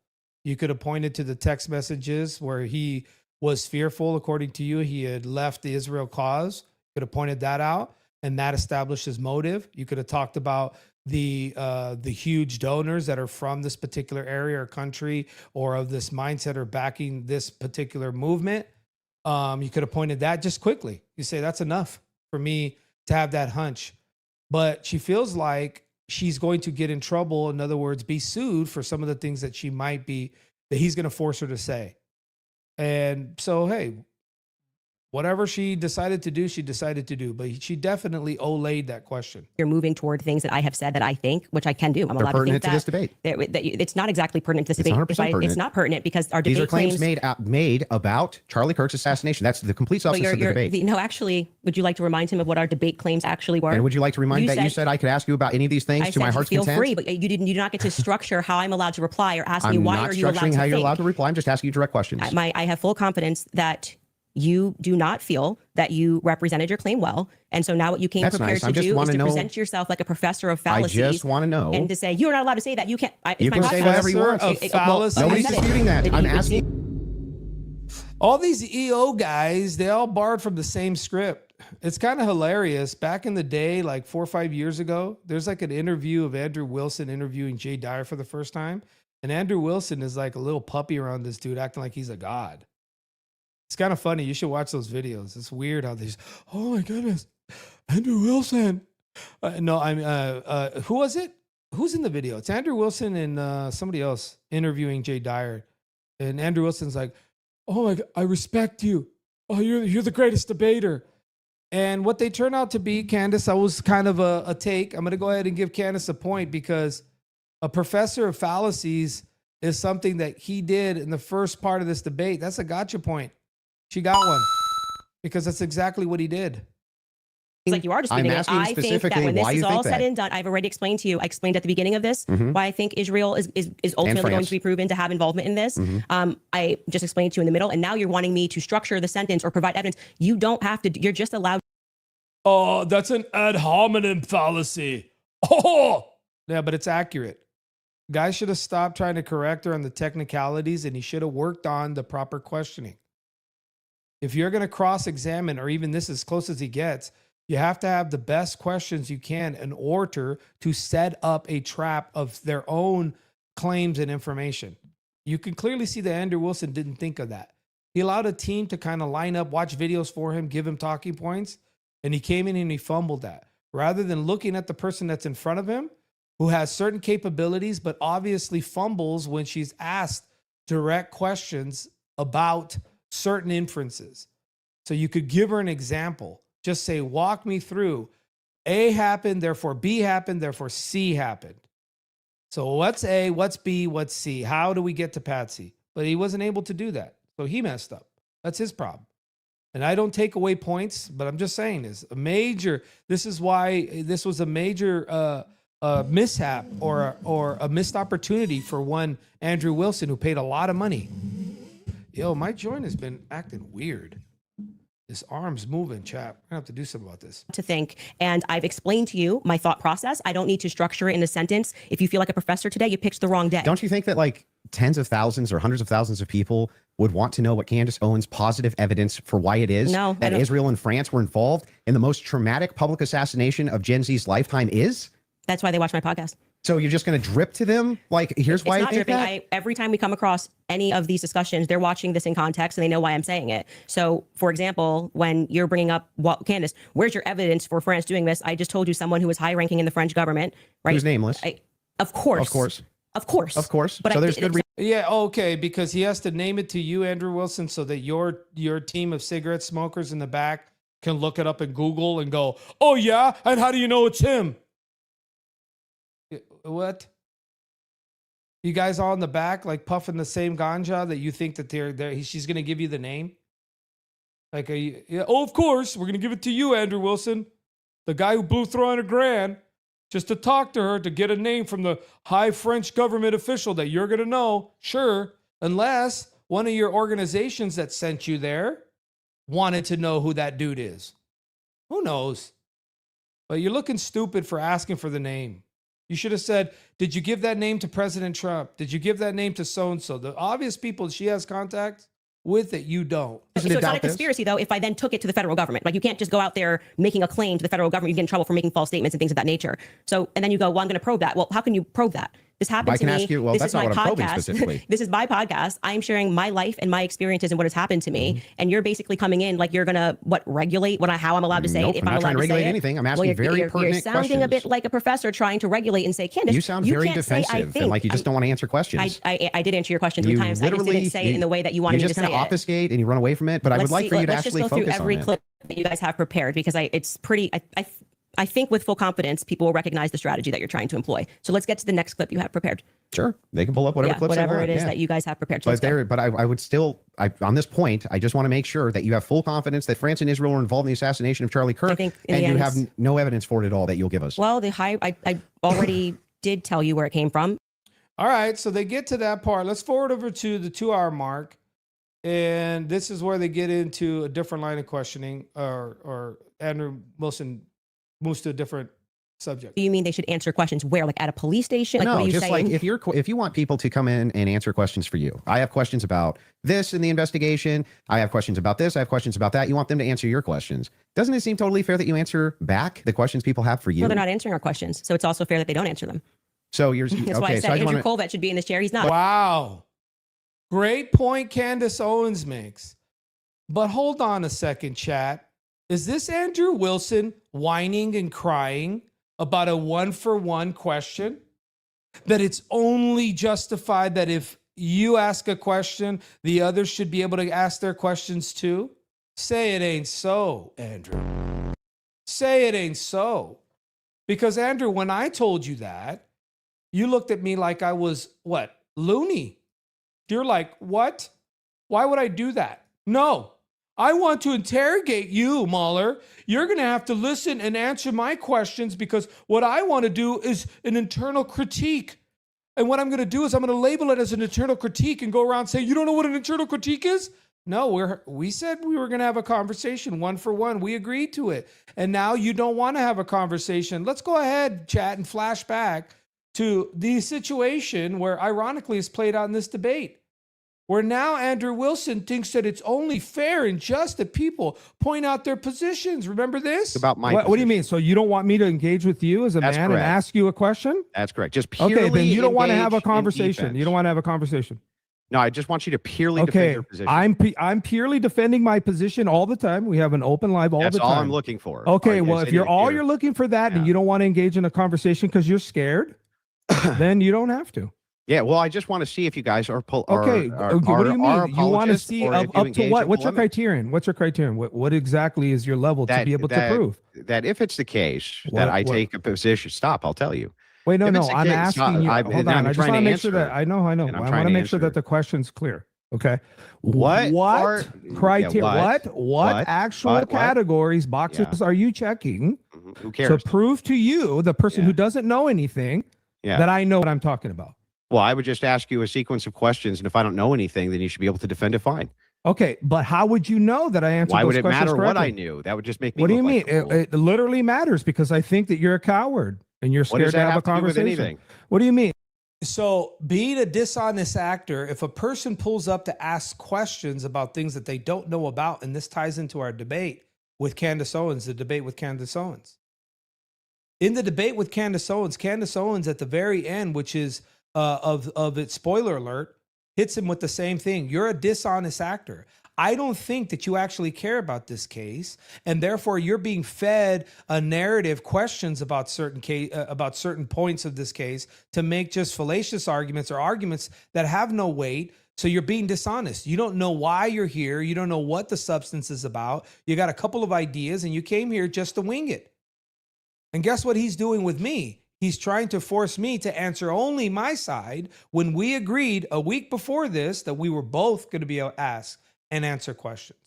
You could have pointed to the text messages where he was fearful, according to you, he had left the Israel cause. Could have pointed that out, and that established his motive. You could have talked about the huge donors that are from this particular area or country or of this mindset or backing this particular movement. You could have pointed that just quickly. You say that's enough for me to have that hunch. But she feels like she's going to get in trouble. In other words, be sued for some of the things that that he's going to force her to say. And so, hey, whatever she decided to do, she decided to do. But she definitely olayed that question. You're moving toward things that I have said that I think, which I can do. I'm allowed to think to this debate. It's not exactly pertinent to this It's debate. 100% pertinent. It's not pertinent because our debate These are claims made about Charlie Kirk's assassination. That's the complete substance of the debate. No, actually, would you like to remind him of what our debate claims actually were? And would you like to remind you said I could ask you about any of these things to my heart's content? Feel free, but you do not get to structure how I'm allowed to reply or ask me why are you allowed to think. I'm not structuring how you're allowed to reply. I'm just asking you direct questions. I have full confidence that you do not feel that you represented your claim well. And so now what you came prepared to do is to present yourself like a professor of fallacies. I just want to know. And to say, you're not allowed to say that. You can't. You can say whatever you want. Nobody's disputing that. I'm asking. All these EO guys, they all borrowed from the same script. It's kind of hilarious. Back in the day, like 4 or 5 years ago, there's like an interview of Andrew Wilson interviewing Jay Dyer for the first time. And Andrew Wilson is like a little puppy around this dude, acting like he's a god. It's kind of funny. You should watch those videos. It's weird how these, oh my goodness, Andrew Wilson. Who was it? Who's in the video? It's Andrew Wilson and somebody else interviewing Jay Dyer. And Andrew Wilson's like, oh my God, I respect you. Oh, you're the greatest debater. And what they turn out to be, Candace, that was kind of a take. I'm going to go ahead and give Candace a point because a professor of fallacies is something that he did in the first part of this debate. That's a gotcha point. She got one because that's exactly what he did. It's like you are disputing it. I think that when this is all said and done, I've already explained to you. I explained at the beginning of this why I think Israel is ultimately going to be proven to have involvement in this. I just explained to you in the middle, and now you're wanting me to structure the sentence or provide evidence. You don't have to. You're just allowed. Oh, that's an ad hominem fallacy. Oh, yeah, but it's accurate. Guy should have stopped trying to correct her on the technicalities, and he should have worked on the proper questioning. If you're going to cross-examine, or even this as close as he gets, you have to have the best questions you can in order to set up a trap of their own claims and information. You can clearly see that Andrew Wilson didn't think of that. He allowed a team to kind of line up, watch videos for him, give him talking points, and he came in and he fumbled that. Rather than looking at the person that's in front of him, who has certain capabilities, but obviously fumbles when she's asked direct questions about certain inferences. So you could give her an example. Just say, walk me through. A happened, therefore B happened, therefore C happened. So what's A, what's B, what's C? How do we get to Patsy? But he wasn't able to do that. So he messed up. That's his problem. And I don't take away points, but I'm just saying this is why this was a major mishap or a missed opportunity for one Andrew Wilson, who paid a lot of money. Yo, my joint has been acting weird. This arm's moving, chap. I'm gonna have to do something about this. To think, and I've explained to you my thought process. I don't need to structure it in a sentence. If you feel like a professor today, you picked the wrong day. Don't you think that like tens of thousands or hundreds of thousands of people would want to know what Candace Owens' positive evidence for why it is that Israel and France were involved in the most traumatic public assassination of Gen Z's lifetime is? That's why they watch my podcast. So you're just going to drip to them? Like, here's why I think that? Every time we come across any of these discussions, they're watching this in context and they know why I'm saying it. So, for example, when you're bringing up, well, Candace, where's your evidence for France doing this? I just told you someone who was high ranking in the French government, right? Who's nameless? Of course. Of course. Of course. Of course. But so there's good reason. Yeah, okay, because he has to name it to you, Andrew Wilson, so that your team of cigarette smokers in the back can look it up in Google and go, oh yeah, and how do you know it's him? What? You guys all in the back, like puffing the same ganja that you think that she's going to give you the name? Like, oh, of course, we're going to give it to you, Andrew Wilson, the guy who blew $300,000 just to talk to her to get a name from the high French government official that you're going to know. Sure, unless one of your organizations that sent you there wanted to know who that dude is. Who knows? But you're looking stupid for asking for the name. You should have said, did you give that name to President Trump? Did you give that name to so-and-so? The obvious people she has contact with that you don't. So it's not a conspiracy, though, if I then took it to the federal government. Like, you can't just go out there making a claim to the federal government. You get in trouble for making false statements and things of that nature. So, and then you go, well, I'm going to probe that. Well, how can you probe that? This happened to me. Ask you, well, this that's is my not what I'm probing podcast. specifically. This is my podcast. I'm sharing my life and my experiences and what has happened to me. And you're basically coming in like you're going to, regulate how I'm allowed to say it? If I'm not trying to regulate say anything. I'm asking very pertinent questions. You're sounding a bit like a professor trying to regulate and say, Candace, you sound very defensive and like you just don't want to answer questions. I did answer your question 3 times. I just didn't say it in the way that you wanted me to say it. You just kind of obfuscate and you run away from it. But I would like for you to actually focus on it. Let's just go through every clip that you guys have prepared, because it's pretty... I think with full confidence, people will recognize the strategy that you're trying to employ. So let's get to the next clip you have prepared. Sure. They can pull up whatever clips whatever they want. It is that you guys have prepared. So I would still, on this point, I just want to make sure that you have full confidence that France and Israel were involved in the assassination of Charlie Kirk, and you have no evidence for it at all that you'll give us. Well, I already did tell you where it came from. All right. So they get to that part. Let's forward over to the 2-hour mark. And this is where they get into a different line of questioning, or Andrew Wilson moves to a different subject. Do you mean they should answer questions where, like at a police station? Like, no, what are you just saying? like if you want people to come in and answer questions for you. I have questions about this in the investigation. I have questions about this. I have questions about that. You want them to answer your questions. Doesn't it seem totally fair that you answer back the questions people have for you? No, they're not answering our questions. So it's also fair that they don't answer them. So you're That's okay. why I said Andrew Colbert should be in this chair. He's not. Wow. Great point Candace Owens makes. But hold on a second, chat. Is this Andrew Wilson whining and crying about a 1-for-1 question? That it's only justified that if you ask a question, the others should be able to ask their questions too? Say it ain't so, Andrew. Say it ain't so. Because, Andrew, when I told you that, you looked at me like I was, loony? You're like, what? Why would I do that? No, I want to interrogate you, Mauler. You're going to have to listen and answer my questions because what I want to do is an internal critique. And what I'm going to do is I'm going to label it as an internal critique and go around saying, you don't know what an internal critique is? No, we said we were going to have a conversation 1-for-1. We agreed to it. And now you don't want to have a conversation. Let's go ahead, chat, and flash back to the situation where ironically is played out in this debate, where now Andrew Wilson thinks that it's only fair and just that people point out their positions. Remember this? About my What do you mean? So you don't want me to engage with you as a That's man correct. and ask you a question? That's correct. Just purely Okay, then you don't want to have a engage in conversation. defense. You don't want to have a conversation. No, I just want you to purely defend Okay, your position. I'm purely defending my position all the time. We have an open live all That's the time. all I'm looking for. Okay, All right, well, I if said you're looking for that and you don't want to engage in a conversation because you're scared, then you don't have to. Yeah, well, I just want to see if you guys are Okay, what do you mean? You want to see up to what? engage in What's your polemic. criterion? What's your criterion? What exactly is your level to be able to prove? That if it's the case What- that I what- take a position, stop, I'll tell you. Wait, no, If no. it's the I'm case, asking you. I'm- Hold and on. I'm I just trying want to to make sure that answer. I know. And I'm I trying want to to make sure answer. that the question's clear. Okay. What What are- criteria? yeah, what what? actual What? categories, boxes are you checking Who to cares? prove to you, the person who doesn't know anything, Yeah. that I know what I'm talking about? Well, I would just ask you a sequence of questions, and if I don't know anything, then you should be able to defend it fine. Okay, but how would you know that I answered Why those would it questions matter what I correctly? knew? That would just make me. What do you look mean? like a fool. It literally matters because I think that you're a coward and you're What does scared to that have a have to do with conversation. anything? What do you mean? So, being a dishonest actor, if a person pulls up to ask questions about things that they don't know about, and this ties into our debate with Candace Owens, the debate with Candace Owens. In the debate with Candace Owens at the very end, which is of its spoiler alert, hits him with the same thing. You're a dishonest actor. I don't think that you actually care about this case, and therefore you're being fed a narrative, questions about certain points of this case to make just fallacious arguments or arguments that have no weight. So you're being dishonest. You don't know why you're here. You don't know what the substance is about. You got a couple of ideas, and you came here just to wing it. And guess what he's doing with me? He's trying to force me to answer only my side when we agreed a week before this that we were both going to be asked and answer questions.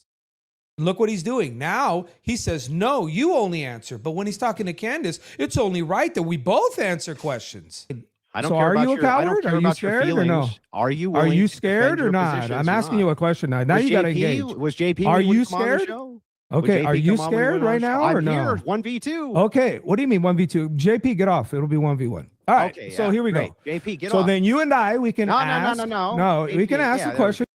Look what he's doing. Now he says, no, you only answer. But when he's talking to Candace, it's only right that we both answer questions. I don't So care are about you a your, I don't coward? care Are you about your scared or feelings. no? Are you Are willing you to scared defend or your not? positions I'm or asking not? you a question now. Now Was you got to JP engage. Was JP? Are when we you come on the scared? show? Okay, Would are JP you come on when we scared went on right the show? now or I'm no? here, 1v2. Okay, what do you mean 1v2? JP, get off. It'll be 1v1. All right, Okay, so yeah, here we great. go. JP, get so off. then you and I, we can No, ask. no. we can JP, ask yeah, the there we question.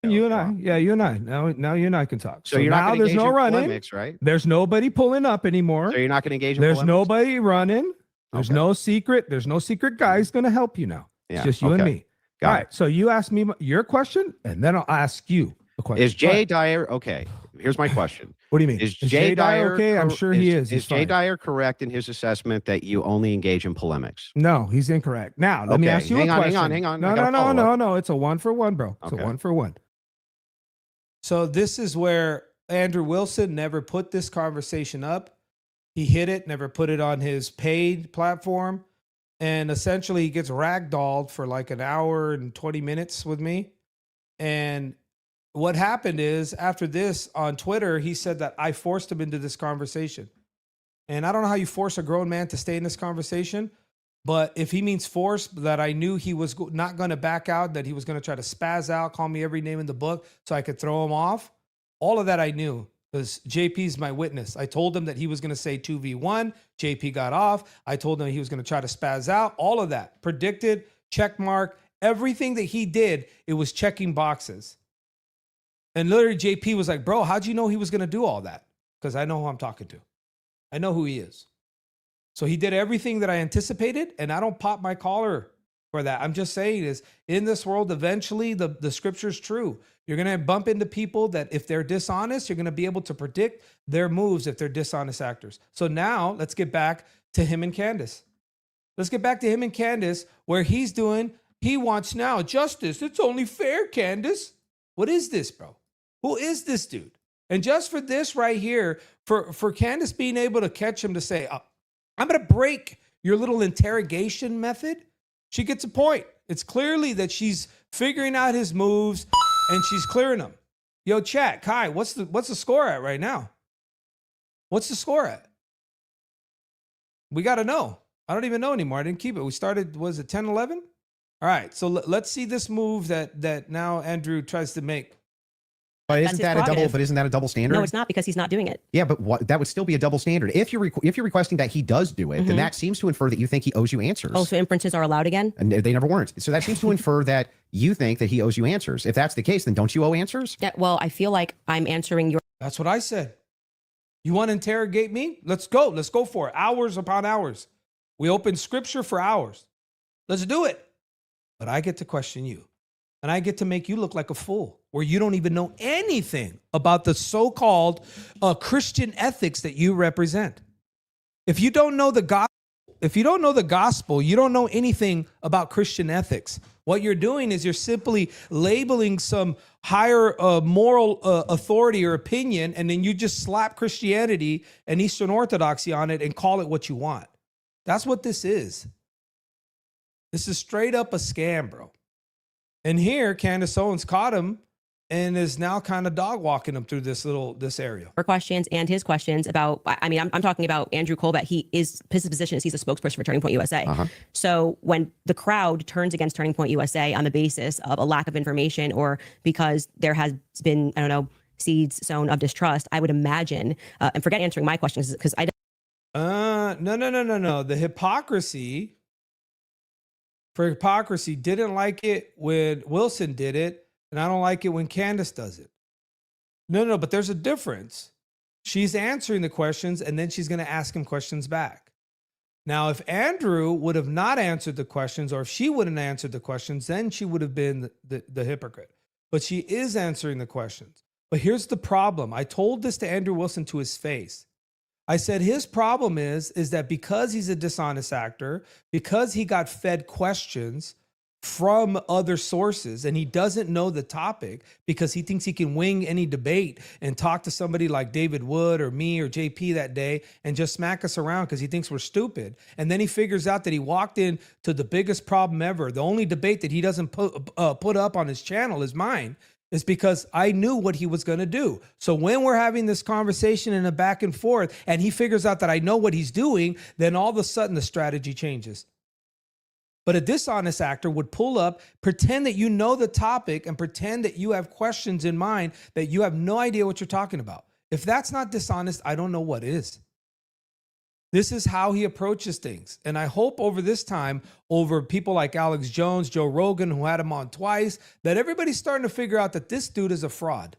You and I. Yeah, you and I. Now you and I can talk. So you're not now gonna there's engage no in running. polemics, right? There's nobody pulling up anymore. So you're not going to engage in There's polemics? nobody running. There's no secret. There's no secret guy's going to help you now. Yeah, It's just you and okay. me. Got All it. right. So you ask me your question, and then I'll ask you a question. Is All Jay right. Dyer okay? Here's my question. What do you mean? Is Is Jay Jay Dyer Dyer okay? I'm sure he is. He's Is Jay fine. Dyer correct in his assessment that you only engage in polemics? No, he's incorrect. Now, let me Okay, ask you hang a on, question. hang on. No, I got a no, follow-up. no. It's a 1-for-1, bro. It's Okay. a 1-for-1. So this is where Andrew Wilson never put this conversation up. He hid it, never put it on his paid platform. And essentially he gets ragdolled for like an hour and 20 minutes with me. And what happened is after this on Twitter, he said that I forced him into this conversation. And I don't know how you force a grown man to stay in this conversation, but if he means force, that I knew he was not going to back out, that he was going to try to spaz out, call me every name in the book so I could throw him off. All of that I knew because JP's my witness. I told him that he was going to say 2v1. JP got off. I told him he was going to try to spaz out. All of that predicted, check mark, everything that he did, it was checking boxes. And literally JP was like, bro, how'd you know he was going to do all that? Because I know who I'm talking to. I know who he is. So he did everything that I anticipated, and I don't pop my collar for that. I'm just saying is in this world, eventually the scripture's true. You're going to bump into people that if they're dishonest, you're going to be able to predict their moves if they're dishonest actors. So now let's get back to him and Candace. Let's get back to him and Candace where he wants now justice. It's only fair, Candace. What is this, bro? Who is this dude? And just for this right here, for Candace being able to catch him to say, I'm going to break your little interrogation method, she gets a point. It's clearly that she's figuring out his moves and she's clearing them. Yo, chat, Kai, what's the score at right now? What's the score at? We got to know. I don't even know anymore. I didn't keep it. We started, was it 10-11? All right, so let's see this move that now Andrew tries to make. But That's isn't his that a double? prerogative. But isn't that a double standard? No, it's not, because he's not doing it. Yeah, but that would still be a double standard. If you're requesting that he does do it, then that seems to infer that you think he owes you answers. Oh, so inferences are allowed again? And they never weren't. So that seems to infer that you think that he owes you answers. If that's the case, then don't you owe answers? Yeah, well, I feel like I'm answering your... That's what I said. You want to interrogate me? Let's go. Let's go for it. Hours upon hours. We open scripture for hours. Let's do it. But I get to question you. And I get to make you look like a fool, where you don't even know anything about the so-called Christian ethics that you represent. If you don't know the gospel, you don't know anything about Christian ethics. What you're doing is you're simply labeling some higher moral authority or opinion, and then you just slap Christianity and Eastern Orthodoxy on it and call it what you want. That's what this is. This is straight up a scam, bro. And here, Candace Owens caught him and is now kind of dog walking him through this area. Her questions and his questions about, I mean, I'm talking about Andrew Colbert. His position is he's a spokesperson for Turning Point USA. So when the crowd turns against Turning Point USA on the basis of a lack of information or because there has been, I don't know, seeds sown of distrust, I would imagine, and forget answering my questions because I don't. No. The hypocrisy didn't like it when Wilson did it, and I don't like it when Candace does it. No, but there's a difference. She's answering the questions, and then she's going to ask him questions back. Now, if Andrew would have not answered the questions, or if she wouldn't answered the questions, then she would have been the hypocrite. But she is answering the questions. But here's the problem. I told this to Andrew Wilson to his face. I said his problem is that because he's a dishonest actor, because he got fed questions from other sources and he doesn't know the topic because he thinks he can wing any debate and talk to somebody like David Wood or me or JP that day and just smack us around because he thinks we're stupid. And then he figures out that he walked into the biggest problem ever. The only debate that he doesn't put up on his channel is mine. Is because I knew what he was going to do. So when we're having this conversation and a back and forth and he figures out that I know what he's doing, then all of a sudden the strategy changes. But a dishonest actor would pull up, pretend that you know the topic and pretend that you have questions in mind that you have no idea what you're talking about. If that's not dishonest, I don't know what is. This is how he approaches things. And I hope over this time, over people like Alex Jones, Joe Rogan, who had him on twice, that everybody's starting to figure out that this dude is a fraud.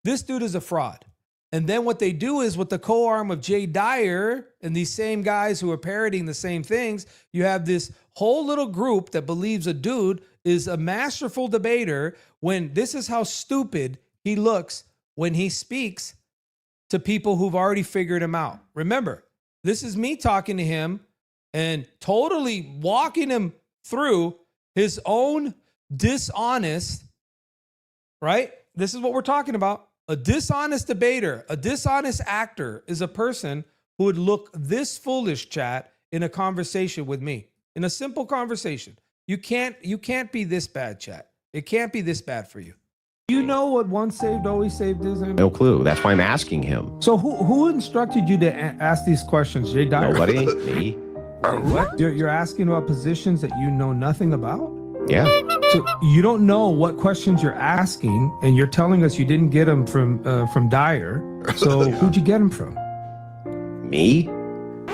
This dude is a fraud. And then what they do is with the co-arm of Jay Dyer and these same guys who are parroting the same things, you have this whole little group that believes a dude is a masterful debater when this is how stupid he looks when he speaks to people who've already figured him out. Remember, this is me talking to him and totally walking him through his own dishonest, right? This is what we're talking about. A dishonest debater, a dishonest actor is a person who would look this foolish, chat, in a conversation with me, in a simple conversation. You can't be this bad, chat. It can't be this bad for you. You know what once saved, always saved is? No clue. That's why I'm asking him. So who instructed you to ask these questions? Jay Dyer? Nobody. Me. What? You're asking about positions that you know nothing about? Yeah. So you don't know what questions you're asking, and you're telling us you didn't get them from Dyer. So who'd you get them from? Me.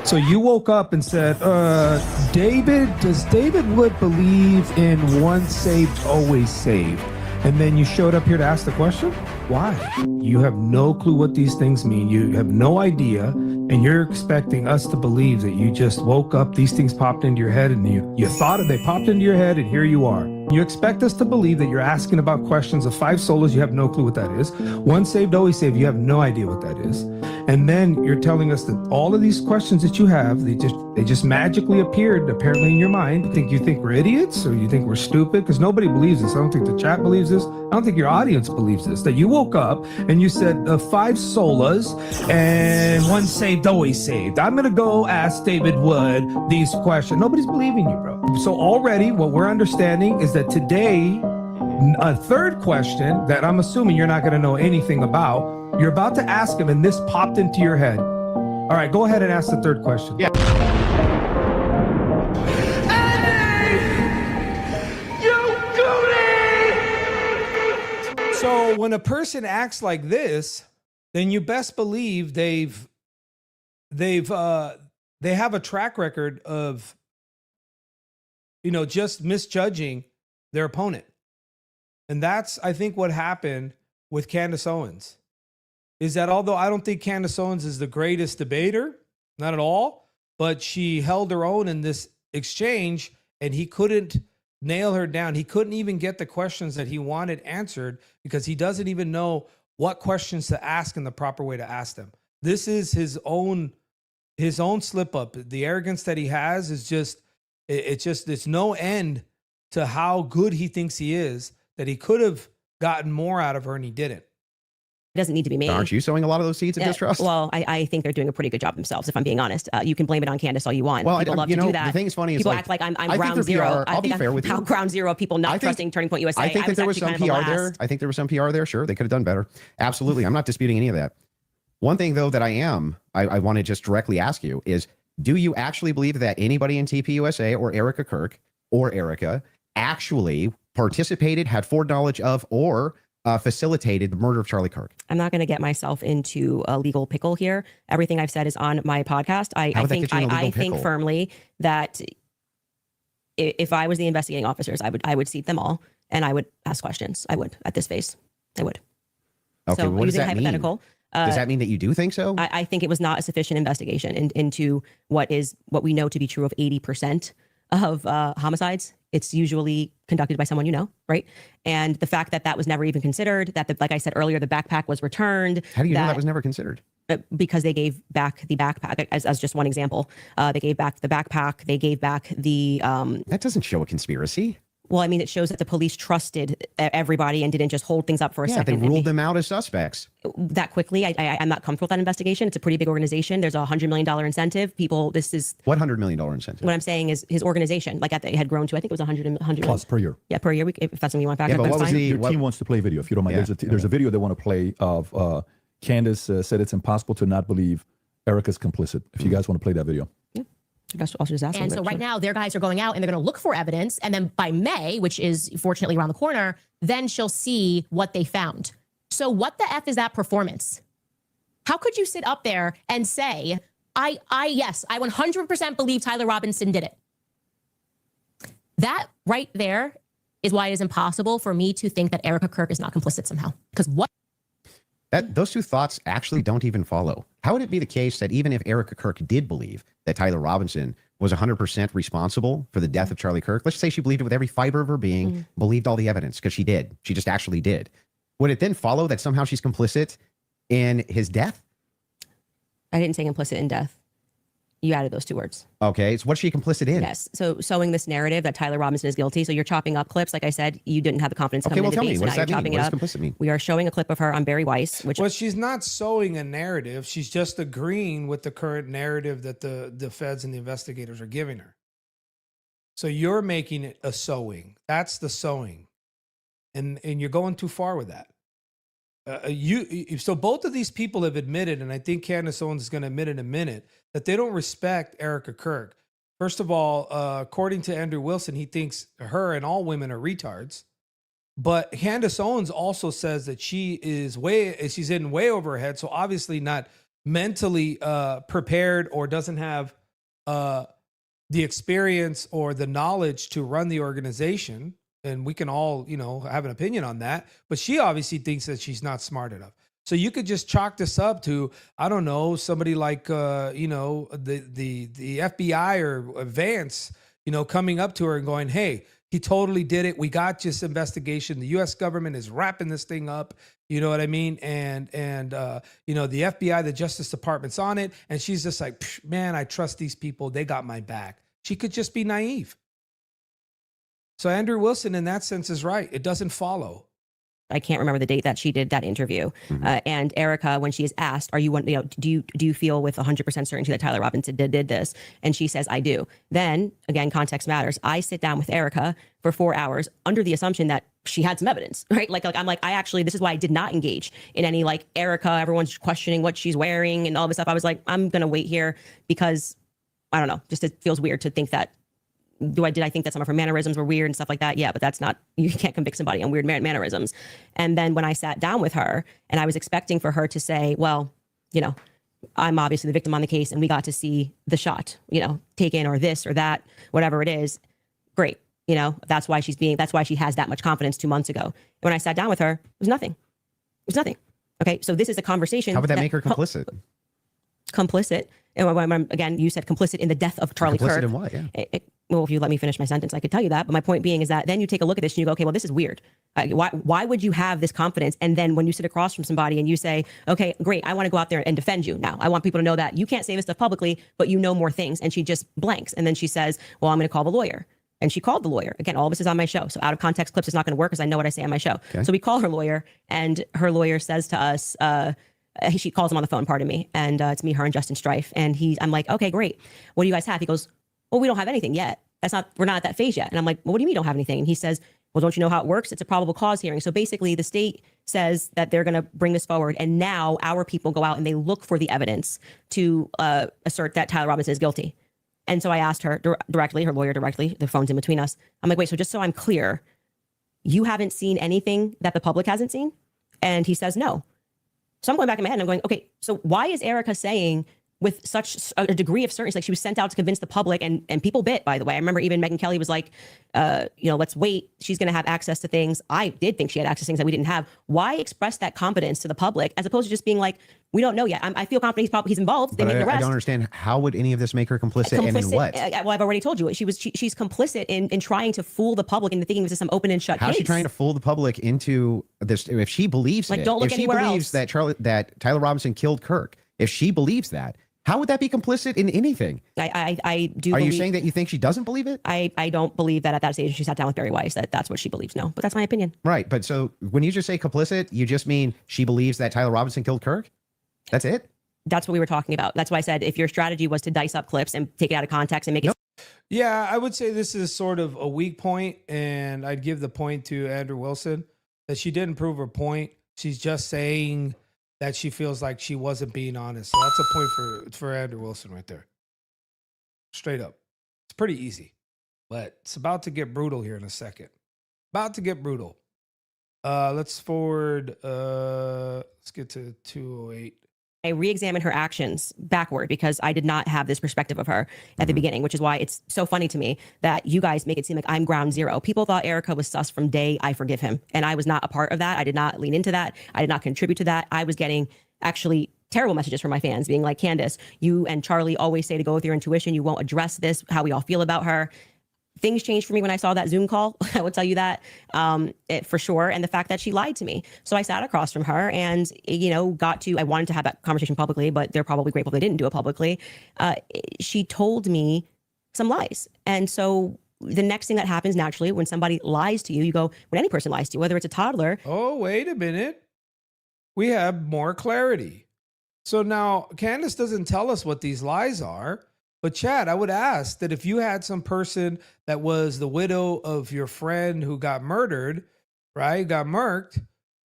So you woke up and said, does David Wood believe in once saved, always saved? And then you showed up here to ask the question? Why? You have no clue what these things mean. You have no idea. And you're expecting us to believe that you just woke up, these things popped into your head, and you thought they popped into your head, and here you are. You expect us to believe that you're asking about questions of 5 solas, you have no clue what that is. Once saved, always saved, you have no idea what that is. And then you're telling us that all of these questions that you have, they just magically appeared apparently in your mind. You think we're idiots, or you think we're stupid? Because nobody believes this. I don't think the chat believes this. I don't think your audience believes this. That you woke up and you said 5 solas and once saved, always saved. I'm gonna go ask David Wood these questions. Nobody's believing you, bro. So already what we're understanding is that today A third question that I'm assuming you're not going to know anything about, you're about to ask him and this popped into your head. All right, go ahead and ask the third question. Yeah. So when a person acts like this, then you best believe they have a track record of, just misjudging their opponent. And that's, I think, what happened with Candace Owens. Is that although I don't think Candace Owens is the greatest debater, not at all, but she held her own in this exchange and he couldn't nail her down. He couldn't even get the questions that he wanted answered because he doesn't even know what questions to ask and the proper way to ask them. This is his own slip up. The arrogance that he has is it's no end to how good he thinks he is, that he could have gotten more out of her and he didn't. It doesn't need to be me. Aren't you sowing a lot of those seeds of distrust? Well, I think they're doing a pretty good job themselves, if I'm being honest. You can blame it on Candace all you want. Well, people love to do that. The thing is funny is people act like I'm ground zero. I'll be fair with you. Ground zero of people not trusting Turning Point USA. I think that there was some PR there. I think there was some PR there. Sure, they could have done better. Absolutely. I'm not disputing any of that. One thing, though, that I want to just directly ask you is, do you actually believe that anybody in TPUSA or Erica Kirk or Erica actually participated, had foreknowledge of, or facilitated the murder of Charlie Kirk? I'm not going to get myself into a legal pickle here. Everything I've said is on my podcast. I think firmly that if I was the investigating officers, I would seat them all and I would ask questions. I would at this phase. I would. Okay, so what does that hypothetical, mean? Does that mean that you do think so? I think it was not a sufficient investigation into what we know to be true of 80% of homicides. It's usually conducted by someone you know, right? And the fact that that was never even considered, that like I said earlier, the backpack was returned. How do you know that was never considered? Because they gave back the backpack, as just one example. They gave back the backpack. They gave back the... that doesn't show a conspiracy. Well, I mean, it shows that the police trusted everybody and didn't just hold things up for a second. They ruled them out as suspects. That quickly. I'm not comfortable with that investigation. It's a pretty big organization. There's a $100 million incentive. This is... What $100 million incentive? What I'm saying is his organization, it had grown to, I think it was 100 plus per year. Yeah, per year. If that's something you want back. Yeah, but what was your team wants to play a video, if you don't mind. Yeah. There's a video they want to play of Candace said it's impossible to not believe Erica's complicit. If you guys want to play that video. Yeah. And so right now their guys are going out and they're going to look for evidence. And then by May, which is fortunately around the corner, then she'll see what they found. So what the F is that performance? How could you sit up there and say, yes, I 100% believe Tyler Robinson did it. That right there is why it is impossible for me to think that Erica Kirk is not complicit somehow. Because what? Those two thoughts actually don't even follow. How would it be the case that even if Erica Kirk did believe that Tyler Robinson was 100% responsible for the death of Charlie Kirk, let's say she believed it with every fiber of her being, believed all the evidence, because she did. She just actually did. Would it then follow that somehow she's complicit in his death? I didn't say complicit in death. You added those two words. Okay, so what's she complicit in? Yes, so sowing this narrative that Tyler Robinson is guilty. So you're chopping up clips. Like I said, you didn't have the confidence coming into the base. What does that mean? What does complicit mean? We are showing a clip of her on Barry Weiss. Well, she's not sowing a narrative. She's just agreeing with the current narrative that the feds and the investigators are giving her. So you're making it a sowing. That's the sowing. And you're going too far with that. So both of these people have admitted, and I think Candace Owens is going to admit in a minute, that they don't respect Erica Kirk. First of all, according to Andrew Wilson, he thinks her and all women are retards. But Candace Owens also says that she's in way over her head, so obviously not mentally prepared or doesn't have the experience or the knowledge to run the organization. And we can all, have an opinion on that. But she obviously thinks that she's not smart enough. So you could just chalk this up to, I don't know, somebody like, the FBI or Vance, coming up to her and going, hey, he totally did it. We got this investigation. The U.S. government is wrapping this thing up. You know what I mean? And the FBI, the Justice Department's on it. And she's just like, man, I trust these people. They got my back. She could just be naive. So Andrew Wilson, in that sense, is right. It doesn't follow. I can't remember the date that she did that interview. And Erica, when she is asked, do you feel with 100% certainty that Tyler Robinson did this? And she says, I do. Then, again, context matters. I sit down with Erica for 4 hours under the assumption that she had some evidence, right? Like I'm like, I actually, this is why I did not engage in any like Erica, everyone's questioning what she's wearing and all this stuff. I was like, I'm going to wait here because I don't know, just it feels weird to think that, did I think that some of her mannerisms were weird and stuff like that? Yeah, but that's not, you can't convict somebody on weird mannerisms. And then when I sat down with her and I was expecting for her to say, well, you know, I'm obviously the victim on the case and we got to see the shot, you know, taken or this or that, whatever it is. Great. You know, that's why she has that much confidence 2 months ago. When I sat down with her, it was nothing. It was nothing. Okay. So this is a conversation. How would that make her complicit? Complicit. And again, you said complicit in the death of Charlie Kirk. Complicit in what? Yeah. Well, if you let me finish my sentence, I could tell you that. But my point being is that then you take a look at this and you go, okay, well, this is weird. Why would you have this confidence? And then when you sit across from somebody and you say, okay, great, I want to go out there and defend you. Now, I want people to know that you can't say this stuff publicly, but you know more things. And she just blanks. And then she says, well, I'm going to call the lawyer. And she called the lawyer. Again, all this is on my show. So out of context clips is not going to work because I know what I say on my show. Okay. So we call her lawyer and her lawyer says to us, she calls him on the phone, pardon me. And it's me, her, and Justin Strife. And I'm like, okay, great. What do you guys have? He goes, well, we don't have anything yet. We're not at that phase yet. And I'm like, well, what do you mean you don't have anything? And he says, well, don't you know how it works? It's a probable cause hearing. So basically the state says that they're going to bring this forward. And now our people go out and they look for the evidence to assert that Tyler Robinson is guilty. And so I asked her directly, her lawyer directly, the phone's in between us. I'm like, wait, so just so I'm clear, you haven't seen anything that the public hasn't seen? And he says, no. So I'm going back in my head and I'm going, okay, so why is Erica saying with such a degree of certainty, like she was sent out to convince the public and people bit, by the way. I remember even Megyn Kelly was like, let's wait. She's going to have access to things. I did think she had access to things that we didn't have. Why express that confidence to the public as opposed to just being like, we don't know yet. I feel confident he's involved. They made the arrest. I don't understand. How would any of this make her complicit and in what? Well, I've already told you. She's complicit in trying to fool the public into thinking this is some open and shut case. How's she trying to fool the public into this? If she believes like, don't look anywhere else. If she believes that Tyler Robinson killed Kirk, if she believes that, how would that be complicit in anything? I do. Are you saying that you think she doesn't believe it? I don't believe that at that stage she sat down with Barry Weiss that's what she believes. No, but that's my opinion. Right. But so when you just say complicit, you just mean she believes that Tyler Robinson killed Kirk? That's it? That's what we were talking about. That's why I said if your strategy was to dice up clips and take it out of context and make it. Yeah, I would say this is sort of a weak point, and I'd give the point to Andrew Wilson that she didn't prove her point. She's just saying that she feels like she wasn't being honest. So that's a point for Andrew Wilson right there. Straight up. It's pretty easy. But it's about to get brutal here in a second. About to get brutal. Let's forward. Let's get to 208. I re-examined her actions backward because I did not have this perspective of her at the beginning, which is why it's so funny to me that you guys make it seem like I'm ground zero. People thought Erica was sus from day I forgive him. And I was not a part of that. I did not lean into that. I did not contribute to that. I was getting actually terrible messages from my fans being like, Candace, you and Charlie always say to go with your intuition. You won't address this, how we all feel about her. Things changed for me when I saw that Zoom call. I will tell you that for sure. And the fact that she lied to me. So I sat across from her and, I wanted to have that conversation publicly, but they're probably grateful they didn't do it publicly. She told me some lies. And so the next thing that happens naturally when somebody lies to you, you go, when any person lies to you, whether it's a toddler. Oh, wait a minute. We have more clarity. So now Candace doesn't tell us what these lies are. But Chad, I would ask that if you had some person that was the widow of your friend who got murdered, right, got murked,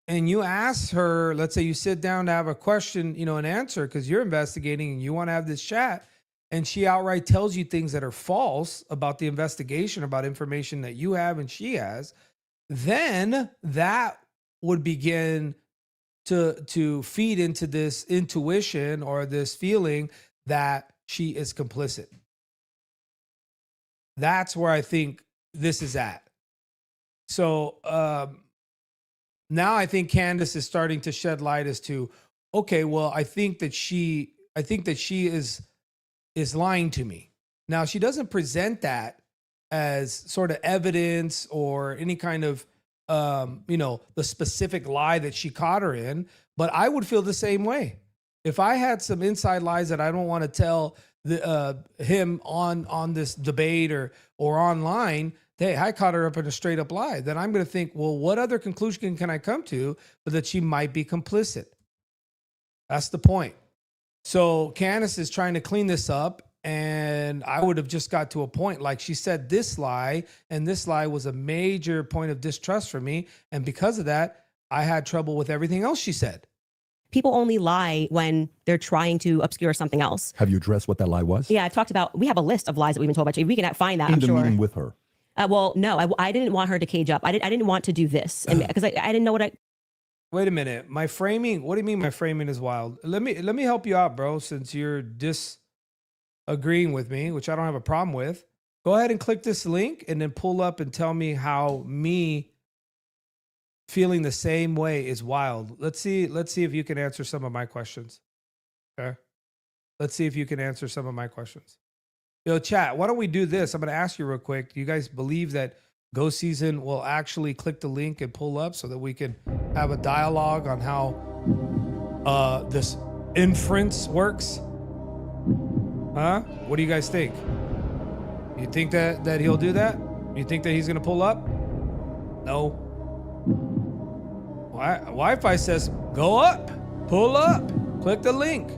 and you ask her, let's say you sit down to have a question, an answer because you're investigating and you want to have this chat, and she outright tells you things that are false about the investigation, about information that you have and she has, then that would begin to feed into this intuition or this feeling that she is complicit. That's where I think this is at. So now I think Candace is starting to shed light as to, okay, well, I think that she is lying to me. Now she doesn't present that as sort of evidence or any kind of the specific lie that she caught her in, but I would feel the same way. If I had some inside lies that I don't want to tell him on this debate or online, hey, I caught her up in a straight up lie, then I'm going to think, well, what other conclusion can I come to but that she might be complicit? That's the point. So Candace is trying to clean this up And I would have just got to a point, like she said, this lie, and this lie was a major point of distrust for me. And because of that, I had trouble with everything else she said. People only lie when they're trying to obscure something else. Have you addressed what that lie was? Yeah, I've talked about, we have a list of lies that we've been told about. We can find that, In I'm the sure. meeting with her. Well, no, I didn't want her to cage up. I didn't want to do this because I didn't know what I. Wait a minute. My framing, what do you mean my framing is wild? Let me help you out, bro, since you're disagreeing with me, which I don't have a problem with. Go ahead and click this link and then pull up and tell me how me feeling the same way is wild. Let's see if you can answer some of my questions. Okay? Let's see if you can answer some of my questions. Yo, chat, why don't we do this? I'm going to ask you real quick. Do you guys believe that Go Season will actually click the link and pull up so that we can have a dialogue on how this inference works? Huh? What do you guys think? You think that he'll do that? You think that he's going to pull up? No. Wi-Fi says, go up, pull up, click the link.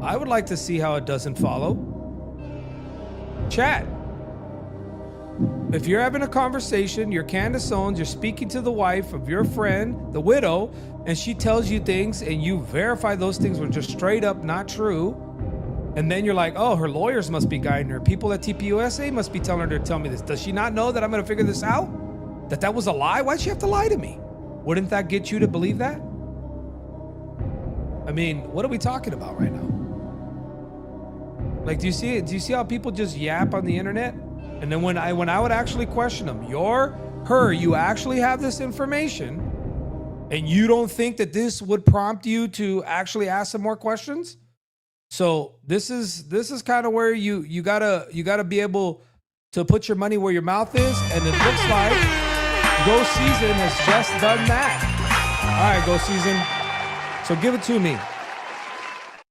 I would like to see how it doesn't follow. Chat. If you're having a conversation, you're Candace Owens, you're speaking to the wife of your friend, the widow, and she tells you things and you verify those things were just straight up not true. And then you're like, oh, her lawyers must be guiding her. People at TPUSA must be telling her to tell me this. Does she not know that I'm going to figure this out? That was a lie? Why'd she have to lie to me? Wouldn't that get you to believe that? I mean, what are we talking about right now? Like, do you see it? Do you see how people just yap on the internet? And then when I would actually question them, you actually have this information, and you don't think that this would prompt you to actually ask some more questions? So this is kind of where you gotta be able to put your money where your mouth is, and it looks like Go Season has just done that. All right, Go Season. So give it to me.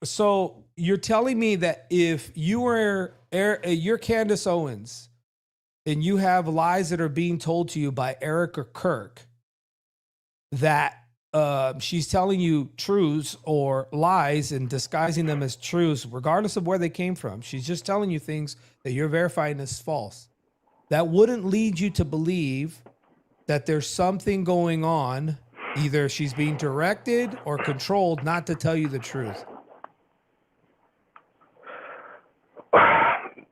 So you're telling me that if you're Candace Owens and you have lies that are being told to you by Eric or Kirk, that she's telling you truths or lies and disguising them as truths, regardless of where they came from. She's just telling you things that you're verifying as false. That wouldn't lead you to believe that there's something going on. Either she's being directed or controlled not to tell you the truth.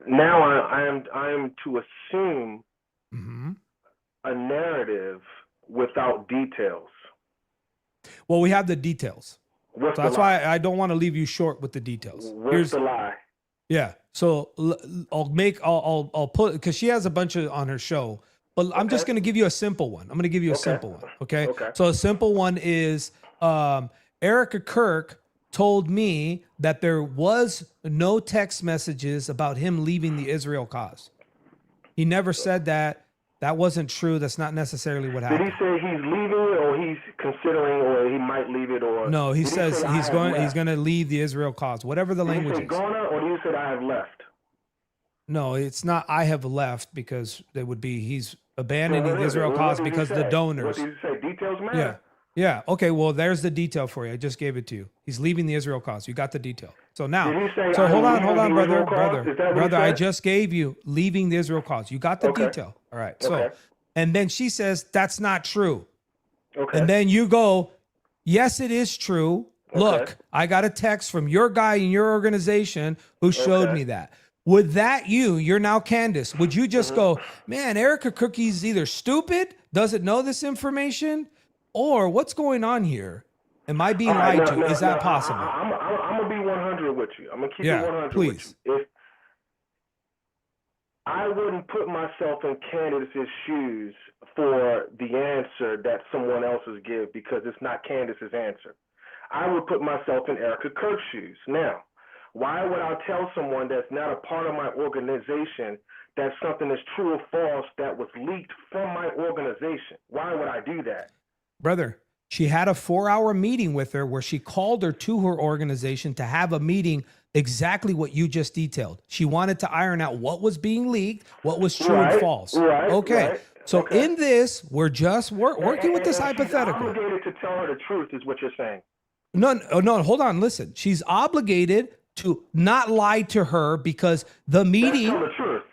Now I am to assume a narrative without details. Well, we have the details. So that's lie? why I don't want to leave you short with the details. What's the lie? Yeah. So I'll put, because she has a bunch of on her show, but I'm just going to give you a simple one. I'm going to give you a simple one. Okay. So a simple one is Erica Kirk told me that there was no text messages about him leaving the Israel cause. He never said that. That wasn't true. That's not necessarily what happened. Did he say he's leaving it, or he's considering, or he might leave it, or no? He says he's going to leave the Israel cause, whatever the language is. Did he say gonna, or did he say I have left? No, it's not I have left, because it would be he's abandoning the Israel cause because of the donors. What did he say? Details matter. Yeah. Okay. Well, there's the detail for you. I just gave it to you. He's leaving the Israel cause. You got the detail. So now, so hold on, brother. I just gave you leaving the Israel cause. You got the detail. All right. So, and then she says that's not true. Okay. And then you go, yes, it is true. Look, I got a text from your guy in your organization who showed me that. Would that you're now Candace, would you just go, man, Erica Cookie's either stupid, doesn't know this information, or what's going on here? Am I being lied to? Is that possible? I'm going to be 100 with you. I'm going to keep it 100 please. with you. If I wouldn't put myself in Candace's shoes for the answer that someone else is give, because it's not Candace's answer. I would put myself in Erica Kirk's shoes. Now, why would I tell someone that's not a part of my organization that something is true or false that was leaked from my organization? Why would I do that? Brother, she had a 4-hour meeting with her where she called her to her organization to have a meeting, exactly what you just detailed. She wanted to iron out what was being leaked, what was true and false. So in this, we're just working with this hypothetical. She's obligated to tell her the truth is what you're saying. No, hold on. Listen, she's obligated to not lie to her because the meeting. That's the truth.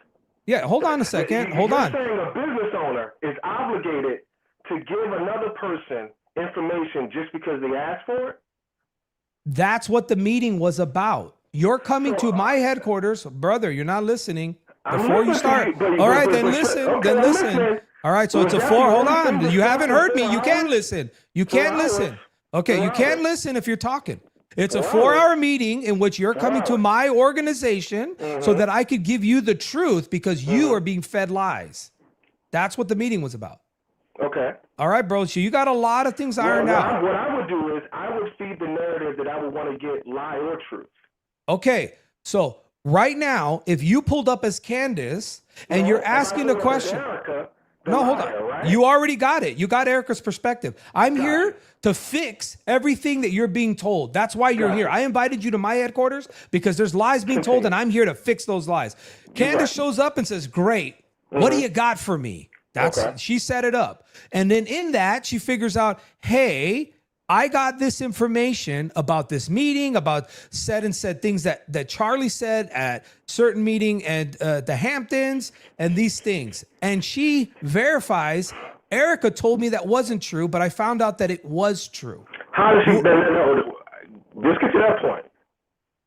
Yeah, hold on a second. Hold on. You're saying a business owner is obligated to give another person information just because they asked for it? That's what the meeting was about. You're coming to my headquarters, brother. You're not listening. Before you start. All right, then listen. Then listen. All right, so it's a 4. Hold on. You haven't heard me. You can't listen. You can't listen. Okay, you can't listen if you're talking. It's a 4-hour meeting in which you're coming to my organization so that I could give you the truth because you are being fed lies. That's what the meeting was about. Okay. All right, bro. So you got a lot of things ironed out. What I would do is I would feed the narrative that I would want to get lie or truth. Okay, so right now, if you pulled up as Candace and you're asking a question. No, hold on. Right? You already got it. You got Erica's perspective. I'm here to fix everything that you're being told. That's why you're here. I invited you to my headquarters because there's lies being told and I'm here to fix those lies. Candace shows up and says, great. What do you got for me? She set it up. And then in that, she figures out, hey, I got this information about this meeting, about said things that Charlie said at certain meeting and the Hamptons and these things. And she verifies, Erica told me that wasn't true, but I found out that it was true. How does she, let's get to that point.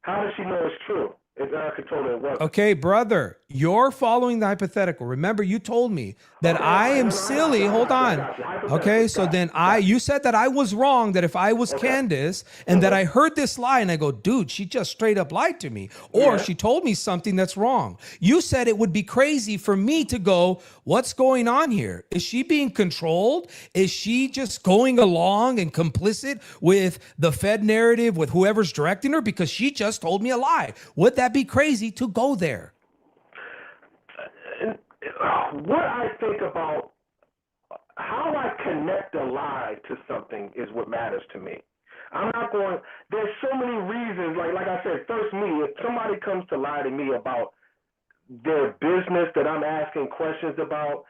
How does she know it's true? If Erica told her it wasn't. Okay, brother, you're following the hypothetical. Remember, you told me that I am silly. Hold on. Okay, so then you said that I was wrong, that if I was Candace and that I heard this lie and I go, dude, she just straight up lied to me. Or she told me something that's wrong. You said it would be crazy for me to go, what's going on here? Is she being controlled? Is she just going along and complicit with the Fed narrative, with whoever's directing her? Because she just told me a lie. Would that be crazy to go there? What I think about how I connect a lie to something is what matters to me. I'm not going, there's so many reasons, like I said, first me, if somebody comes to lie to me about their business that I'm asking questions about,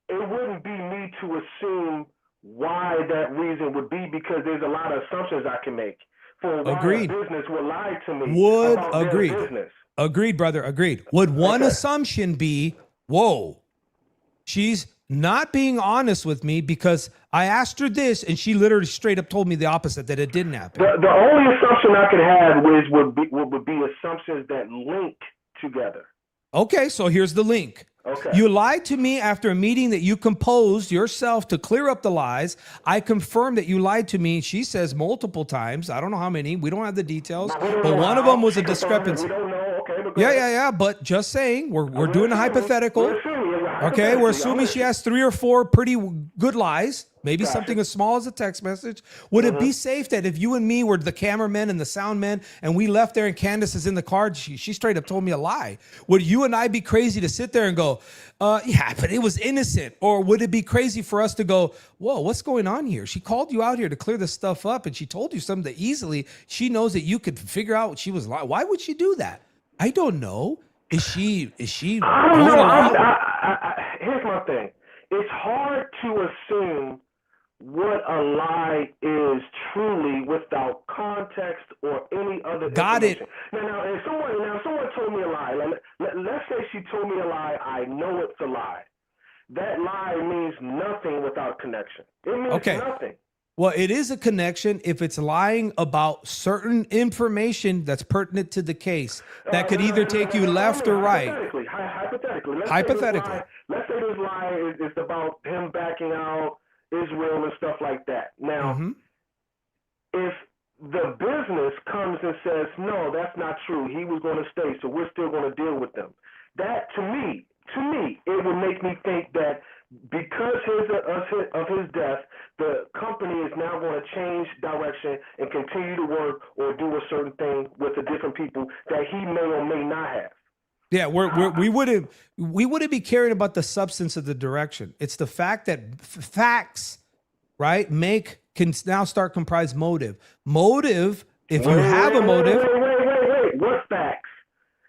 it wouldn't be me to assume why that reason would be because there's a lot of assumptions I can make for why a business would lie to me about their business. Agreed, brother. Agreed. Would one assumption be, whoa, she's not being honest with me because I asked her this and she literally straight up told me the opposite, that it didn't happen. The only assumption I could have would be assumptions that link together. Okay, so here's the link. Okay. You lied to me after a meeting that you composed yourself to clear up the lies. I confirm that you lied to me. She says multiple times. I don't know how many. We don't have the details. But one of them was a discrepancy. We don't know. Okay, Yeah. But just saying, we're doing a hypothetical. Okay, we're assuming she has 3 or 4 pretty good lies. Maybe something as small as a text message. Would it be safe that if you and me were the cameramen and the sound men and we left there and Candace is in the car, she straight up told me a lie? Would you and I be crazy to sit there and go, yeah, but it was innocent? Or would it be crazy for us to go, whoa, what's going on here? She called you out here to clear this stuff up and she told you something that easily she knows that you could figure out what she was lying. Why would she do that? I don't know. Is she? I don't know. Here's my thing. It's hard to assume what a lie is truly without context or any other Got information. it. Now, if someone told me a lie. Let's say she told me a lie. I know it's a lie. That lie means nothing without connection. It means nothing. Well, it is a connection if it's lying about certain information that's pertinent to the case that could either take you left or right. Hypothetically. Let's say this lie is about him backing out Israel and stuff like that. Now, if the business comes and says, no, that's not true, he was going to stay, so we're still going to deal with them. That, to me, it would make me think that because of his death, the company is now going to change direction and continue to work or do a certain thing with the different people that he may or may not have. Yeah, we wouldn't be caring about the substance of the direction. It's the fact that facts, right, can now start comprise motive. Motive, if you have a motive. Wait. What facts?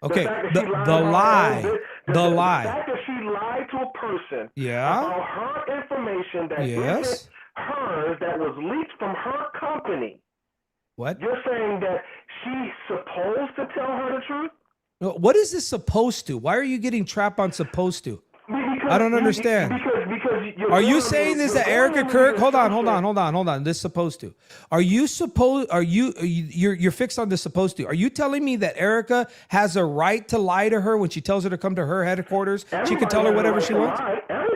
Okay, the lie. The lie. The fact that she lied to a person Yeah. about her information that isn't hers, that was leaked from her company. What? You're saying that she's supposed to tell her the truth? No, what is this supposed to? Why are you getting trapped on supposed to? I don't understand. Because Are you saying this that Erica Kirk? Hold on. This supposed to. You're fixed on this supposed to. Are you telling me that Erica has a right to lie to her when she tells her to come to her headquarters? She can tell her whatever she wants.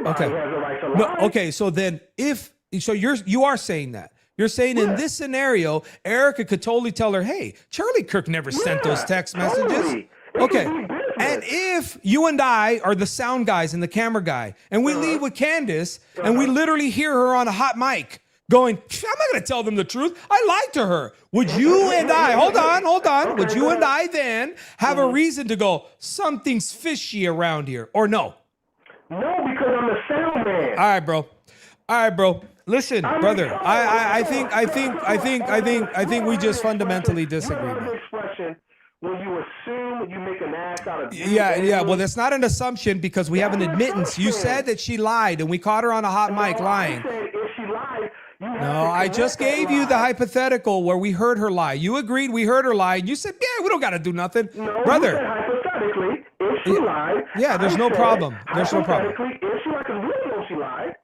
Okay. No, okay. So then you are saying that. You're saying in this scenario, Erica could totally tell her, hey, Charlie Kirk never sent those text messages. Okay. And if you and I are the sound guys and the camera guy, and we leave with Candace, and we literally hear her on a hot mic going, I'm not going to tell them the truth. I lied to her. Would you and I, hold on. Would you and I then have a reason to go, something's fishy around here, or no? No, because I'm a sound man. All right, bro. Listen, brother, I think we just fundamentally disagree, man. When you assume, you make an ass out of Yeah. Well, that's not an assumption because we have an admittance. You said that she lied, and we caught her on a hot mic lying. I said if she lied, No, I just gave you the hypothetical where we heard her lie. You agreed we heard her lie, and you said, yeah, we don't got to do nothing. No, brother. You said hypothetically, if she lied. Yeah, there's no problem. There's no problem. Hypothetically, if she lied, because we don't know she lied.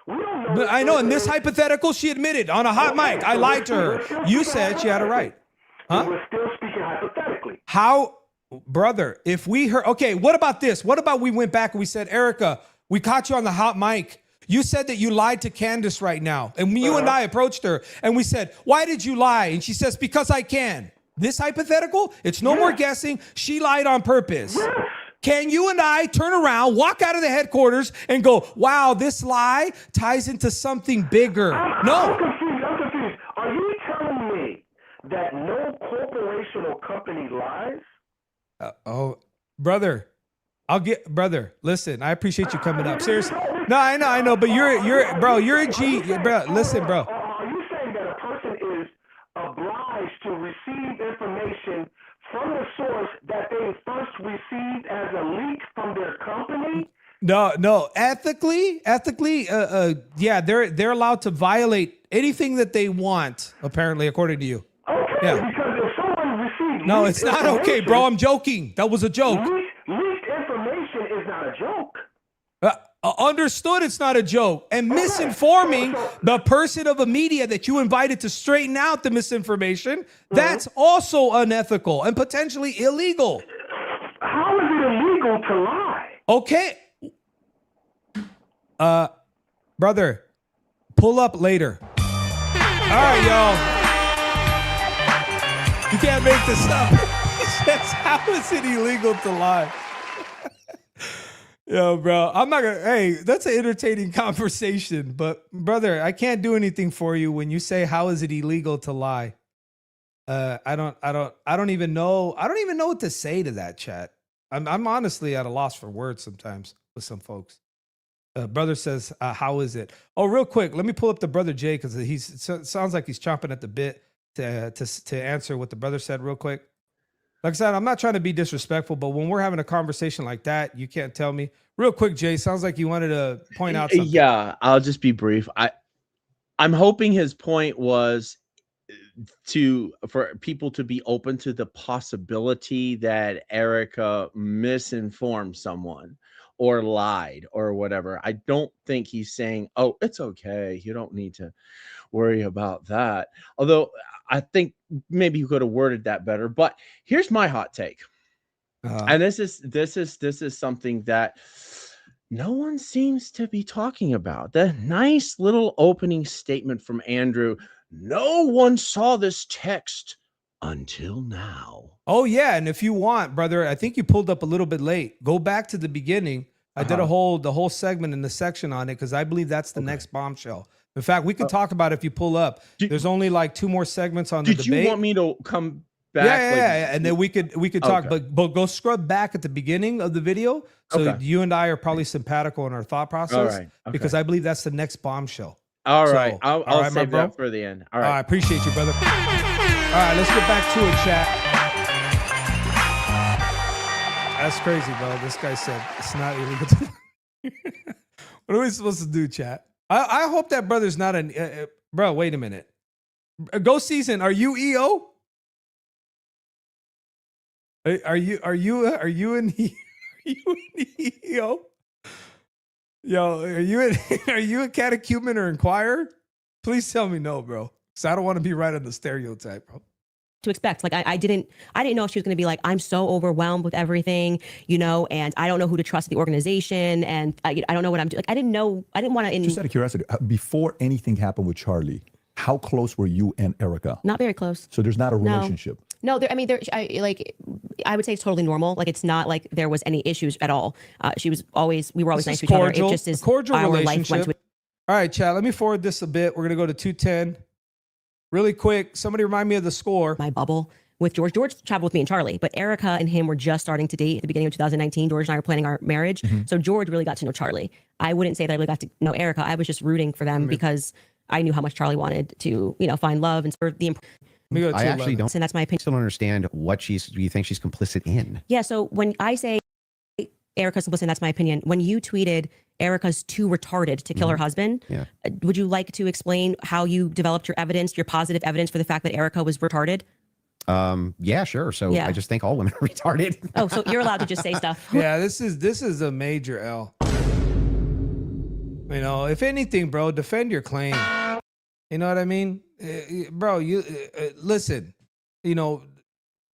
We don't know. But I know in this hypothetical, she admitted on a hot mic, I lied to her. You said she had a right. Huh? We're still speaking hypothetically. How, brother, if we heard, okay, what about this? What about we went back and we said, Erica, we caught you on the hot mic. You said that you lied to Candace right now. And you and I approached her and we said, why did you lie? And she says, because I can. This hypothetical, it's no more guessing. She lied on purpose. Can you and I turn around, walk out of the headquarters and go, wow, this lie ties into something bigger? I'm confused. Are you telling me that no corporation or company lies? Brother, listen, I appreciate you coming up. Seriously. No, I know, but you're a G. Bro, listen, bro. Are you saying that a person is obliged to receive information from the source that they first received as a leak from their company? No. Ethically, yeah, they're allowed to violate anything that they want, apparently, according to you. Okay, Yeah. because if someone received No, it's not okay, bro. I'm joking. That was a joke. Leaked information is not a joke. Understood, it's not a joke. And misinforming the person of a media that you invited to straighten out the misinformation, that's also unethical and potentially illegal. How is it illegal to lie? Okay. Brother, pull up later. All right, y'all. You can't make this up. He says, how is it illegal to lie? Yo, bro, I'm not gonna. Hey, that's an entertaining conversation, but brother, I can't do anything for you when you say, "How is it illegal to lie?" I don't even know. I don't even know what to say to that, chat. I'm honestly at a loss for words sometimes with some folks. Brother says, "How is it?" Oh, real quick, let me pull up the brother Jay because sounds like he's chomping at the bit to answer what the brother said real quick. Like I said, I'm not trying to be disrespectful, but when we're having a conversation like that, you can't tell me. Real quick, Jay, sounds like you wanted to point out something. Yeah, I'll just be brief. I'm hoping his point was for people to be open to the possibility that Erica misinformed someone or lied or whatever. I don't think he's saying, oh, it's okay, you don't need to worry about that. Although I think maybe you could have worded that better. But here's my hot take. And this is something that no one seems to be talking about. The nice little opening statement from Andrew. No one saw this text until now. Oh, yeah. And if you want, brother, I think you pulled up a little bit late. Go back to the beginning. I did the whole segment in the section on it because I believe that's the next bombshell. In fact, we can talk about it if you pull up. There's only like 2 more segments on the debate. Did you want me to come back? Yeah. And then we could talk, but go scrub back at the beginning of the video. So you and I are probably simpatical in our thought process. All right. Okay. Because I believe that's the next bombshell. All right. I'll save that for the end. All right. I appreciate you, brother. All right, let's get back to it, chat. That's crazy, bro. This guy said it's not illegal to What are we supposed to do, chat? I hope that brother's not bro, wait a minute. Ghost Season, are you EO? Are you in EO? Yo, are you a catechumen or inquirer? Please tell me no, bro. Because I don't want to be right on the stereotype, bro. To expect. Like I didn't know if she was going to be like, I'm so overwhelmed with everything, you know, and I don't know who to trust in the organization, and I don't know what I'm doing. Like I didn't want to. Just out of curiosity, before anything happened with Charlie, how close were you and Erica? Not very close. So there's not a relationship. No, I would say it's totally normal. Like it's not like there was any issues at all. We were always nice to each other. It just is cordial our relationship. life went to. All right, chat. Let me forward this a bit. We're gonna go to 210. Really quick. Somebody remind me of the score. My bubble with George. George traveled with me and Charlie, but Erica and him were just starting to date at the beginning of 2019. George and I were planning our marriage, so George really got to know Charlie. I wouldn't say that I really got to know Erica. I was just rooting for them because I knew how much Charlie wanted to, find love and serve the. I actually don't. And that's my opinion. Still don't understand what you think she's complicit in. Yeah. So when I say Erica's complicit, that's my opinion. When you tweeted Erica's too retarded to kill her husband, would you like to explain how you developed your evidence, your positive evidence for the fact that Erica was retarded? Yeah, sure. So I just think all women are retarded. Oh, so you're allowed to just say stuff. Yeah, this is a major L. If anything, bro, defend your claim. You know what I mean? Bro, you listen,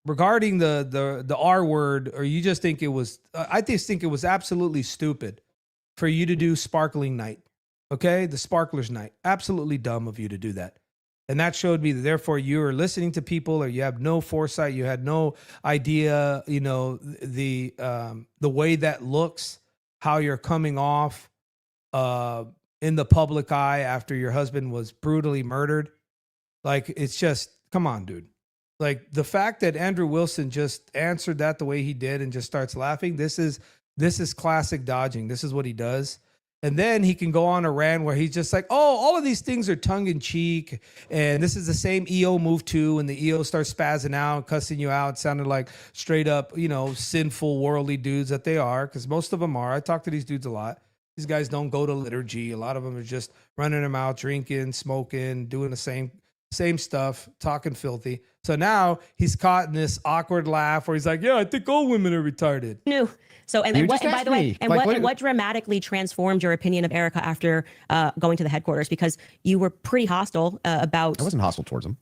regarding the R word, or you just think it was, I just think it was absolutely stupid for you to do Sparkling Night. Okay? The Sparklers Night. Absolutely dumb of you to do that. And that showed me that therefore you are listening to people, or you have no foresight. You had no idea, the way that looks, how you're coming off in the public eye after your husband was brutally murdered. Like, it's just, come on, dude. Like, the fact that Andrew Wilson just answered that the way he did and just starts laughing, this is classic dodging. This is what he does. And then he can go on a rant where he's just like, oh, all of these things are tongue in cheek. And this is the same EO move too. And the EO starts spazzing out, cussing you out. It sounded like straight up, sinful, worldly dudes that they are, because most of them are. I talk to these dudes a lot. These guys don't go to liturgy. A lot of them are just running them out, drinking, smoking, doing the same stuff, talking filthy. So now he's caught in this awkward laugh where he's like, yeah, I think all women are retarded. No. So, and by the way, what dramatically transformed your opinion of Erica after going to the headquarters? Because you were pretty hostile about. I wasn't hostile towards him.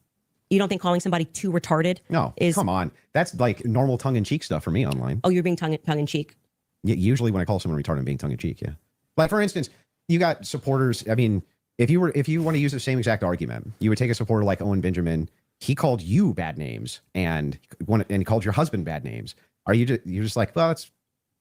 You don't think calling somebody too retarded? No, come on. That's like normal tongue-in-cheek stuff for me online. Oh, you're being tongue-in-cheek. Yeah, usually when I call someone retarded, I'm being tongue-in-cheek, yeah. But for instance, you got supporters. I mean, if you want to use the same exact argument, you would take a supporter like Owen Benjamin. He called you bad names and he called your husband bad names. You're just like, well, it's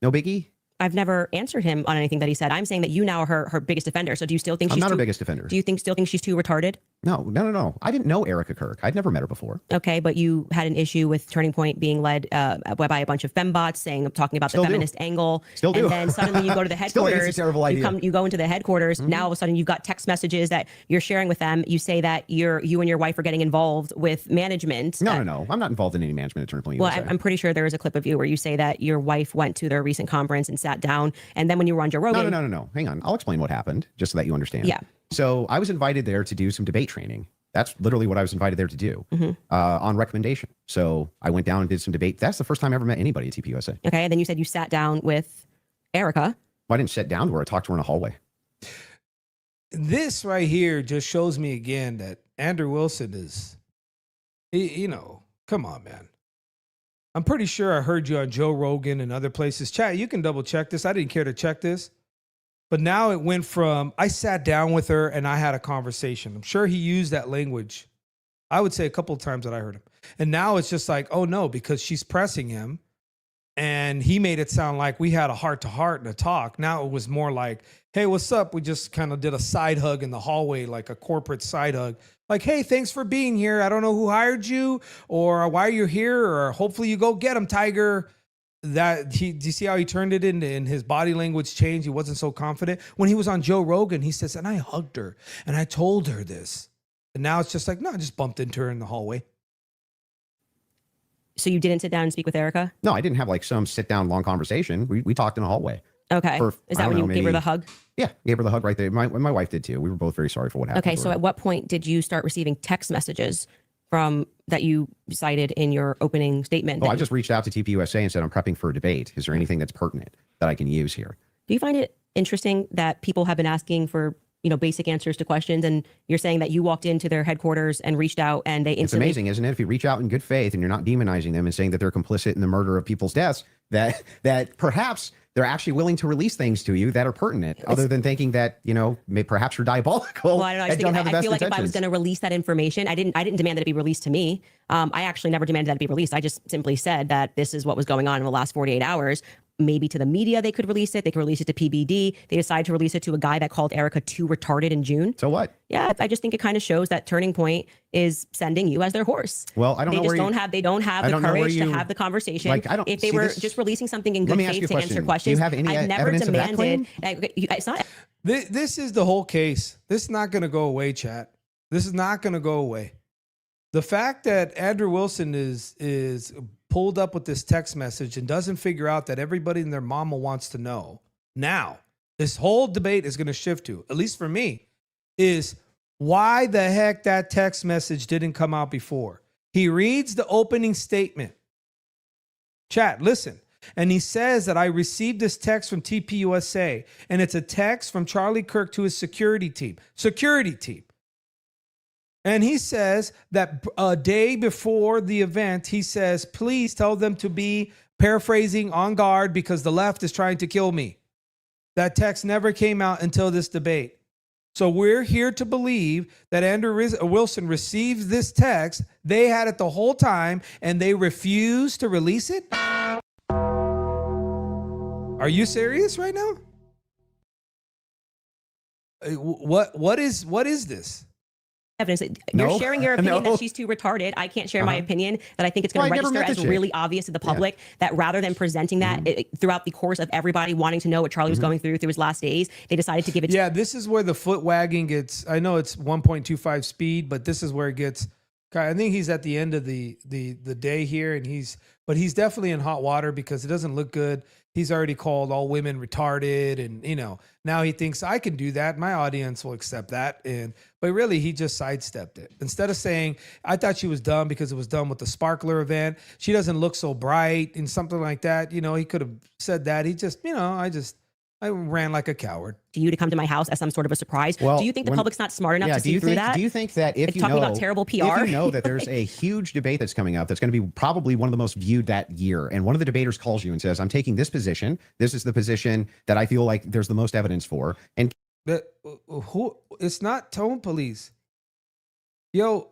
no biggie? I've never answered him on anything that he said. I'm saying that you now are her biggest defender. So do you still think I'm not her biggest defender? Do you still think she's too retarded? No. I didn't know Erica Kirk. I'd never met her before. Okay, but you had an issue with Turning Point being led by a bunch of fembots talking about the feminist angle. Still do. And then suddenly you go to the headquarters. Still, it's a terrible idea. You go into the headquarters. Now all of a sudden you've got text messages that you're sharing with them. You say that you and your wife are getting involved with management. No. I'm not involved in any management at Turning Point. Well, I'm pretty sure there is a clip of you where you say that your wife went to their recent conference and sat down. And then when you were on Joe Rogan. No. Hang on. I'll explain what happened just so that you understand. Yeah. So I was invited there to do some debate training. That's literally what I was invited there to do on recommendation. So I went down and did some debate. That's the first time I ever met anybody at TPUSA. Okay. And then you said you sat down with Erica. Well, I didn't sit down to her. I talked to her in a hallway. This right here just shows me again that Andrew Wilson is, come on, man. I'm pretty sure I heard you on Joe Rogan and other places. Chat, you can double check this. I didn't care to check this. But now it went from, I sat down with her and I had a conversation. I'm sure he used that language, I would say a couple of times that I heard him. And now it's just like, oh no, because she's pressing him. And he made it sound like we had a heart-to-heart and a talk. Now it was more like, hey, what's up? We just kind of did a side hug in the hallway, like a corporate side hug. Like, hey, thanks for being here. I don't know who hired you or why you're here, or hopefully you go get him, Tiger. Do you see how he turned it in his body language changed? He wasn't so confident. When he was on Joe Rogan, he says, and I hugged her and I told her this. And now it's just like, no, I just bumped into her in the hallway. So you didn't sit down and speak with Erica? No, I didn't have like some sit down long conversation. We talked in the hallway. Okay. For, Is I that don't when you know, gave her maybe- the hug? Yeah, gave her the hug right there. My wife did too. We were both very sorry for what happened. Okay. to So her. at what point did you start receiving text messages from that you cited in your opening statement? Oh, I just reached out to TPUSA and said, I'm prepping for a debate. Is there anything that's pertinent that I can use here? Do you find it interesting that people have been asking for, basic answers to questions, and you're saying that you walked into their headquarters and reached out and they It's instantly... amazing, isn't it? If you reach out in good faith and you're not demonizing them and saying that they're complicit in the murder of people's deaths, that perhaps they're actually willing to release things to you that are pertinent, other than thinking that, perhaps you're diabolical. Well, I don't know. I, just and don't think, have the I best feel like if I was intentions. going to release that information, I didn't demand that it be released to me. I actually never demanded that it be released. I just simply said that this is what was going on in the last 48 hours. Maybe to the media they could release it. They could release it to PBD. They decided to release it to a guy that called Erica too retarded in June. So what? Yeah, I just think it kind of shows that Turning Point is sending you as their horse. Well, I don't they know just where don't you- have they don't have I the don't know where courage to you- have the conversation. Like, I don't- if they see, were this- just releasing something in Let good me ask faith you a to answer question. Do you questions, have any I've never evidence of that demanded. It's not. This is the whole case. This is not going to go away, chat. This is not going to go away. The fact that Andrew Wilson is pulled up with this text message and doesn't figure out that everybody and their mama wants to know now, this whole debate is going to shift to, at least for me, is why the heck that text message didn't come out before. He reads the opening statement. Chat, listen. And he says that I received this text from TPUSA, and it's a text from Charlie Kirk to his security team. And he says that a day before the event, he says, please tell them to be, paraphrasing, on guard because the left is trying to kill me. That text never came out until this debate. So we're here to believe that Andrew Wilson received this text. They had it the whole time, and they refused to release it? Are you serious right now? What is this? Evidence. You're No. sharing your opinion No. that she's too retarded. I can't share my opinion that I think it's going Well, I to never register met as the chick. really obvious to the public that rather than presenting that throughout the course of everybody wanting to know what Charlie was going through his last days, they decided to give it Yeah, this is where the foot wagging gets. I know it's 1.25 speed, but this is where it gets. I think he's at the end of the day here, and he's definitely in hot water because it doesn't look good. He's already called all women retarded, and now he thinks I can do that. My audience will accept that, but really he just sidestepped it. Instead of saying I thought she was dumb because it was done with the Sparkler event. She doesn't look so bright and something like that. He could have said that. He just I ran like a coward. to you to come to my house as some sort of a surprise. Well, do you think the when- public's not smart enough Yeah, to do see you through think, that? Do you think that if It's you talking know about terrible PR. if you know that there's a huge debate that's coming up, that's going to be probably one of the most viewed that year, and one of the debaters calls you and says, "I'm taking this position. This is the position that I feel like there's the most evidence for," and It's not tone police. Yo,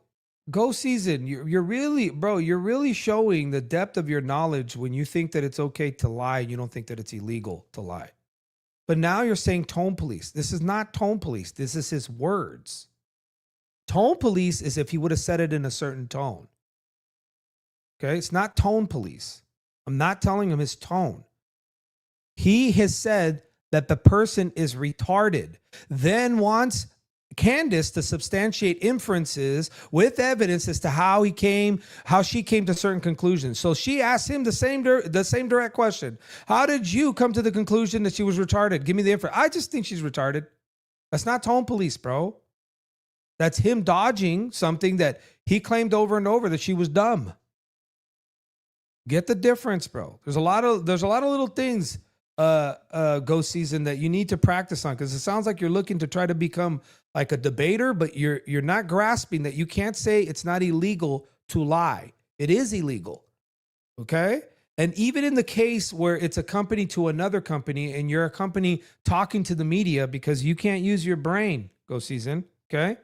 go season. You're really, bro, you're really showing the depth of your knowledge when you think that it's okay to lie. You don't think that it's illegal to lie. But now you're saying tone police. This is not tone police. This is his words. Tone police is if he would have said it in a certain tone. Okay? It's not tone police. I'm not telling him his tone. He has said that the person is retarded, then wants Candace to substantiate inferences with evidence as to how she came to certain conclusions. So she asked him the same direct question. How did you come to the conclusion that she was retarded? Give me the inference. I just think she's retarded. That's not tone police, bro. That's him dodging something that he claimed over and over that she was dumb. Get the difference, bro. There's a lot of little things, Ghost Season, that you need to practice on, because it sounds like you're looking to try to become like a debater, but you're not grasping that you can't say it's not illegal to lie. It is illegal. Okay? And even in the case where it's a company to another company and you're a company talking to the media because you can't use your brain, Ghost Season, okay?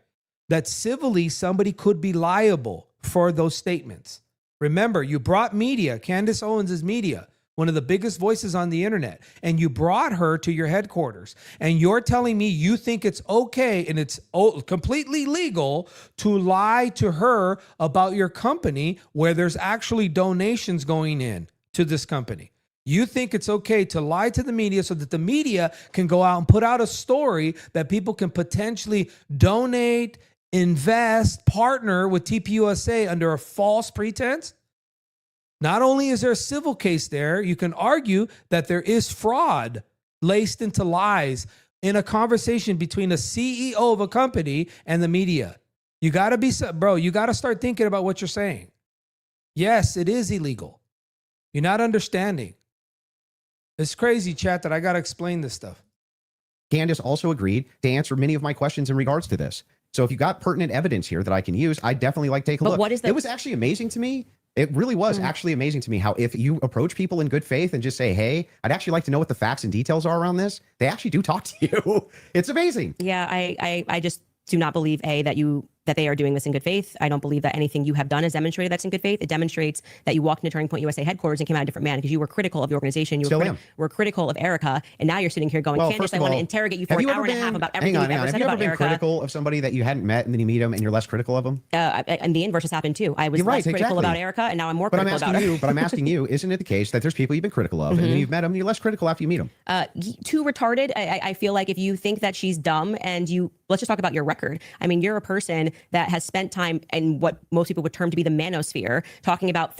That civilly somebody could be liable for those statements. Remember, you brought media. Candace Owens is media, one of the biggest voices on the internet, and you brought her to your headquarters. And you're telling me you think it's okay and it's completely legal to lie to her about your company where there's actually donations going in to this company. You think it's okay to lie to the media so that the media can go out and put out a story that people can potentially donate, invest, partner with TPUSA under a false pretense? Not only is there a civil case there, you can argue that there is fraud laced into lies in a conversation between a CEO of a company and the media. You got to be, bro, you got to start thinking about what you're saying. Yes, it is illegal. You're not understanding. It's crazy, chat, that I got to explain this stuff. Candace also agreed to answer many of my questions in regards to this. So if you got pertinent evidence here that I can use, I'd definitely like to take a But look. what is the- It was actually amazing to me. It really was actually amazing to me how if you approach people in good faith and just say, hey, I'd actually like to know what the facts and details are around this, they actually do talk to you. It's amazing. Yeah, I just do not believe that they are doing this in good faith. I don't believe that anything you have done is demonstrated that's in good faith. It demonstrates that you walked into Turning Point USA headquarters and came out a different man because you were critical of the organization. You were critical of Erica, and now you're sitting here going, Well, Candace, first I of want to all, interrogate you for have an you hour ever and a half been- about everything you've ever said Have you about ever been Erica. critical of somebody that you hadn't met and then you meet them and you're less critical of them? And the inverse has happened too. I was You're right, less critical exactly. about Erica, and now I'm more But I'm critical about asking her. you, but I'm asking you, isn't it the case that there's people you've been critical of and then you've met them and you're less critical after you meet them? Too retarded. I feel like if you think that she's dumb and let's just talk about your record. I mean, you're a person that has spent time in what most people would term to be the manosphere, talking about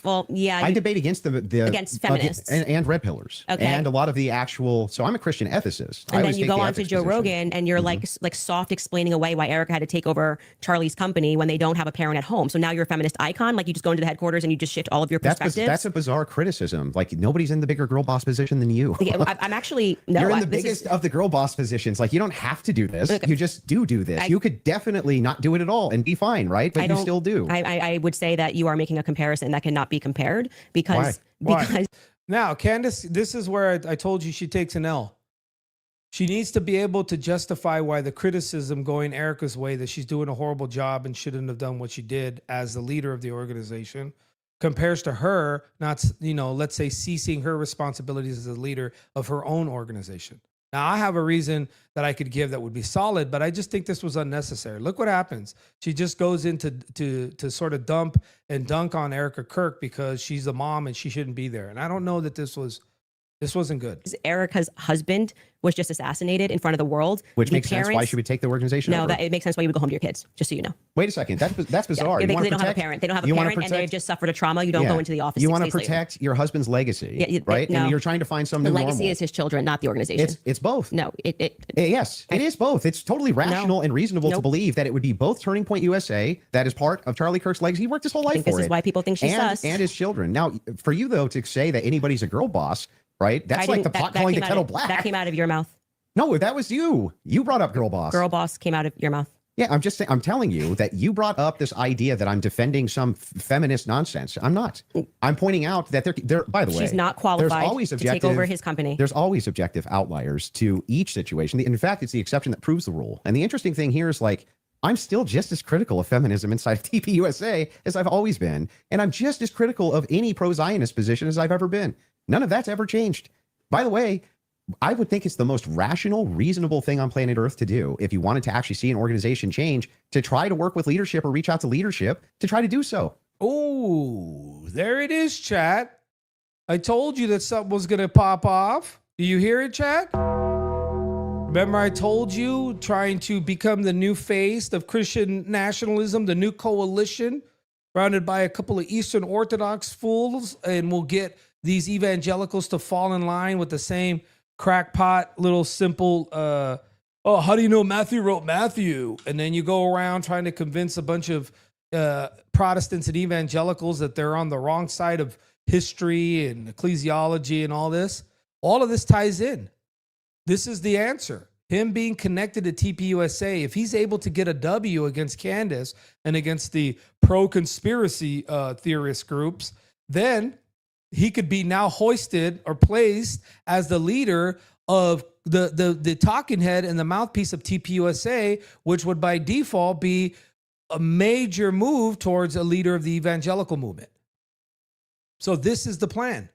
well, yeah. I debate against against feminists and red pillars. Okay. And a lot of the actual, so I'm a Christian ethicist. I And always then you take go the on to ethics Joe position. Rogan and you're like soft explaining away why Erica had to take over Charlie's company when they don't have a parent at home. So now you're a feminist icon. Like you just go into the headquarters and you just shift all of your perspectives. That's a bizarre criticism. Like nobody's in the bigger girl boss position than you. Yeah, I'm actually no. You're in the biggest of the girl boss positions. Like you don't have to do this. You just do this. You could definitely not do it at all and be fine, right? But you still do. I would say that you are making a comparison that cannot be compared because Why? Now, Candace, this is where I told you she takes an L. She needs to be able to justify why the criticism going Erica's way that she's doing a horrible job and shouldn't have done what she did as the leader of the organization compares to her not, let's say ceasing her responsibilities as a leader of her own organization. Now, I have a reason that I could give that would be solid, but I just think this was unnecessary. Look what happens. She just goes into to sort of dump and dunk on Erica Kirk because she's the mom and she shouldn't be there. And I don't know that this wasn't good. Erica's husband was just assassinated in front of the world. Which makes sense why she would take the organization over. No, it makes sense why you would go home to your kids, just so you know. Wait a second. That's bizarre. Yeah, because they don't have a parent. They don't have a parent and they've just suffered a trauma. You don't go into the office. You want to protect your husband's legacy, right? No. And you're trying to find some new The legacy normal. is his children, not the organization. It's both. No, yes, it is both. It's totally rational and reasonable to believe that it would be both Turning Point USA, that is part of Charlie Kirk's legacy. He worked his whole life I think for this it. is why people think she's sus. And his children. Now, for you though to say that anybody's a girl boss, right? That's like the pot calling the kettle black. That came out of your mouth. No, that was you. You brought up girl boss. Girl boss came out of your mouth. Yeah, I'm just saying. I'm telling you that you brought up this idea that I'm defending some feminist nonsense. I'm not. I'm pointing out that they're. By the way, she's not qualified there's always to take over his company. There's always objective outliers to each situation. In fact, it's the exception that proves the rule. And the interesting thing here is like, I'm still just as critical of feminism inside of TPUSA as I've always been. And I'm just as critical of any pro-Zionist position as I've ever been. None of that's ever changed. By the way, I would think it's the most rational, reasonable thing on planet Earth to do if you wanted to actually see an organization change, to try to work with leadership or reach out to leadership to try to do so. Oh, there it is, chat. I told you that something was going to pop off. Do you hear it, chat? Remember I told you, trying to become the new face of Christian nationalism, the new coalition, surrounded by a couple of Eastern Orthodox fools, and we'll get these evangelicals to fall in line with the same crackpot, little simple, how do you know Matthew wrote Matthew? And then you go around trying to convince a bunch of Protestants and evangelicals that they're on the wrong side of history and ecclesiology and all this. All of this ties in. This is the answer. Him being connected to TPUSA, if he's able to get a W against Candace and against the pro-conspiracy theorist groups, then he could be now hoisted or placed as the leader of the talking head and the mouthpiece of TPUSA, which would by default be a major move towards a leader of the evangelical movement. So this is the plan.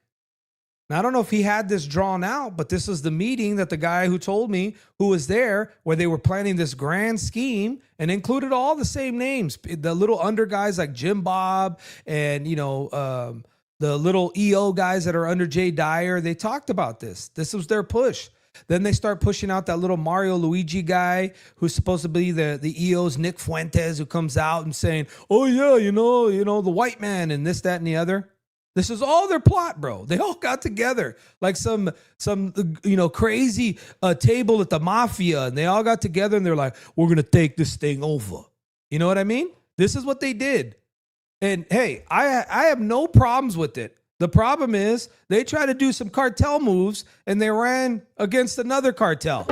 Now, I don't know if he had this drawn out, but this is the meeting that the guy who told me, who was there, where they were planning this grand scheme and included all the same names, the little under guys like Jim Bob and, the little EO guys that are under Jay Dyer. They talked about this. This was their push. Then they start pushing out that little Mario Luigi guy who's supposed to be the EO's Nick Fuentes, who comes out and saying, oh yeah, the white man and this, that, and the other. This is all their plot, bro. They all got together like some crazy table at the mafia, and they all got together and they're like, we're gonna take this thing over. You know what I mean? This is what they did. And hey, I have no problems with it. The problem is they try to do some cartel moves and they ran against another cartel.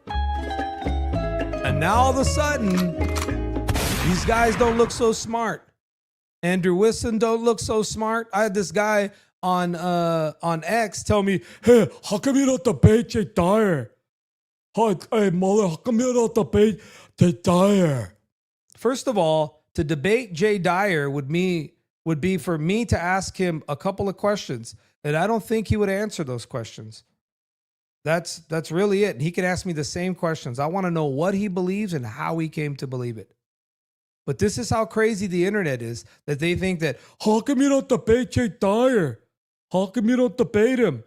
And now all of a sudden, these guys don't look so smart. Andrew Wilson don't look so smart. I had this guy on X tell me, hey, how come you don't debate Jay Dyer? Hey, Mauler, how come you don't debate Jay Dyer? First of all, to debate Jay Dyer would be for me to ask him a couple of questions, and I don't think he would answer those questions. That's really it. He can ask me the same questions. I want to know what he believes and how he came to believe it. But this is how crazy the internet is, that they think that, how come you don't debate Jay Dyer? How come you don't debate him?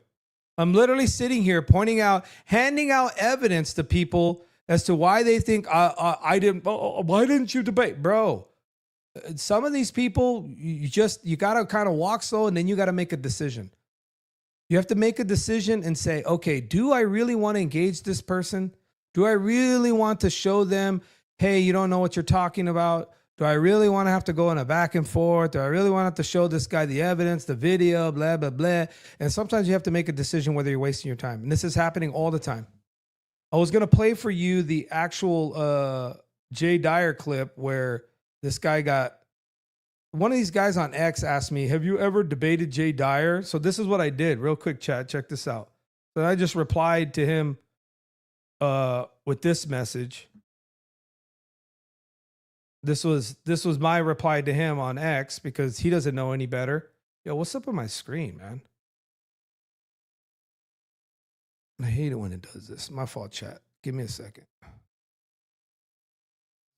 I'm literally sitting here handing out evidence to people as to why they think I didn't. Why didn't you debate, bro? Some of these people, you got to kind of walk slow, and then you got to make a decision. You have to make a decision and say, okay, do I really want to engage this person? Do I really want to show them, hey, you don't know what you're talking about? Do I really want to have to go in a back and forth? Do I really want to have to show this guy the evidence, the video, blah, blah, blah? And sometimes you have to make a decision whether you're wasting your time. And this is happening all the time. I was going to play for you the actual Jay Dyer clip where this guy one of these guys on X asked me, have you ever debated Jay Dyer? So this is what I did. Real quick, chat. Check this out. So I just replied to him with this message. This was my reply to him on X because he doesn't know any better. Yo, what's up with my screen, man? I hate it when it does this. My fault, chat. Give me a second.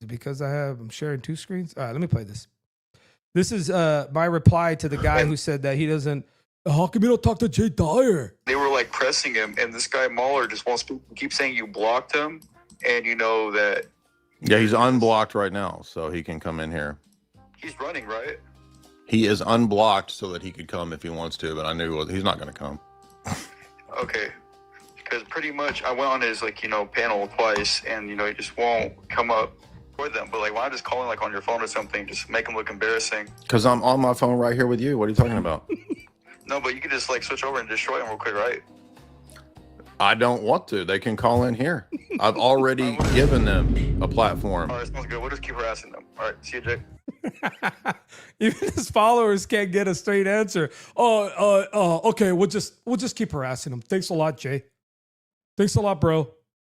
Is it because I'm sharing two screens? All right, let me play this. This is my reply to the guy who said that he doesn't. How come you don't talk to Jay Dyer? They were like pressing him, and this guy Mauler just wants to keep saying you blocked him, and you know that. Yeah, he's unblocked right now, so he can come in here. He's running, right? He is unblocked so that he could come if he wants to, but I knew he's not going to come. Okay. Because pretty much I went on his panel twice, and he just won't come up for them. But why not just calling on your phone or something, just make him look embarrassing? Because I'm on my phone right here with you. What are you talking about? No, but you could just switch over and destroy him real quick, right? I don't want to. They can call in here. I've already given them a platform. All right, sounds good. We'll just keep harassing them. All right, see you, Jay. Even his followers can't get a straight answer. Okay, we'll just keep harassing him. Thanks a lot, Jay. Thanks a lot, bro.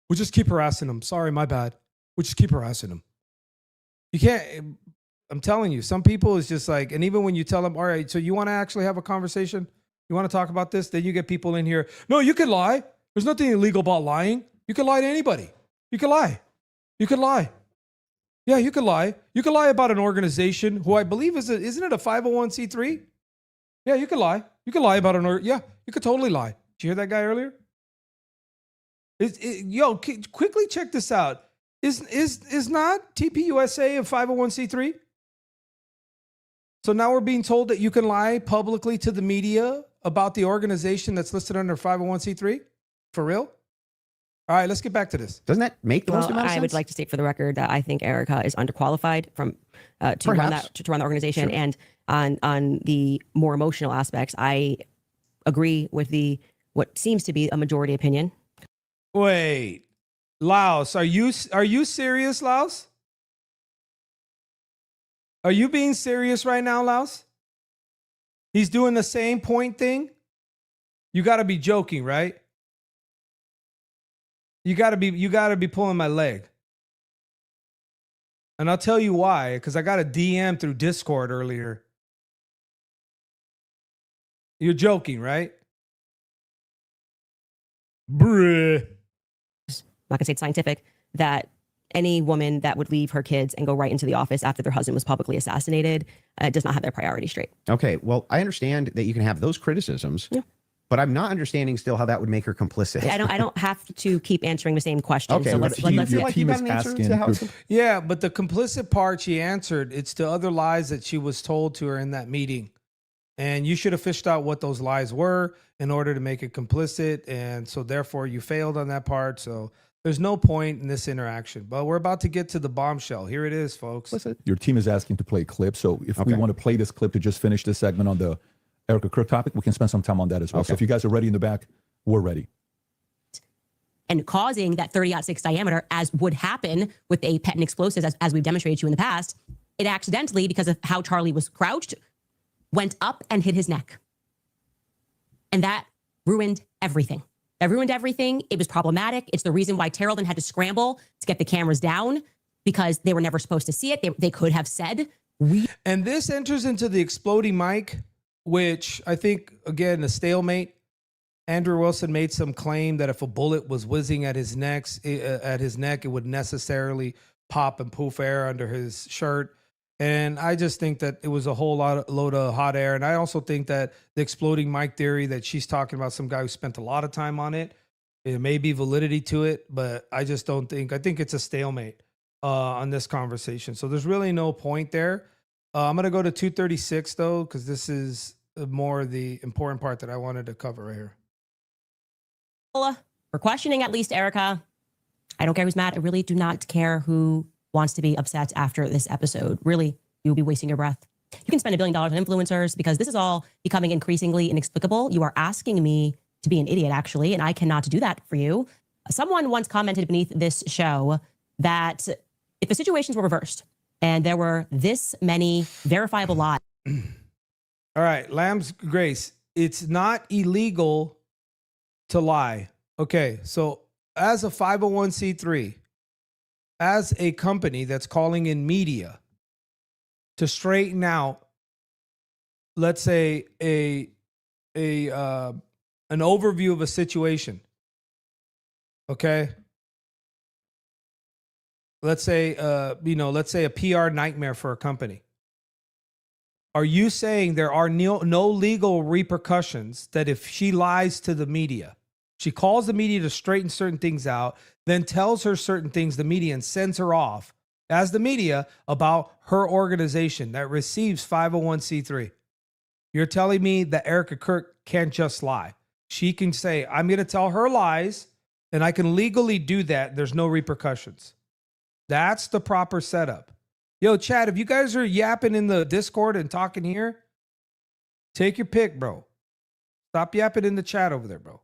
We'll just keep harassing him. Sorry, my bad. We'll just keep harassing him. You can't. I'm telling you, some people is just and even when you tell them, all right, so you want to actually have a conversation? You want to talk about this? Then you get people in here. No, you can lie. There's nothing illegal about lying. You can lie to anybody. You can lie. You can lie. Yeah, you can lie. You can lie about an organization who I believe isn't it a 501c3? Yeah, you can lie. You can lie about yeah, you could totally lie. Did you hear that guy earlier? Quickly check this out. Is not TPUSA a 501c3? So now we're being told that you can lie publicly to the media about the organization that's listed under 501c3? For real? All right, let's get back to this. Doesn't that make the most amount of sense? I would like to state for the record that I think Erica is underqualified to run the organization. Sure. And on the more emotional aspects, I agree with what seems to be a majority opinion. Wait, Laos, are you serious, Laos? Are you being serious right now, Laos? He's doing the same point thing? You got to be joking, right? You got to be pulling my leg. And I'll tell you why, because I got a DM through Discord earlier. You're joking, right? Bruh. I'm not going to say it's scientific, that any woman that would leave her kids and go right into the office after their husband was publicly assassinated does not have their priorities straight. Okay, well, I understand that you can have those criticisms. Yeah. But I'm not understanding still how that would make her complicit. I don't have to keep answering the same question. Okay, so let's feel like you got an answer to how it's... Yeah, but the complicit part she answered, it's the other lies that she was told to her in that meeting. And you should have fished out what those lies were in order to make it complicit. And so therefore you failed on that part. So there's no point in this interaction. But we're about to get to the bombshell. Here it is, folks. Your team is asking to play a clip. So if we Okay. want to play this clip to just finish this segment on the Erica Kirk topic, we can spend some time on that as well. So Okay. if you guys are ready in the back, we're ready. And causing that 30-06 diameter, as would happen with a patent explosives, as we've demonstrated to you in the past, it accidentally, because of how Charlie was crouched, went up and hit his neck. And that ruined everything. That ruined everything. It was problematic. It's the reason why Terrell then had to scramble to get the cameras down, because they were never supposed to see it. They could have said, And this enters into the exploding mic, which I think, again, a stalemate. Andrew Wilson made some claim that if a bullet was whizzing at his neck, it would necessarily pop and poof air under his shirt. And I just think that it was a whole load of hot air. And I also think that the exploding mic theory that she's talking about, some guy who spent a lot of time on it, it may be validity to it, but I just don't think, I think it's a stalemate on this conversation. So there's really no point there. I'm going to go to 236 though, because this is more the important part that I wanted to cover right here. we're questioning at least Erica. I don't care who's mad. I really do not care who wants to be upset after this episode. Really, you'll be wasting your breath. You can spend $1 billion on influencers because this is all becoming increasingly inexplicable. You are asking me to be an idiot, actually, and I cannot do that for you. Someone once commented beneath this show that if the situations were reversed and there were this many verifiable lies. All right, Lamb's Grace, it's not illegal to lie. Okay, so as a 501c3, as a company that's calling in media to straighten out, let's say an overview of a situation. Okay. Let's say let's say a PR nightmare for a company. Are you saying there are no legal repercussions that if she lies to the media, she calls the media to straighten certain things out, then tells her certain things, the media, and sends her off as the media about her organization that receives 501c3? You're telling me that Erica Kirk can't just lie. She can say, I'm going to tell her lies, and I can legally do that. There's no repercussions. That's the proper setup. Yo, Chad, if you guys are yapping in the Discord and talking here, take your pick, bro. Stop yapping in the chat over there, bro.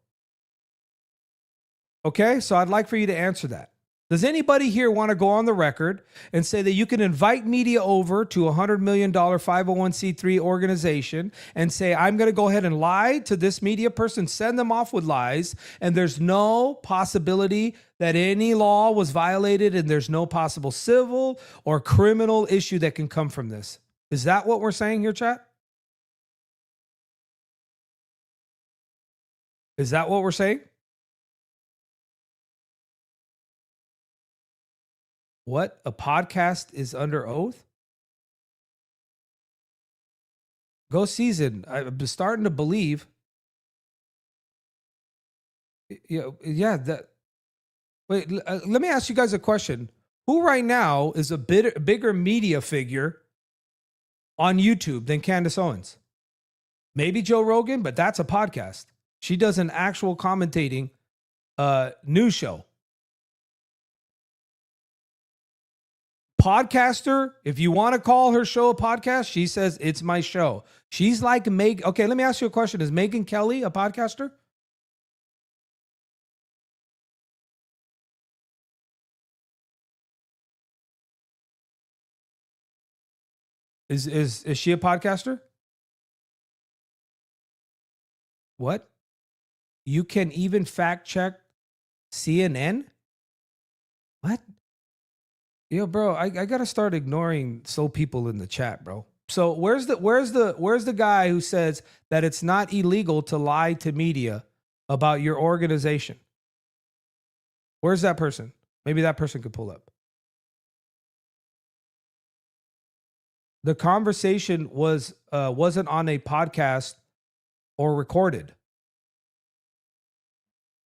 Okay, so I'd like for you to answer that. Does anybody here want to go on the record and say that you can invite media over to a $100 million 501c3 organization and say, I'm going to go ahead and lie to this media person, send them off with lies, and there's no possibility that any law was violated and there's no possible civil or criminal issue that can come from this? Is that what we're saying here, chat? Is that what we're saying? What? A podcast is under oath? Go season. I'm starting to believe. Yeah. Wait, let me ask you guys a question. Who right now is a bigger media figure on YouTube than Candace Owens? Maybe Joe Rogan, but that's a podcast. She does an actual commentating news show. Podcaster, if you want to call her show a podcast, she says it's my show. She's like Meg. Okay, let me ask you a question. Is Megyn Kelly a podcaster? Is she a podcaster? What? You can even fact check CNN? What? Yo, bro, I gotta start ignoring people in the chat, bro. So where's the guy who says that it's not illegal to lie to media about your organization? Where's that person? Maybe that person could pull up. The conversation wasn't on a podcast or recorded.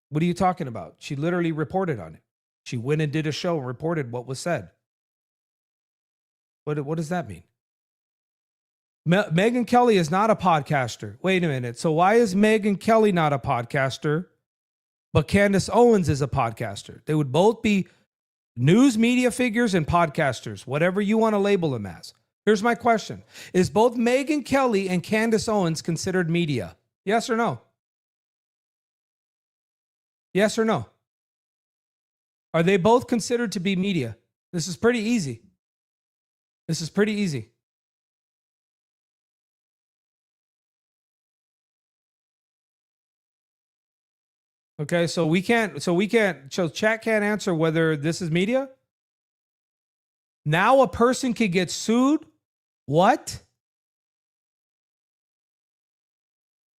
What are you talking about? She literally reported on it. She went and did a show and reported what was said. What does that mean? Megyn Kelly is not a podcaster. Wait a minute. So why is Megyn Kelly not a podcaster, but Candace Owens is a podcaster? They would both be news media figures and podcasters, whatever you want to label them as. Here's my question. Is both Megyn Kelly and Candace Owens considered media? Yes or no? Yes or no? Are they both considered to be media? This is pretty easy. This is pretty easy. Okay, so chat can't answer whether this is media. Now a person could get sued. What?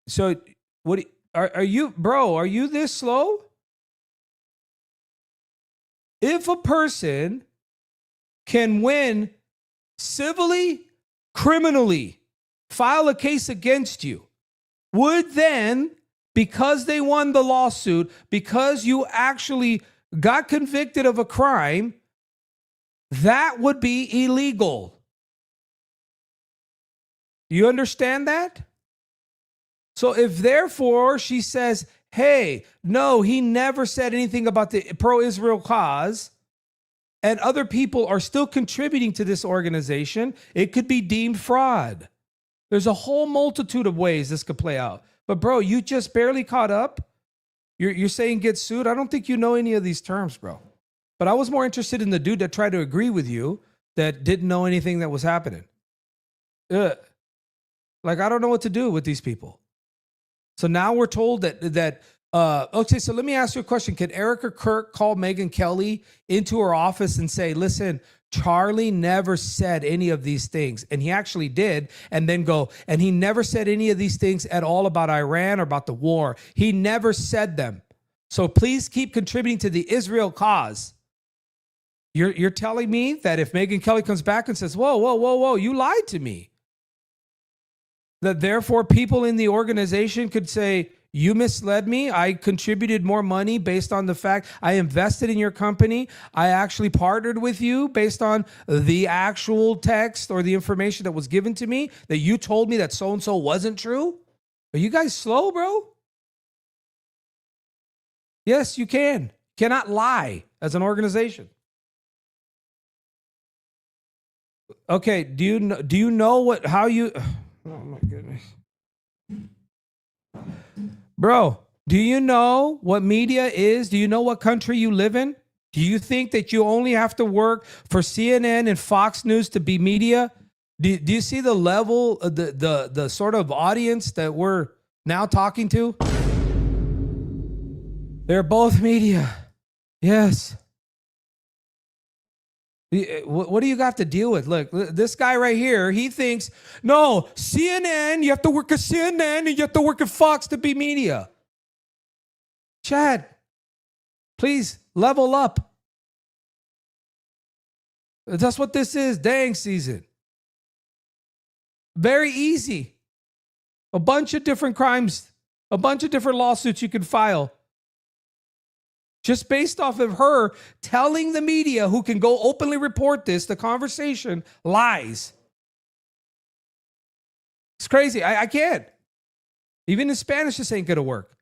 So what are you, bro? Are you this slow? If a person can win civilly, criminally, file a case against you, would then, because they won the lawsuit, because you actually got convicted of a crime, that would be illegal. You understand that? So if therefore she says, hey, no, he never said anything about the pro-Israel cause, and other people are still contributing to this organization, it could be deemed fraud. There's a whole multitude of ways this could play out. But bro, you just barely caught up. You're saying get sued? I don't think you know any of these terms, bro. But I was more interested in the dude that tried to agree with you that didn't know anything that was happening. Like, I don't know what to do with these people. So now we're told that okay, so let me ask you a question. Can Erica Kirk call Megyn Kelly into her office and say, listen, Charlie never said any of these things. And he actually did. And then go, and he never said any of these things at all about Iran or about the war. He never said them. So please keep contributing to the Israel cause. You're telling me that if Megyn Kelly comes back and says, whoa, you lied to me, that therefore people in the organization could say, you misled me. I contributed more money based on the fact I invested in your company. I actually partnered with you based on the actual text or the information that was given to me, that you told me that so-and-so wasn't true. Are you guys slow, bro? Yes, you can. Cannot lie as an organization. Okay, do you know how you... Oh my goodness. Bro, do you know what media is? Do you know what country you live in? Do you think that you only have to work for CNN and Fox News to be media? Do you see the level of the sort of audience that we're now talking to? They're both media. Yes. What do you got to deal with? Look, this guy right here, he thinks, no, CNN, you have to work at CNN and you have to work at Fox to be media. Chad, please level up. That's what this is, dang season. Very easy. A bunch of different crimes, a bunch of different lawsuits you can file. Just based off of her telling the media, who can go openly report this, the conversation, lies. It's crazy. I can't. Even in Spanish, this ain't going to work.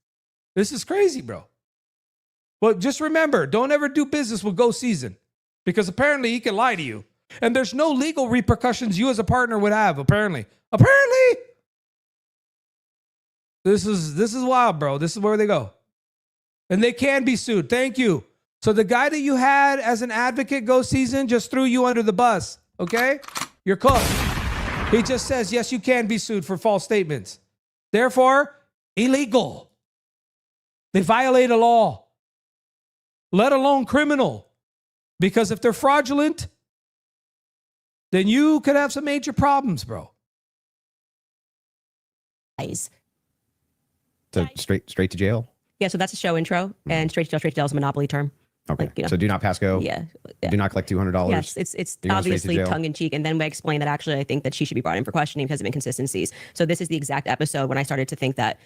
This is crazy, bro. But just remember, don't ever do business with Go Season, because apparently he can lie to you. And there's no legal repercussions you as a partner would have, apparently. Apparently. This is wild, bro. This is where they go. And they can be sued. Thank you. So the guy that you had as an advocate, Go Season, just threw you under the bus. Okay? You're cooked. He just says, yes, you can be sued for false statements. Therefore, illegal. They violate a law, let alone criminal. Because if they're fraudulent, then you could have some major problems, bro. So straight to jail? Yeah, so that's a show intro, and straight to jail is a monopoly term. Okay. Like, you know. So do not pass go. Yeah. Do not collect $200. Yes, it's obviously tongue in cheek. And then we explain that actually I think that she should be brought in for questioning because of inconsistencies. So this is the exact episode when I started to think that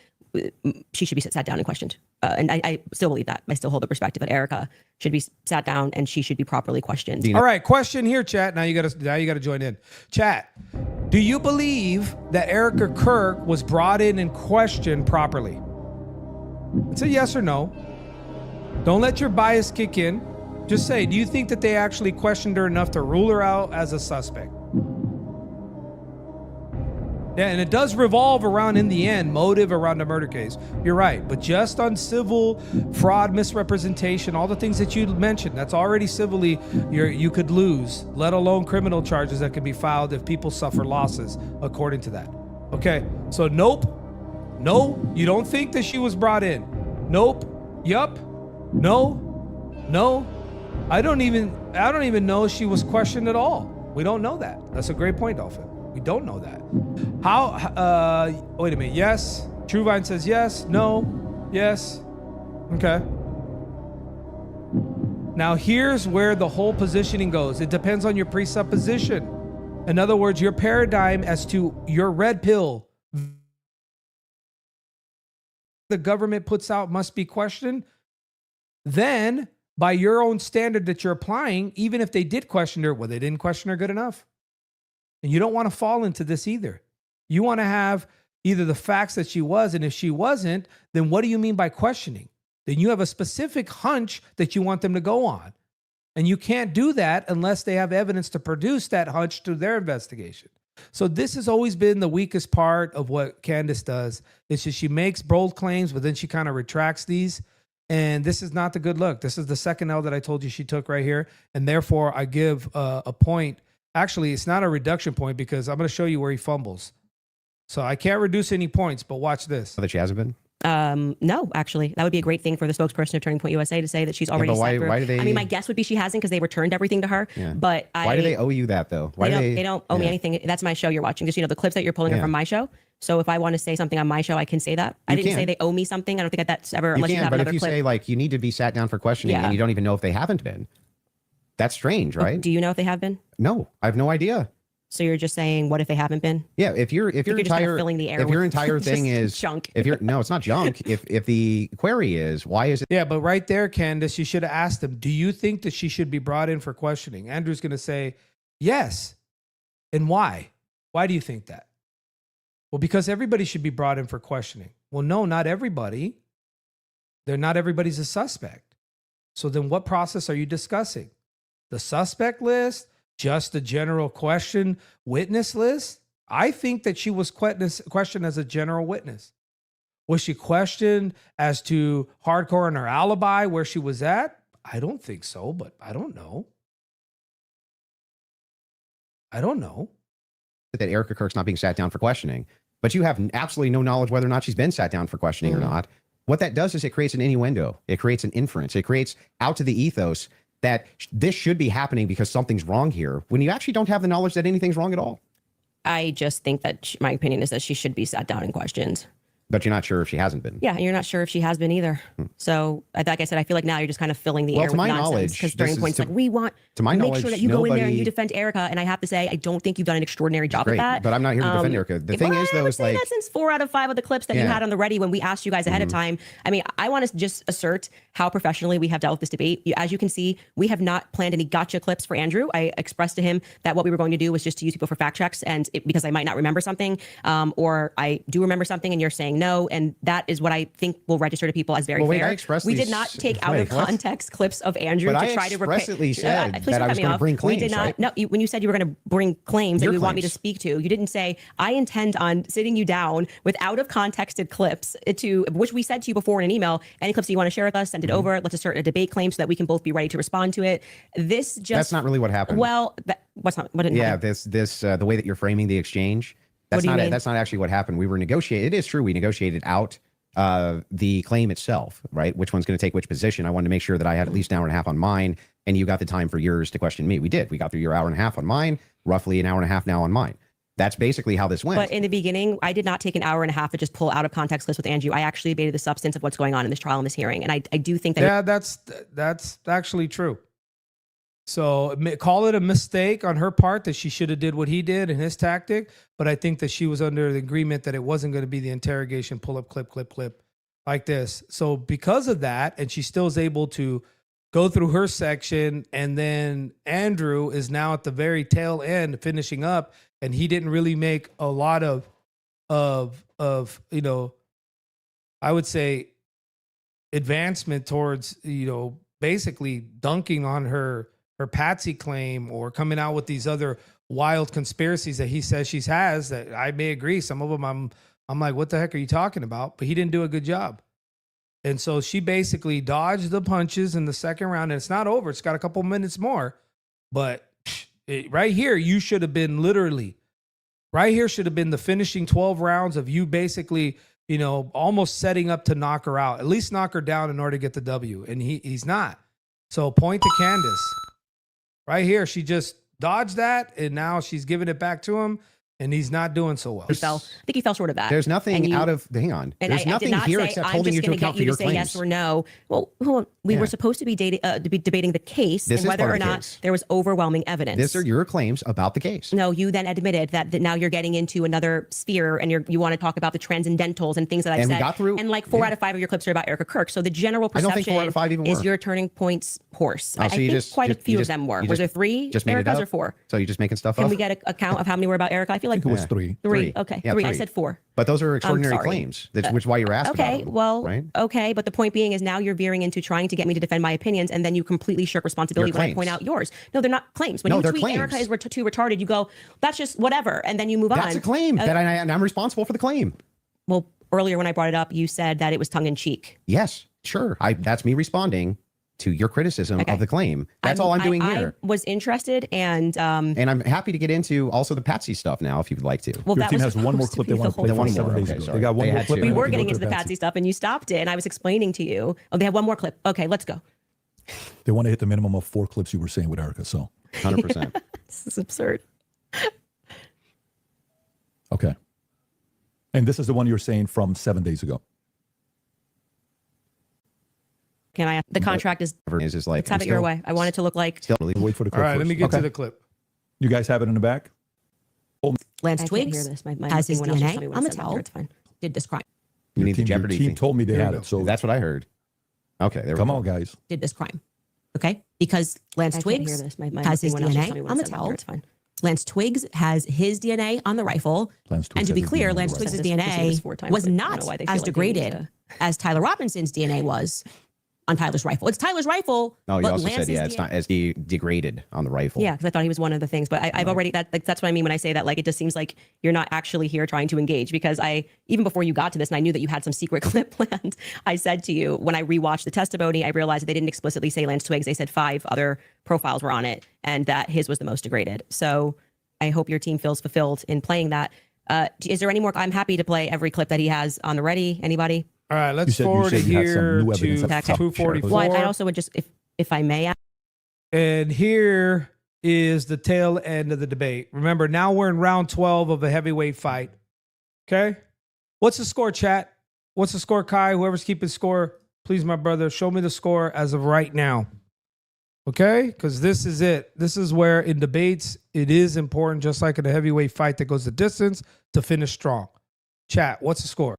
she should be sat down and questioned. And I still believe that. I still hold the perspective that Erica should be sat down and she should be properly questioned. All right, question here, chat. Now you gotta join in. Chat. Do you believe that Erica Kirk was brought in and questioned properly? It's a yes or no. Don't let your bias kick in. Just say, do you think that they actually questioned her enough to rule her out as a suspect? Yeah, and it does revolve around, in the end, motive around the murder case. You're right. But just on civil fraud, misrepresentation, all the things that you mentioned, that's already civilly you could lose, let alone criminal charges that could be filed if people suffer losses according to that. Okay, so nope. No, you don't think that she was brought in. Nope. Yup. No. I don't even know she was questioned at all. We don't know that. That's a great point, Dolphin. We don't know that. Wait a minute. Yes. Truevine says yes. No. Yes. Okay. Now here's where the whole positioning goes. It depends on your presupposition. In other words, your paradigm as to your red pill the government puts out must be questioned. Then by your own standard that you're applying, even if they did question her, well, they didn't question her good enough. And you don't want to fall into this either. You want to have either the facts that she was, and if she wasn't, then what do you mean by questioning? Then you have a specific hunch that you want them to go on. And you can't do that unless they have evidence to produce that hunch to their investigation. So this has always been the weakest part of what Candace does. It's just she makes bold claims, but then she kind of retracts these. And this is not the good look. This is the second L that I told you she took right here. And therefore, I give a point. Actually, it's not a reduction point because I'm going to show you where he fumbles. So I can't reduce any points, but watch this. That she hasn't been? No, actually, that would be a great thing for the spokesperson of Turning Point USA to say that she's already why sat do they? I mean, my guess would be she hasn't because they returned everything to her. Yeah. But why do they owe you that though? Why they don't owe me anything. That's my show you're watching. Just, the clips that you're pulling are from my show. So if I want to say something on my show, I can say that. I didn't say they owe me something. I don't think that's ever, unless you have another clip. But if you say you need to be sat down for questioning and you don't even know if they haven't been, that's strange, right? Do you know if they have been? No, I have no idea. So you're just saying, what if they haven't been? Yeah, if your just kind of filling the air if your with entire thing is junk. No, it's not junk. if the query is why is it? Yeah, but right there, Candace, you should have asked him, do you think that she should be brought in for questioning? Andrew's going to say yes. And why? Why do you think that? Well, because everybody should be brought in for questioning. Well, no, not everybody. Not everybody's a suspect. So then what process are you discussing? The suspect list? Just the general question witness list? I think that she was questioned as a general witness. Was she questioned as to hardcore in her alibi, where she was at? I don't think so, but I don't know. That Erica Kirk's not being sat down for questioning, but you have absolutely no knowledge whether or not she's been sat down for questioning or not. What that does is it creates an innuendo. It creates an inference. It creates out to the ethos that this should be happening because something's wrong here, when you actually don't have the knowledge that anything's wrong at all. I just think that my opinion is that she should be sat down and questioned. But you're not sure if she hasn't been. Yeah, you're not sure if she has been either. So, like I said, I feel like now you're just kind of filling the air with nonsense. Because Turning Point's we want to make sure that you go in there and you defend Erica. And I have to say, I don't think you've done an extraordinary job at that. But I'm not here to defend Erica. The thing is, though, is that since 4 out of 5 of the clips that you had on the ready when we asked you guys ahead of time, I mean, I want to just assert how professionally we have dealt with this debate. As you can see, we have not planned any gotcha clips for Andrew. I expressed to him that what we were going to do was just to use people for fact checks, and because I might not remember something, or I do remember something and you're saying no, and that is what I think will register to people as very fair. We did not take out of context clips of Andrew to try to expressly said that I was going to bring claims. We did not. Right? No, when you said you were going to bring claims that you want me to speak to, you didn't say I intend on sitting you down with out of contexted clips to which we said to you before in an email. Any clips that you want to share with us, send it over. Let's assert a debate claim so that we can both be ready to respond to it. That's not really what happened. Well, what didn't happen? The way that you're framing the exchange. That's not actually what happened. We were negotiating. It is true. We negotiated out the claim itself, right? Which one's going to take which position. I wanted to make sure that I had at least an hour and a half on mine, and you got the time for yours to question me. We did. We got through your hour and a half on mine, roughly an hour and a half now on mine. That's basically how this went. But in the beginning, I did not take an hour and a half to just pull out of context clips with Andrew. I actually debated the substance of what's going on in this trial and this hearing. And I do think that... Yeah, that's actually true. So call it a mistake on her part that she should have did what he did in his tactic. But I think that she was under the agreement that it wasn't going to be the interrogation pull up clip like this. So because of that, and she still is able to go through her section, and then Andrew is now at the very tail end finishing up, and he didn't really make a lot of I would say advancement towards basically dunking on her Patsy claim or coming out with these other wild conspiracies that he says she has that I may agree. Some of them I'm like, what the heck are you talking about? But he didn't do a good job. And so she basically dodged the punches in the second round, and it's not over. It's got a couple minutes more, but right here, you should have been right here should have been the finishing 12 rounds of you basically, almost setting up to knock her out, at least knock her down in order to get the W. And he's not. So point to Candace. Right here, she just dodged that, and now she's giving it back to him, and he's not doing so well. I think he fell short of that. There's nothing hang on. And There's I nothing did not here say, except I'm holding you just to gonna account get for you your to say claims. yes or no. Well, hold on. We were supposed to be debating the case This and is whether part or of the not case. there was overwhelming evidence. These are your claims about the case. No, you then admitted that now you're getting into another sphere, and you want to talk about the transcendentals and things that I've And we said. got through- and like 4 out of 5 of your clips are about Erica Kirk. So the general I don't think perception 4 out of 5 even is were. your turning points horse. Oh, I so you think just- quite a you few just- of them were. you Was there just- 3 just made it Ericas up? or 4? So you're just making stuff Can up? we get a count of how many were about Erica? I feel like it was 3. 3. Okay, Yeah, 3. I 3. said 4. But those are extraordinary sorry. claims. That's which is why you're asking Okay, about them, well, right? okay, but the point being is now you're veering into trying to get me to defend my opinions, and then you completely shirk responsibility Your when I claims. point out yours. No, they're not claims. When No, you they're tweet claims. Erica is too retarded, you go, that's just whatever, and then you move on. That's a claim and I'm responsible for the claim. Well, earlier when I brought it up, you said that it was tongue in cheek. Yes, sure. That's me responding to your criticism of the claim. That's all I'm doing here. I was interested, and I'm happy to get into also the Patsy stuff now, if you would like to. Well, Your that team was has one more supposed to clip they be want the to play whole from thing. 7 days Okay, ago. sorry. They got one They more had clip. to. they we want were to getting go into to the Patsy stuff, and you stopped it, and I was explaining to you. Oh, they have one more clip. Okay, let's go. They want to hit the minimum of 4 clips you were saying with Erica. So 100%. This is absurd. okay. And this is the one you're saying from 7 days ago. Can I? The contract is. Is like, Let's have it your way. I want it to look like Still wait for the clip. All right, let first. me get Okay. to the clip. You guys have it in the back? Lance I Twiggs can't hear this. My has his thing went off. DNA. Tell me I'm when a it's tell. done. It's fine. Did this crime. You need the Your Jeopardy team thing. told me they Here had we it. go. So That's what I heard. Okay, there we come go. on, guys. Did this crime. Okay, because Lance I can't hear Twiggs this. My has his thing went off. Just DNA tell me when on the it's done. towel. It's fine. Lance Twiggs has his DNA on the rifle. Lance Twiggs And to has be his clear, DNA on the Lance rifle. Twiggs' This proceeded DNA 4 times, was but I don't not know why they as feel like they need degraded as Tyler Robinson's DNA was on Tyler's rifle. It's Tyler's rifle. Oh, you but also Lance's said, yeah, it's DNA not as degraded on the rifle. Yeah, because I thought he was one of the things. But I've already that's what I mean when I say that. Like, it just seems like you're not actually here trying to engage. Because even before you got to this, and I knew that you had some secret clip planned, I said to you when I rewatched the testimony, I realized that they didn't explicitly say Lance Twiggs. They said 5 other profiles were on it, and that his was the most degraded. So I hope your team feels fulfilled in playing that. Is there any more? I'm happy to play every clip that he has on the ready. Anybody? All right, let's You forward it said you had some here new to evidence of- 244. Well, I also would just, if I may, And here is the tail end of the debate. Remember, now we're in round 12 of a heavyweight fight. Okay? What's the score, chat? What's the score, Kai? Whoever's keeping score, please, my brother, show me the score as of right now. Okay? Because this is it. This is where in debates, it is important, just like in a heavyweight fight that goes the distance, to finish strong. Chat, what's the score?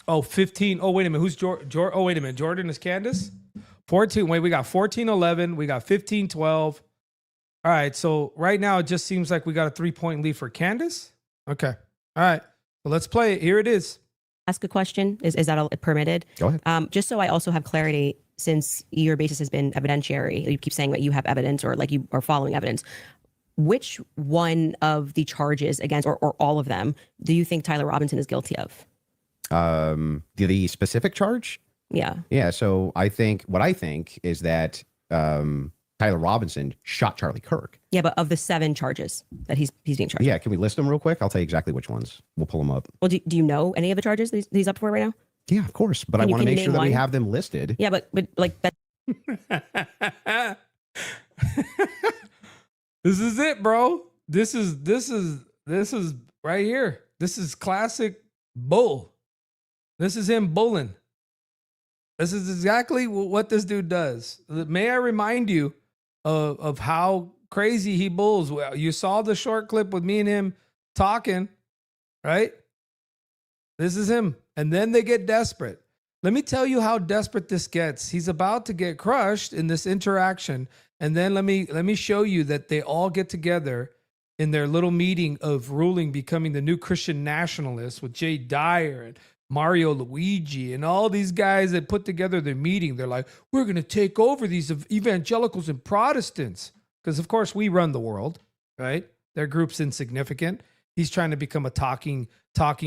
Oh, 15. Oh, wait a minute. Who's Jordan? Oh, wait a minute. Jordan is Candace? 14. Wait, we got 14-11. We got 15-12. All right. So right now, it just seems like we got a 3-point lead for Candace. Okay. All right. Well, let's play it. Here it is. ask a question? Is that permitted? Go ahead. Just so I also have clarity, since your basis has been evidentiary, you keep saying that you have evidence or like you are following evidence. Which one of the charges against, or all of them, do you think Tyler Robinson is guilty of? The specific charge? Yeah. Yeah. So what I think is that Tyler Robinson shot Charlie Kirk. Yeah, but of the 7 charges that he's being charged. Yeah. Can we list them real quick? I'll tell you exactly which ones. We'll pull them up. Well, do you know any of the charges that he's up for right now? Yeah, of course. But I want to make sure that we have them listed. Yeah, but like that. This is it, bro. This is right here. This is classic bull. This is him bulling. This is exactly what this dude does. May I remind you of how crazy he bulls? Well, you saw the short clip with me and him talking, right? This is him. And then they get desperate. Let me tell you how desperate this gets. He's about to get crushed in this interaction. And then let me show you that they all get together in their little meeting of ruling, becoming the new Christian nationalists with Jay Dyer and Mario Luigi and all these guys that put together their meeting. They're like, we're going to take over these evangelicals and Protestants. Because, of course, we run the world, right? Their group's insignificant. He's trying to become a talking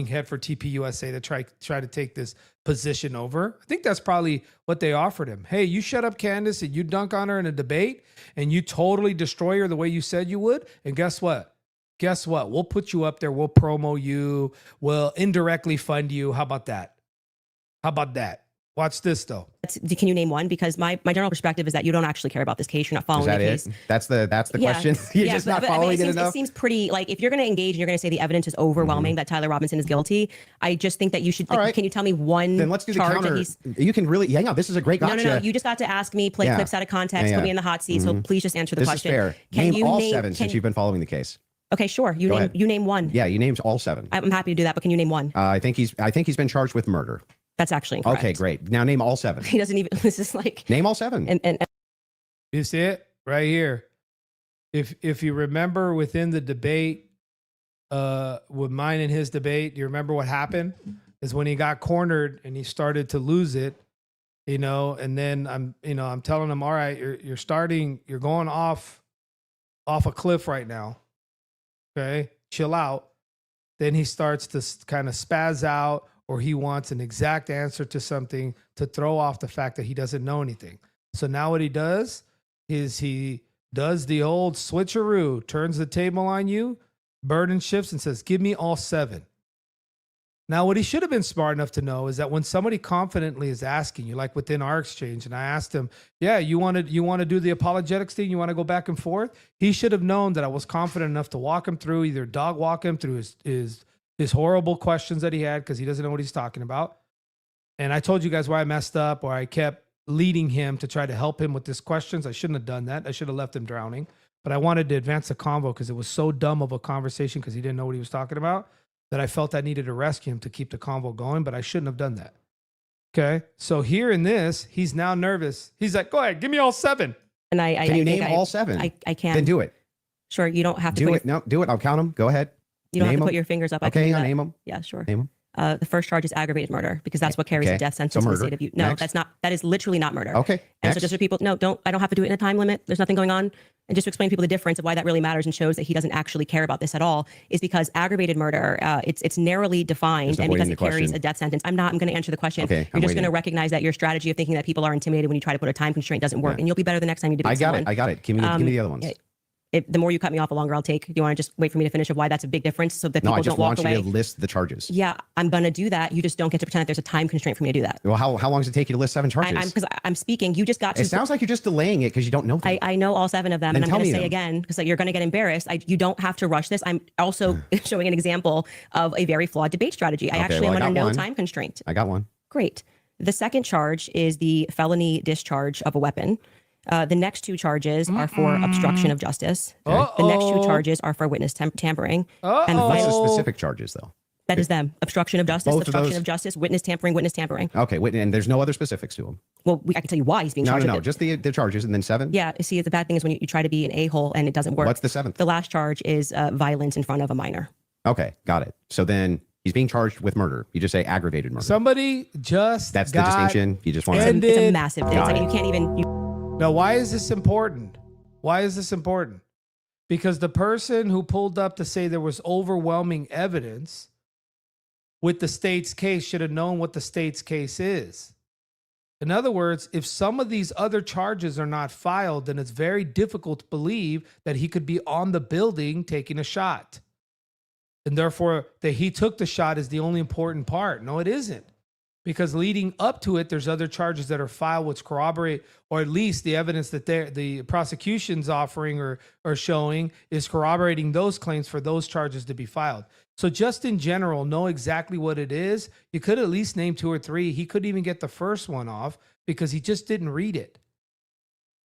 head for TPUSA to try to take this position over. I think that's probably what they offered him. Hey, you shut up Candace and you dunk on her in a debate and you totally destroy her the way you said you would. And guess what? We'll put you up there. We'll promo you. We'll indirectly fund you. How about that? Watch this though. Can you name one? Because my general perspective is that you don't actually care about this case. You're not following the case. That's the question. You're just not following it enough. It seems pretty like if you're going to engage and you're going to say the evidence is overwhelming that Tyler Robinson is guilty. I just think that you should. Like, right. Can you tell me one? Then let's do the charge counter. that he's... You can really. Yeah, this is a great gotcha. No. You just got to ask me, play clips out of context, put me in the hot seat. So please just answer the this question. Is fair. Name all 7 since you've been following the case. Okay, sure. You name one. Yeah, you named all 7. I'm happy to do that, but can you name one? I think he's been charged with murder. That's actually incorrect. Okay, great. Now name all 7. He doesn't even. This is like name all 7. And you see it right here. If you remember within the debate, with mine and his debate, you remember what happened? Is when he got cornered and he started to lose it, and then I'm telling him, all right, you're going off a cliff right now. Okay, chill out. Then he starts to kind of spaz out, or he wants an exact answer to something to throw off the fact that he doesn't know anything. So now what he does is he does the old switcheroo, turns the table on you, burden shifts and says, give me all 7. Now, what he should have been smart enough to know is that when somebody confidently is asking you, like within our exchange, and I asked him, yeah, you want to do the apologetics thing? You want to go back and forth? He should have known that I was confident enough to walk him through, either dog walk him through his horrible questions that he had because he doesn't know what he's talking about. And I told you guys why I messed up, or I kept leading him to try to help him with these questions. I shouldn't have done that. I should have left him drowning. But I wanted to advance the convo because it was so dumb of a conversation because he didn't know what he was talking about, that I felt I needed to rescue him to keep the convo going, but I shouldn't have done that. Okay. So here in this, he's now nervous. He's like, go ahead, give me all 7. And can you name all 7? I can. Then do it. Sure. You don't have to do it. No, do it. I'll count them. Go ahead. You don't have to put your fingers up. Okay, I'll name them. Yeah, sure. Name them. The first charge is aggravated murder because that's what carries a death sentence in the state of Utah. No, Next. that's not. That is literally not murder. Okay. And Next. so just for people, I don't have to do it in a time limit. There's nothing going on. And just to explain to people the difference of why that really matters and shows that he doesn't actually care about this at all is because aggravated murder, it's narrowly defined and because it carries a death sentence. I'm going to answer the question. Okay, You're just going to recognize that your strategy of thinking that people are intimidated when you try to put a time constraint doesn't work, and you'll be better the next time you debate someone. I got it. Give me the other ones. The more you cut me off, the longer I'll take. Do you want to just wait for me to finish of why that's a big difference so that people don't walk away? No, I just want you to list the charges. Yeah, I'm going to do that. You just don't get to pretend that there's a time constraint for me to do that. Well, how long does it take you to list 7 charges? Because I'm speaking. You just got to. It sounds like you're just delaying it because you don't know them. I know all 7 of them, Then and I'm going to say them. again, because you're going to get embarrassed. You don't have to rush this. I'm also showing an example of a very flawed debate strategy. I actually am under no time constraint. I got one. Great. The second charge is the felony discharge of a weapon. The next 2 charges are for obstruction of justice. The next 2 charges are for witness tampering. And What's the specific charges, though? That is them. Obstruction of justice, Both of obstruction those? of justice, witness tampering. Okay, and there's no other specifics to them. Well, I can tell you why he's being charged. No, just the charges, and then 7? Yeah, see, the bad thing is when you try to be an a-hole and it doesn't work. What's the 7th? The last charge is violence in front of a minor. Okay, got it. So then he's being charged with murder. You just say aggravated murder. Somebody just That's the distinction. You just want to It's a massive thing. I mean, you can't even... Now, why is this important? Because the person who pulled up to say there was overwhelming evidence with the state's case should have known what the state's case is. In other words, if some of these other charges are not filed, then it's very difficult to believe that he could be on the building taking a shot. And therefore, that he took the shot is the only important part. No, it isn't. because leading up to it, there's other charges that are filed which corroborate, or at least the evidence that the prosecution's offering or showing is corroborating those claims for those charges to be filed. So just in general, know exactly what it is. You could at least name 2 or 3. He couldn't even get the first one off because he just didn't read it.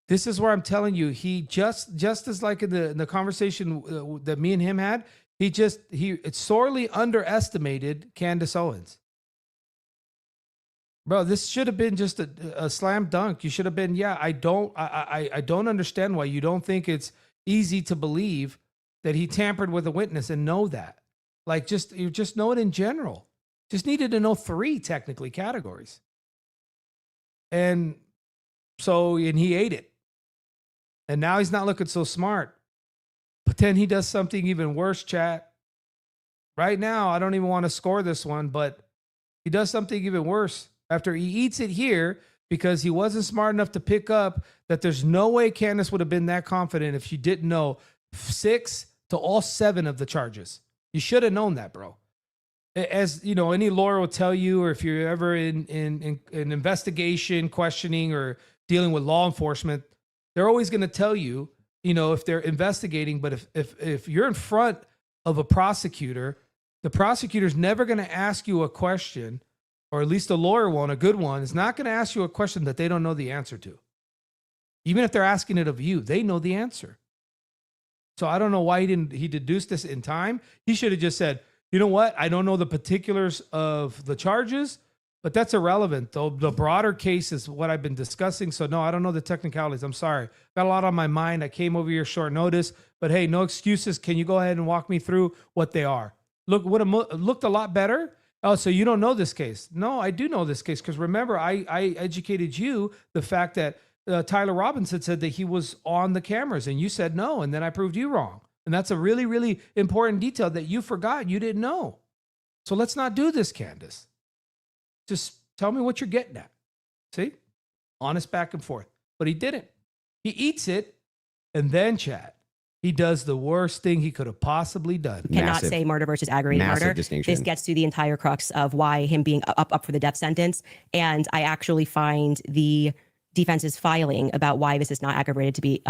This is where I'm telling you, he just as like in the conversation that me and him had, it sorely underestimated Candace Owens. Bro, this should have been just a slam dunk. You should have been, yeah, I don't understand why you don't think it's easy to believe that he tampered with a witness and know that. Like, you just know it in general. Just needed to know 3 technically categories. And he ate it. And now he's not looking so smart. But then he does something even worse, chat. Right now, I don't even want to score this one, but he does something even worse. After he eats it here, because he wasn't smart enough to pick up that there's no way Candace would have been that confident if she didn't know 6 to all 7 of the charges. You should have known that, bro. As you know, any lawyer will tell you, or if you're ever in an investigation, questioning, or dealing with law enforcement, they're always going to tell you, if they're investigating, but if you're in front of a prosecutor, the prosecutor's never going to ask you a question, or at least a lawyer one, a good one, is not going to ask you a question that they don't know the answer to. Even if they're asking it of you, they know the answer. So I don't know why he deduced this in time. He should have just said, you know what? I don't know the particulars of the charges, but that's irrelevant. The broader case is what I've been discussing. So no, I don't know the technicalities. I'm sorry. Got a lot on my mind. I came over here short notice, but hey, no excuses. Can you go ahead and walk me through what they are? Look, would have looked a lot better. Oh, so you don't know this case? No, I do know this case, because remember, I educated you the fact that Tyler Robinson said that he was on the cameras, and you said no, and then I proved you wrong. And that's a really, really important detail that you forgot, you didn't know. So let's not do this, Candace. Just tell me what you're getting at. See? Honest back and forth. But he didn't. He eats it, and then, chat, he does the worst thing he could have possibly done. Cannot say murder versus aggravated murder. Distinction. This gets to the entire crux of why him being up for the death sentence. And I actually find the defense's filing about why this is not aggravated to be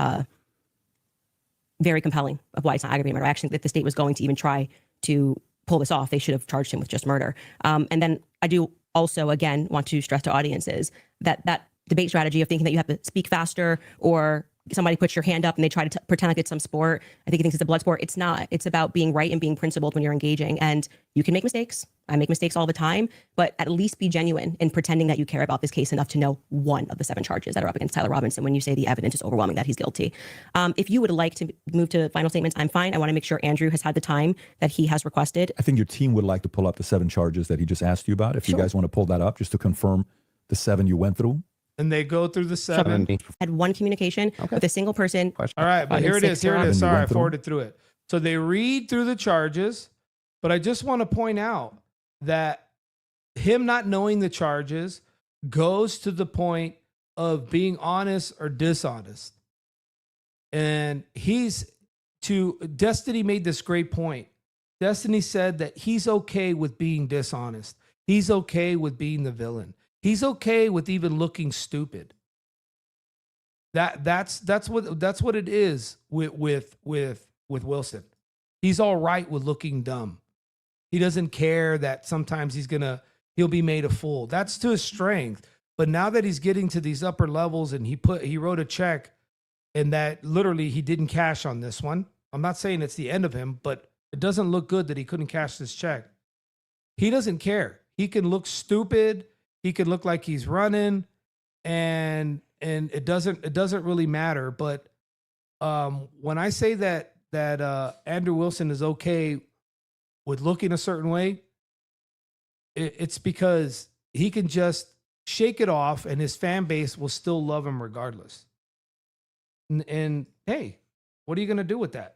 very compelling, of why it's not aggravated murder. I actually think that the state was going to even try to pull this off. They should have charged him with just murder. And then I do also, again, want to stress to audiences that debate strategy of thinking that you have to speak faster, or somebody puts your hand up and they try to pretend like it's some sport. I think he thinks it's a blood sport. It's not. It's about being right and being principled when you're engaging. And you can make mistakes. I make mistakes all the time, but at least be genuine in pretending that you care about this case enough to know 1 of the 7 charges that are up against Tyler Robinson when you say the evidence is overwhelming that he's guilty. If you would like to move to final statements, I'm fine. I want to make sure Andrew has had the time that he has requested. I think your team would like to pull up the 7 charges that he just asked you about. If you guys want to pull that up just to confirm the 7 you went through. And they go through the 7. Had 1 communication with a single person. All right, but here it is. Here it is. Sorry, I forwarded through it. So they read through the charges, but I just want to point out that him not knowing the charges goes to the point of being honest or dishonest. And Destiny made this great point. Destiny said that he's okay with being dishonest. He's okay with being the villain. He's okay with even looking stupid. That's what it is with Wilson. He's all right with looking dumb. He doesn't care that sometimes he'll be made a fool. That's to his strength. But now that he's getting to these upper levels, and he wrote a check, and that literally he didn't cash on this one. I'm not saying it's the end of him, but it doesn't look good that he couldn't cash this check. He doesn't care. He can look stupid. He could look like he's running, and it doesn't really matter. But when I say that Andrew Wilson is okay with looking a certain way, it's because he can just shake it off, and his fan base will still love him regardless. And hey, what are you going to do with that?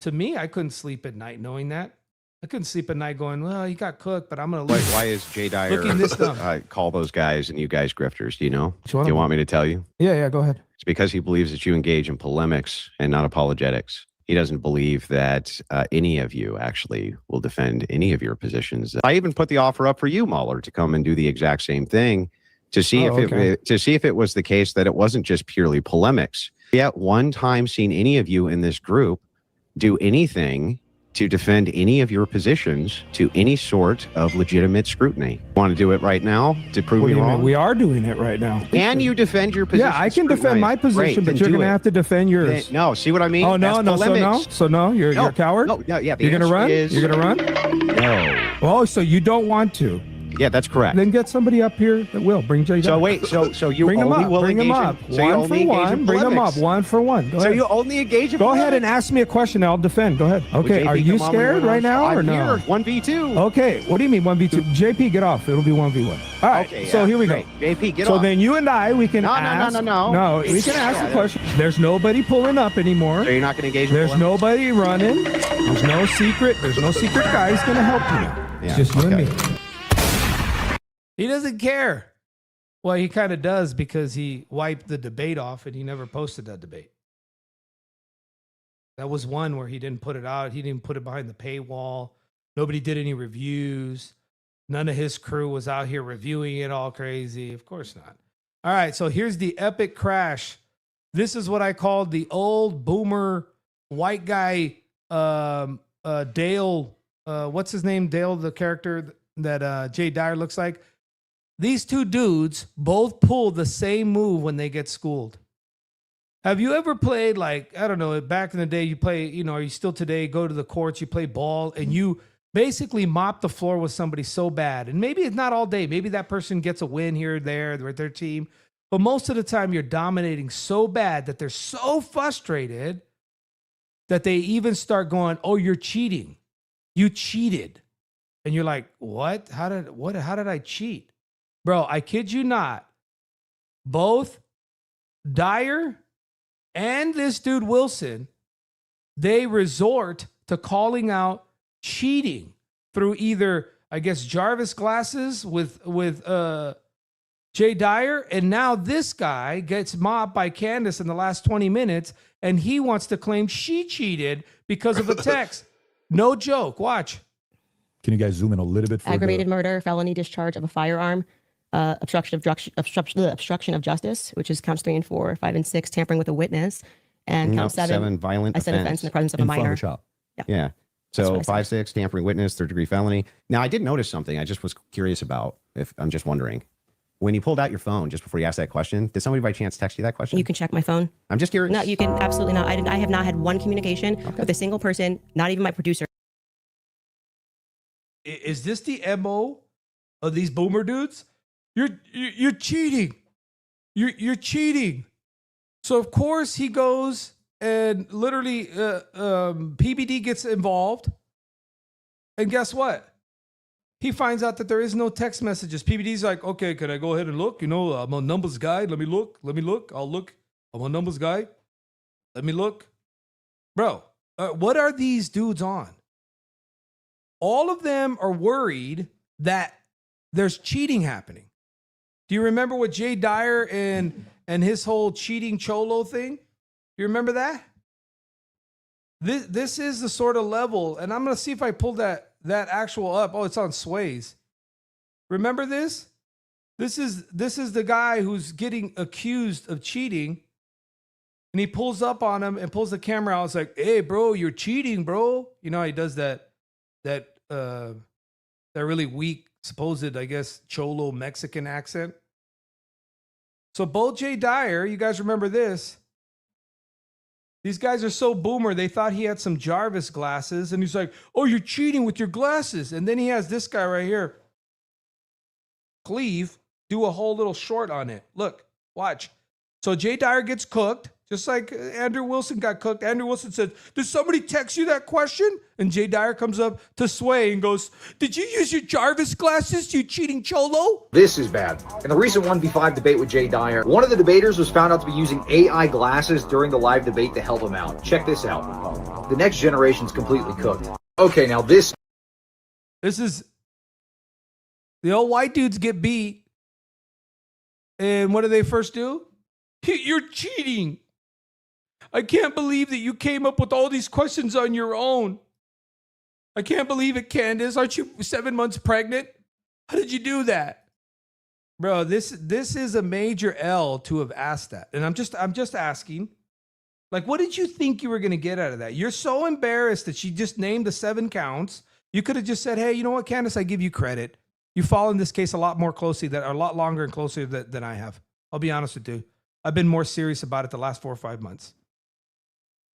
To me, I couldn't sleep at night knowing that. I couldn't sleep at night going, well, he got cooked, but I'm going to Why is Jay Dyer call those guys and you guys grifters? Do you know? Do you want me to tell you? Yeah, go ahead. It's because he believes that you engage in polemics and not apologetics. He doesn't believe that any of you actually will defend any of your positions. I even put the offer up for you, Mauler, to come and do the exact same thing to see if it was the case that it wasn't just purely polemics. Yet one time seen any of you in this group do anything to defend any of your positions to any sort of legitimate scrutiny. Want to do it right now to prove me wrong? We are doing it right now. Can you defend your position? Yeah, I can defend my position, but you're going to have to defend yours. No, see what I mean? Oh, no, That's no, polemics. so no, you're a coward? No, yeah, You're going to run? You're going to run? No. Oh, so you don't want to? Yeah, that's correct. Then get somebody up here that will. Bring Jay. So wait, so you bring only him up. will Bring engage him up. in, so you One for only engage one. in Bring him up. polemics. One for one. Go So ahead. you only engage in Go ahead and polemics. ask me a question. I'll defend. Go ahead. Okay. JP, Are you come on, scared right now or I'm no? here, 1v2. Okay. What do you mean 1v2? JP, get off. It'll be 1v1. All right. Okay, so yeah, here we great. go. JP, get so off. then you and I, we can No, ask. no. we can ask the question. There's nobody pulling up anymore. So you're not going to engage in There's polemics? nobody running. There's no secret guy who's going to help you now. It's just you and me. He doesn't care. Well, he kind of does because he wiped the debate off and he never posted that debate. That was one where he didn't put it out. He didn't put it behind the paywall. Nobody did any reviews. None of his crew was out here reviewing it all crazy. Of course not. All right, so here's the epic crash. This is what I called the old boomer white guy, Dale. What's his name? Dale, the character that Jay Dyer looks like. These two dudes both pull the same move when they get schooled. Have you ever played, like, I don't know, back in the day, you play, or you still today go to the courts, you play ball, and you basically mop the floor with somebody so bad. And maybe it's not all day. Maybe that person gets a win here or there with their team. But most of the time, you're dominating so bad that they're so frustrated that they even start going, oh, you're cheating. You cheated. And you're like, what? How did I cheat? Bro, I kid you not. Both Dyer and this dude Wilson, they resort to calling out cheating through either, I guess, Jarvis glasses with Jay Dyer, and now this guy gets mobbed by Candace in the last 20 minutes, and he wants to claim she cheated because of a text. No joke. Watch. Can you guys zoom in a little bit? Aggravated murder, felony discharge of a firearm, obstruction of justice, which is counts 3 and 4, 5 and 6, tampering with a witness, and count 7, violent I said offense in the presence of a in front minor. of a shop. Yeah. That's So what I 5-6, tampering witness, 3rd-degree felony. Now, I did notice something. I just was curious about. If I'm just wondering, when you pulled out your phone just before you asked that question, did somebody by chance text you that question? You can check my phone. I'm just curious. No, you can absolutely not. I have not had one communication with a single person, not even my producer. Is this the MO of these boomer dudes? You're cheating. You're cheating. So of course he goes and literally PBD gets involved. And guess what? He finds out that there is no text messages. PBD's like, okay, can I go ahead and look? I'm a numbers guy. Let me look. I'll look. I'm a numbers guy. Let me look. Bro, what are these dudes on? All of them are worried that there's cheating happening. Do you remember what Jay Dyer and his whole cheating cholo thing? You remember that? This is the sort of level, and I'm gonna see if I pull that actual up. Oh, it's on Sways. Remember this? This is the guy who's getting accused of cheating, and he pulls up on him and pulls the camera out. It's like, hey, bro, you're cheating, bro. You know how he does that really weak, supposed, I guess, cholo Mexican accent. So both Jay Dyer, you guys remember this? These guys are so boomer, they thought he had some Jarvis glasses, and he's like, oh, you're cheating with your glasses. And then he has this guy right here, Cleve, do a whole little short on it. Look, watch. So Jay Dyer gets cooked, just like Andrew Wilson got cooked. Andrew Wilson said, did somebody text you that question? And Jay Dyer comes up to Sway and goes, did you use your Jarvis glasses, you cheating cholo? This is bad. In the recent 1v5 debate with Jay Dyer, one of the debaters was found out to be using AI glasses during the live debate to help him out. Check this out. The next generation's completely cooked. Okay, now this is the old white dudes get beat. And what do they first do? You're cheating. I can't believe that you came up with all these questions on your own. I can't believe it, Candace. Aren't you 7 months pregnant? How did you do that? Bro, this is a major L to have asked that. And I'm just asking, like, what did you think you were going to get out of that? You're so embarrassed that she just named the 7 counts. You could have just said, hey, you know what, Candace, I give you credit. You followed this case a lot more closely, a lot longer and closer than I have. I'll be honest with you. I've been more serious about it the last 4 or 5 months.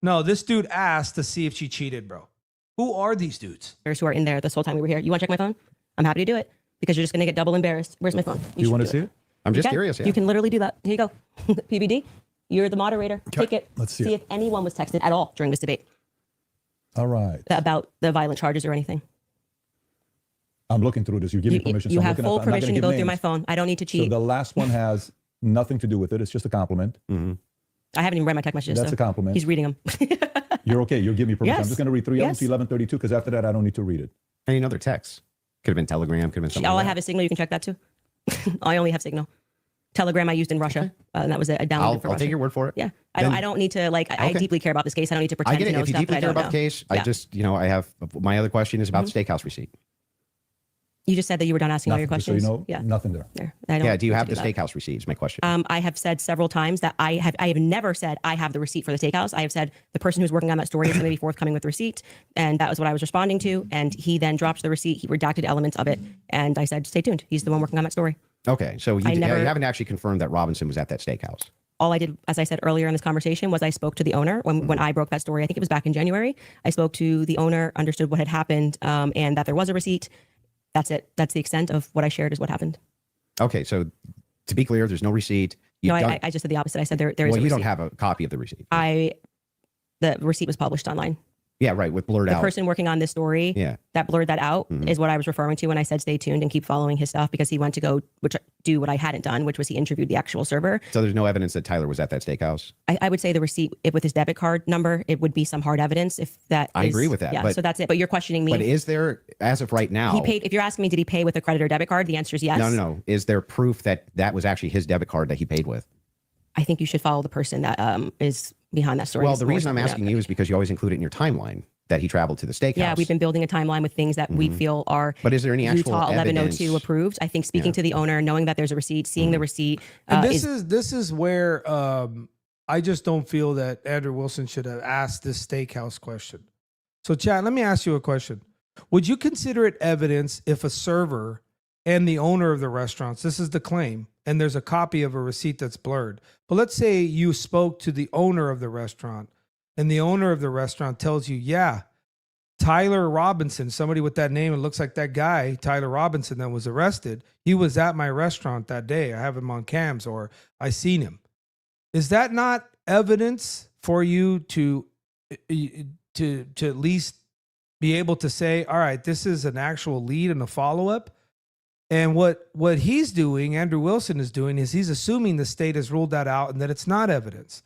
No, this dude asked to see if she cheated, bro. Who are these dudes? Who are in there this whole time we were here. You want to check my phone? I'm happy to do it because you're just going to get double embarrassed. Where's my phone? You want to see it? I'm just You can. curious. Yeah. You can literally do that. Here you go. PBD, you're the moderator. Take it. Let's see it. if anyone was texted at all during this debate All right. about the violent charges or anything. I'm looking through this. You give me permission. You so I'm have looking full up. I'm not gonna permission to give go through names. my phone. I don't need to So cheat. the last one has nothing to do with it. It's just a compliment. I haven't even read my text messages. That's so a compliment. He's reading them. You're okay. You'll give me permission. I'm Yes. just going to read 3 of them Yes. to 1132 because after that, I don't need to read it. Any other text? Could have been Telegram. Could have been something. All like I that. have is Signal. You can check that too. I only have Signal. Telegram I used in Russia, and that was a download from I'll Russia. take your word for it. Yeah, Then- I don't need to like. I Okay. deeply care about this case. I don't need to I pretend get to it. know If you stuff deeply that I care don't about the know. case, I Yeah. just, I have my other question is about the steakhouse receipt. You just said that you were done asking all your Nothing, questions. so you know, Yeah. nothing there. I don't Yeah. Do you need have to the do that. steakhouse receipt? Is my question. I have said several times that I have never said I have the receipt for the steakhouse. I have said the person who's working on that story is going to be forthcoming with the receipt, and that was what I was responding to. And he then dropped the receipt. He redacted elements of it, and I said, "Stay tuned. He's the one working on that story." Okay. So you, I never- you haven't actually confirmed that Robinson was at that steakhouse. All I did, as I said earlier in this conversation, was I spoke to the owner when I broke that story. I think it was back in January. I spoke to the owner, understood what had happened, and that there was a receipt. That's it. That's the extent of what I shared is what happened. Okay. So to be clear, there's no receipt. No, don't- I just said the opposite. I said there is well, a you receipt. don't have a copy of the receipt. The receipt was published online. Yeah. Right. With blurred The out. person working on this story Yeah. that blurred that out Mhm. is what I was referring to when I said stay tuned and keep following his stuff because he went to go do what I hadn't done, which was he interviewed the actual server. So there's no evidence that Tyler was at that steakhouse. I would say the receipt with his debit card number, it would be some hard evidence if that I is- agree with that, Yeah, but- so that's it. But you're questioning me. But is there, as of right now, He paid. If you're asking me, did he pay with a credit or debit card? The answer is yes. No. Is there proof that that was actually his debit card that he paid with? I think you should follow the person that is behind that story. Well, It's the more reason I'm something asking that- you is because you always include it in your timeline that he traveled to the steakhouse. Yeah, we've been building a timeline with things that we feel are But is there any actual Utah 1102 evidence? approved. I think speaking to the owner, knowing that there's a receipt, seeing the receipt. And this is where I just don't feel that Andrew Wilson should have asked this steakhouse question. So, Chad, let me ask you a question. Would you consider it evidence if a server and the owner of the restaurants, this is the claim, and there's a copy of a receipt that's blurred. But let's say you spoke to the owner of the restaurant, and the owner of the restaurant tells you, yeah, Tyler Robinson, somebody with that name, it looks like that guy, Tyler Robinson, that was arrested. He was at my restaurant that day. I have him on cams, or I seen him. Is that not evidence for you to at least be able to say, all right, this is an actual lead and a follow-up? And what he's doing, Andrew Wilson is doing, is he's assuming the state has ruled that out and that it's not evidence.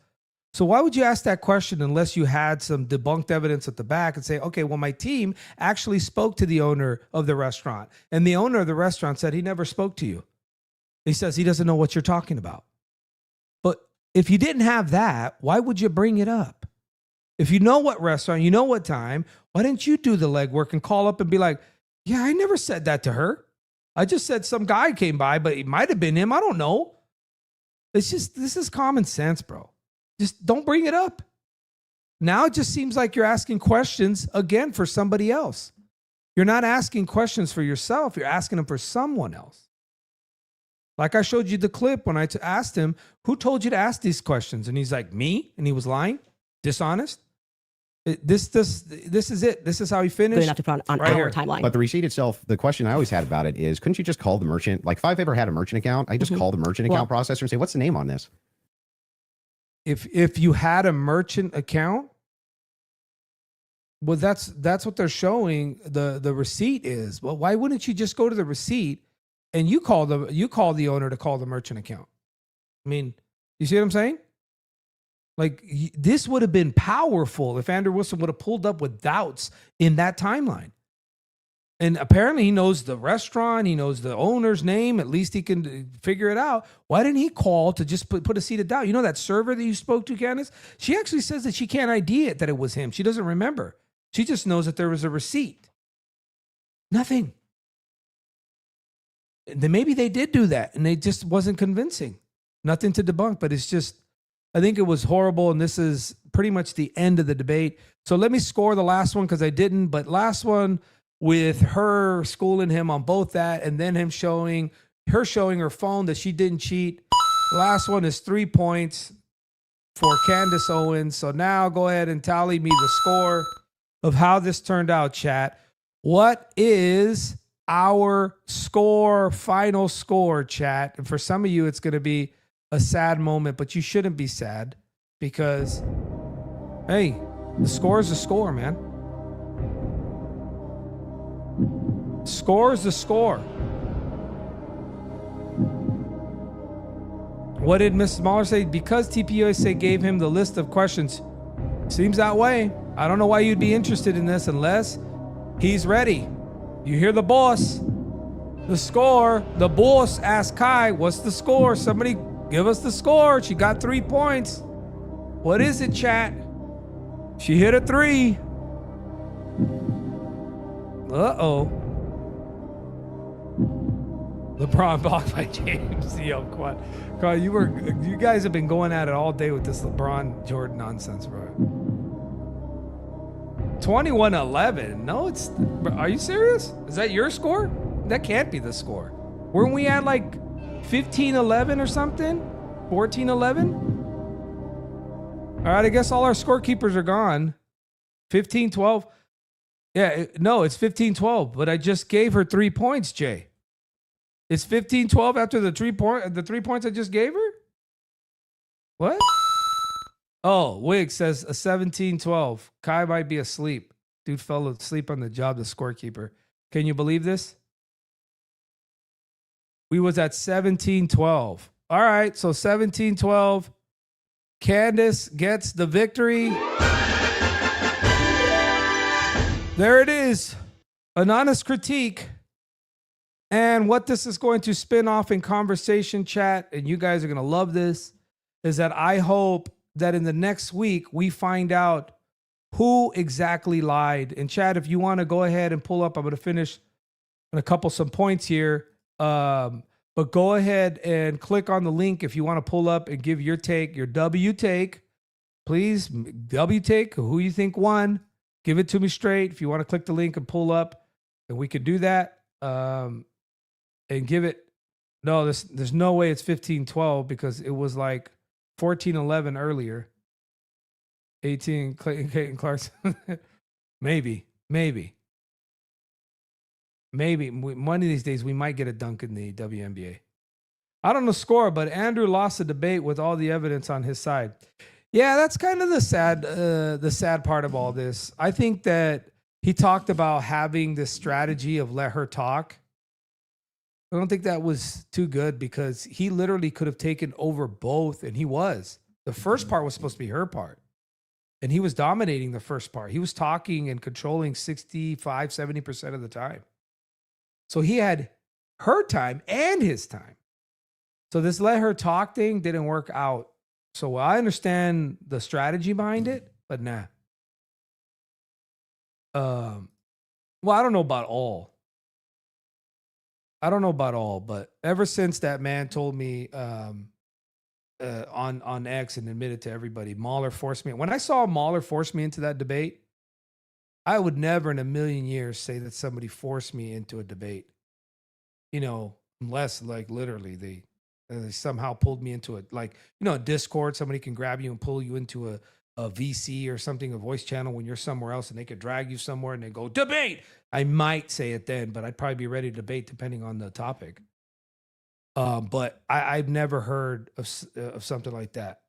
So why would you ask that question unless you had some debunked evidence at the back and say, okay, well, my team actually spoke to the owner of the restaurant, and the owner of the restaurant said he never spoke to you. He says he doesn't know what you're talking about. But if you didn't have that, why would you bring it up? If you know what restaurant, you know what time, why didn't you do the legwork and call up and be like, yeah, I never said that to her. I just said some guy came by, but it might have been him. I don't know. It's just, this is common sense, bro. Just don't bring it up. Now it just seems like you're asking questions again for somebody else. You're not asking questions for yourself. You're asking them for someone else. Like I showed you the clip when I asked him, who told you to ask these questions? And he's like, me? And he was lying, dishonest. This is it. This is how he finished. Good enough to put on Right our here. timeline. But the receipt itself, the question I always had about it is, couldn't you just call the merchant? Like if I've ever had a merchant account, I just call the merchant account processor and say, what's the name on this? If you had a merchant account, well, that's what they're showing the receipt is. Well, why wouldn't you just go to the receipt and you call the owner to call the merchant account? I mean, you see what I'm saying? Like this would have been powerful if Andrew Wilson would have pulled up with doubts in that timeline. And apparently he knows the restaurant. He knows the owner's name. At least he can figure it out. Why didn't he call to just put a seat of doubt? You know that server that you spoke to, Candace? She actually says that she can't ID it, that it was him. She doesn't remember. She just knows that there was a receipt. Nothing. Then maybe they did do that and they just wasn't convincing. Nothing to debunk, but it's just, I think it was horrible. And this is pretty much the end of the debate. So let me score the last one because I didn't. But last one with her schooling him on both that and then him showing her phone that she didn't cheat. Last one is 3 points for Candace Owens. So now go ahead and tally me the score of how this turned out, chat. What is our score, final score, chat? And for some of you, it's going to be a sad moment, but you shouldn't be sad because, hey, the score is the score, man. Score is the score. What did Mrs. Mauler say? Because TPUSA gave him the list of questions. Seems that way. I don't know why you'd be interested in this unless he's ready. You hear the boss. The score. The boss asked Kai, what's the score? Somebody give us the score. She got 3 points. What is it, chat? She hit a 3. Uh-oh. LeBron blocked by James. Yo, quad. You guys have been going at it all day with this LeBron Jordan nonsense, bro. 21-11. No, it's. Are you serious? Is that your score? That can't be the score. Weren't we at like 15-11 or something? 14-11? All right, I guess all our scorekeepers are gone. 15-12. Yeah, no, it's 15-12. But I just gave her 3 points, Jay. It's 15-12 after the 3 points I just gave her? What? Oh, Wig says a 17-12. Kai might be asleep. Dude fell asleep on the job, the scorekeeper. Can you believe this? We was at 17-12. All right, so 17-12. Candace gets the victory. There it is. An honest critique. And what this is going to spin off in conversation, chat, and you guys are going to love this, is that I hope that in the next week we find out who exactly lied. And chat, if you want to go ahead and pull up, I'm going to finish on some points here. But go ahead and click on the link if you want to pull up and give your take, your W take. Please, W take, who you think won. Give it to me straight. If you want to click the link and pull up, and we could do that. And give it, no, there's no way it's 15-12 because it was like 14-11 earlier. 18, Clayton Clarkson. Maybe. One of these days we might get a dunk in the WNBA. I don't know score, but Andrew lost the debate with all the evidence on his side. Yeah, that's kind of the sad part of all this. I think that he talked about having this strategy of let her talk. I don't think that was too good because he literally could have taken over both, and he was. The first part was supposed to be her part, and he was dominating the first part. He was talking and controlling 65, 70% of the time. So he had her time and his time. So this let her talk thing didn't work out. So I understand the strategy behind it, but nah. Well, I don't know about all. But ever since that man told me on X and admitted to everybody, Mauler forced me. When I saw Mauler force me into that debate, I would never in a million years say that somebody forced me into a debate. You know, unless like literally they somehow pulled me into it. Like, you know, Discord, somebody can grab you and pull you into a VC or something, a voice channel when you're somewhere else, and they could drag you somewhere and they go, debate. I might say it then, but I'd probably be ready to debate depending on the topic. But I've never heard of something like that.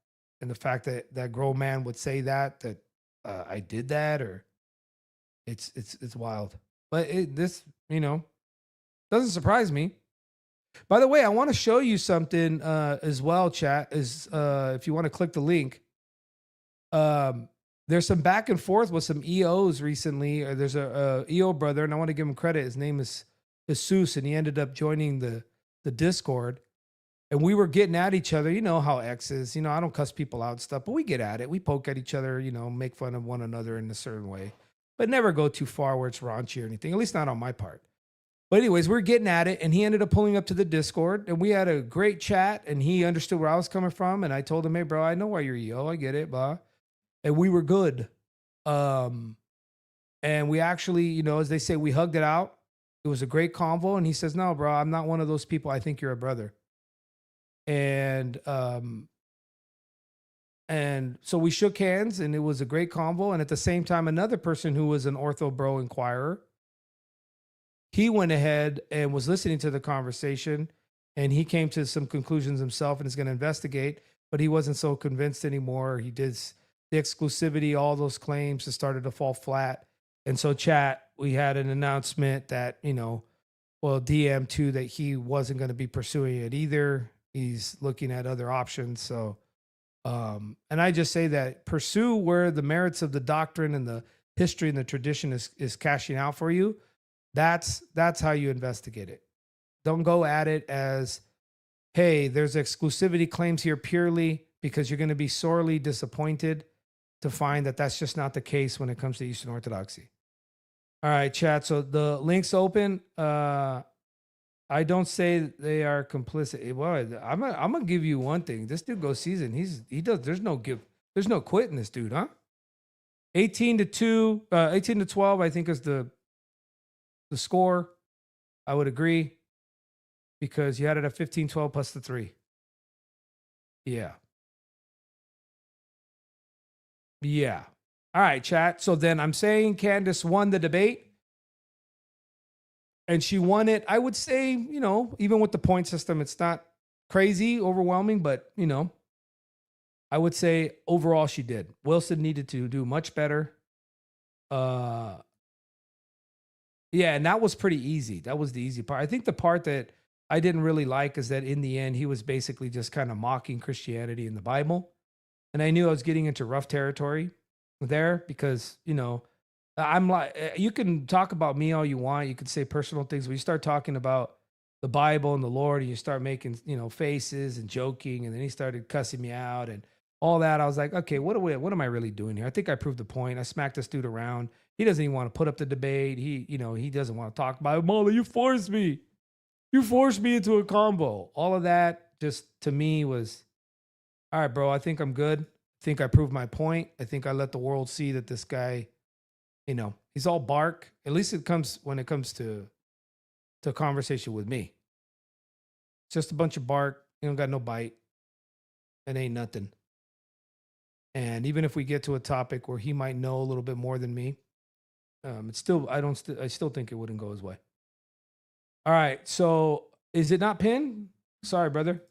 And the fact that that grown man would say that I did that, or it's wild. But this, you know, doesn't surprise me. By the way, I want to show you something as well, chat, is if you want to click the link. there's some back and forth with some EOs recently. There's a EO brother, and I want to give him credit. His name is Jesus, and he ended up joining the Discord. And we were getting at each other. You know how X is. You know, I don't cuss people out and stuff, but we get at it. We poke at each other, you know, make fun of one another in a certain way, but never go too far where it's raunchy or anything, at least not on my part. But anyways, we're getting at it, and he ended up pulling up to the Discord, and we had a great chat, and he understood where I was coming from. And I told him, hey, bro, I know why you're EO. I get it, blah. And we were good. And we actually, you know, as they say, we hugged it out. It was a great convo. And he says, no, bro, I'm not one of those people. I think you're a brother. And so we shook hands, and it was a great convo. And at the same time, another person who was an Ortho Bro inquirer, he went ahead and was listening to the conversation, and he came to some conclusions himself and is going to investigate, but he wasn't so convinced anymore. He did the exclusivity, all those claims just started to fall flat. And so chat, we had an announcement that, you know, well, DM2 that he wasn't going to be pursuing it either. He's looking at other options. So, and I just say that pursue where the merits of the doctrine and the history and the tradition is cashing out for you. That's how you investigate it. Don't go at it as, hey, there's exclusivity claims here purely, because you're going to be sorely disappointed to find that that's just not the case when it comes to Eastern Orthodoxy. All right, chat. So the link's open. I don't say they are complicit. Well, I'm gonna give you one thing. This dude goes season. He does. There's no quit in this dude, huh? 18-2, 18-12. I think is the score. I would agree, because you had it at 15-12 plus the 3. Yeah. Yeah. All right, chat. So then I'm saying Candace won the debate. And she won it. I would say, you know, even with the point system, it's not crazy overwhelming, but, you know, I would say overall she did. Wilson needed to do much better. Yeah, and that was pretty easy. That was the easy part. I think the part that I didn't really like is that in the end, he was basically just kind of mocking Christianity and the Bible. And I knew I was getting into rough territory there because, you know, I'm like, you can talk about me all you want. You can say personal things. When you start talking about the Bible and the Lord, and you start making, you know, faces and joking, and then he started cussing me out and all that. I was like, okay, what am I really doing here? I think I proved the point. I smacked this dude around. He doesn't even want to put up the debate. He doesn't want to talk about it. Mauler, you forced me. You forced me into a combo. All of that just to me was, all right, bro, I think I'm good. I think I proved my point. I think I let the world see that this guy, you know, he's all bark. At least when it comes to conversation with me. It's just a bunch of bark. You don't got no bite. It ain't nothing. And even if we get to a topic where he might know a little bit more than me, it's still I still think it wouldn't go his way. All right. So is it not pinned? Sorry, brother.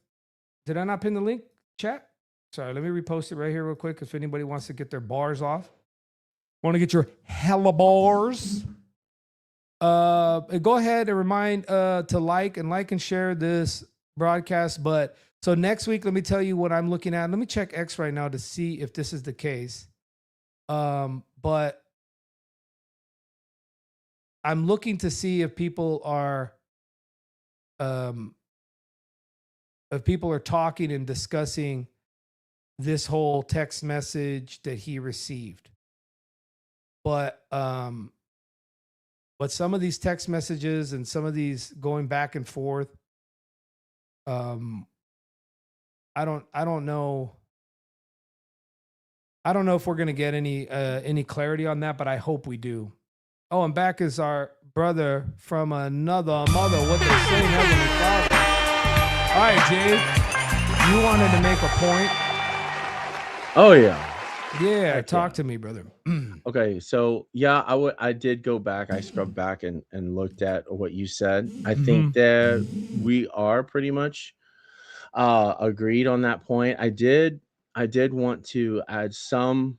Did I not pin the link? Chat? Sorry, let me repost it right here real quick if anybody wants to get their bars off. Want to get your hella bars? Go ahead and remind to like and share this broadcast. But so next week, let me tell you what I'm looking at. Let me check X right now to see if this is the case. But I'm looking to see if people are talking and discussing this whole text message that he received. But some of these text messages and some of these going back and forth, I don't know. I don't know if we're gonna get any clarity on that, but I hope we do. Oh, and back is our brother from another mother. What they say, Heavenly Father. All right, Jay, you wanted to make a point. Oh yeah. Yeah, talk to me, brother. Okay, so yeah, I did go back. I scrubbed back and looked at what you said. I think that we are pretty much agreed on that point. I did want to add some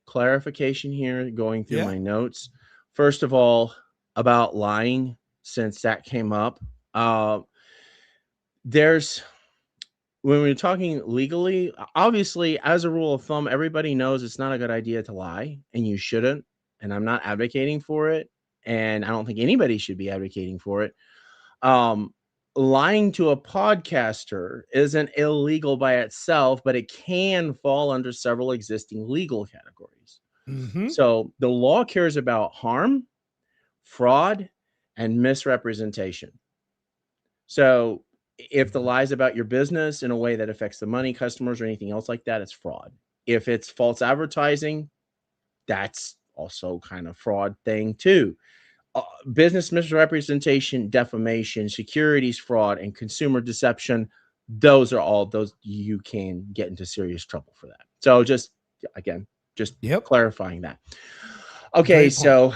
clarification here going through my notes. First of all, about lying, since that came up. There's when we're talking legally, obviously, as a rule of thumb, everybody knows it's not a good idea to lie, and you shouldn't. And I'm not advocating for it, and I don't think anybody should be advocating for it. Um, Lying to a podcaster isn't illegal by itself, but it can fall under several existing legal categories. Mm-hmm. So the law cares about harm, fraud, and misrepresentation. So if the lie is about your business in a way that affects the money, customers, or anything else like that, it's fraud. If it's false advertising, that's also kind of fraud thing too. Business misrepresentation, defamation, securities fraud, and consumer deception, those are all those you can get into serious trouble for that. So just again, just clarifying that. Okay, so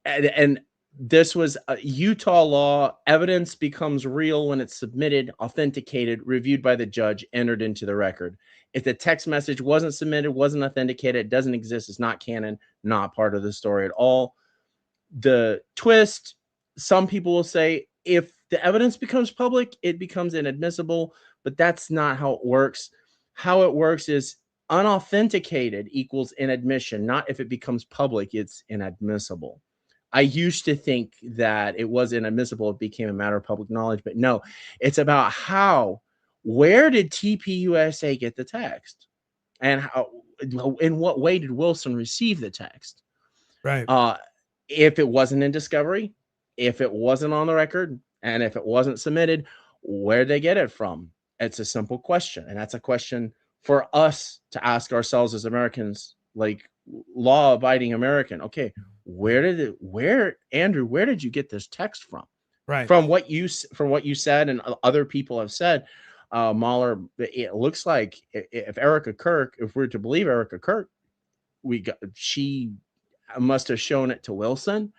and this was Utah law. Evidence becomes real when it's submitted, authenticated, reviewed by the judge, entered into the record. If the text message wasn't submitted, wasn't authenticated, it doesn't exist, it's not canon, not part of the story at all. The twist, some people will say, if the evidence becomes public, it becomes inadmissible, but that's not how it works. How it works is unauthenticated equals inadmission, not if it becomes public, it's inadmissible. I used to think that it was inadmissible, it became a matter of public knowledge, but no, it's about where did TPUSA get the text? And how, in what way did Wilson receive the text? Right. If it wasn't in discovery, if it wasn't on the record, and if it wasn't submitted, where did they get it from? It's a simple question. And that's a question for us to ask ourselves as Americans, like law-abiding American. Okay, Andrew, where did you get this text from? Right. From what you said and other people have said, Mauler, it looks like if Erica Kirk, if we're to believe Erica Kirk, she must have shown it to Wilson,